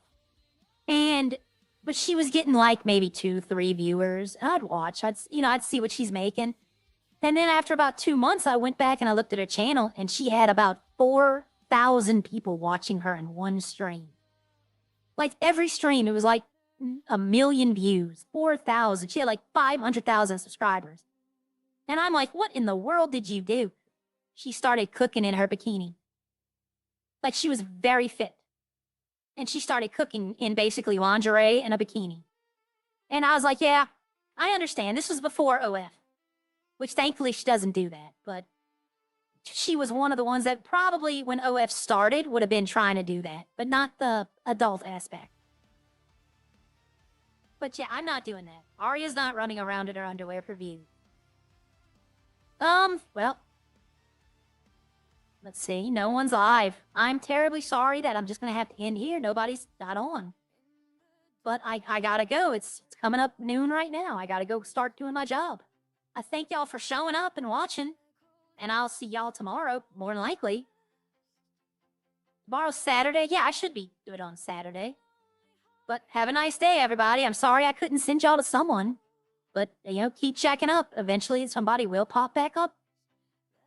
But she was getting, like, maybe 2, 3 viewers. I'd watch. I'd see what she's making. And then after about 2 months, I went back and I looked at her channel, and she had about 4,000 people watching her in one stream. Like, every stream, it was like 1 million views, 4,000. She had like 500,000 subscribers. And I'm like, what in the world did you do? She started cooking in her bikini. Like, she was very fit. And she started cooking in basically lingerie and a bikini. And I was like, yeah, I understand. This was before OF. Which thankfully she doesn't do that. But she was one of the ones that probably when OF started would have been trying to do that. But not the adult aspect. But yeah, I'm not doing that. Arya's not running around in her underwear for views. Well. Let's see. No one's live. I'm terribly sorry that I'm just going to have to end here. Nobody's not on. But I gotta go. It's coming up noon right now. I gotta go start doing my job. I thank y'all for showing up and watching. And I'll see y'all tomorrow, more than likely. Tomorrow's Saturday. Yeah, I should be doing it on Saturday. But have a nice day, everybody. I'm sorry I couldn't send y'all to someone. But, you know, keep checking up. Eventually somebody will pop back up.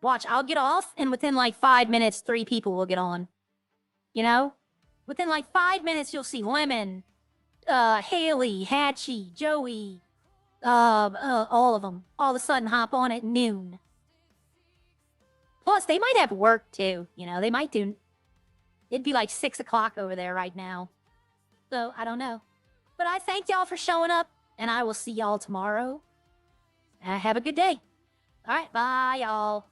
Watch, I'll get off, and within like 5 minutes, 3 people will get on. You know? Within like 5 minutes, you'll see Lemon, Haley, Hatchie, Joey, all of them all of a sudden hop on at noon. Plus, they might have work too. You know, they might do. It'd be like 6 o'clock over there right now. So, I don't know. But I thank y'all for showing up, and I will see y'all tomorrow. Have a good day. All right, bye, y'all.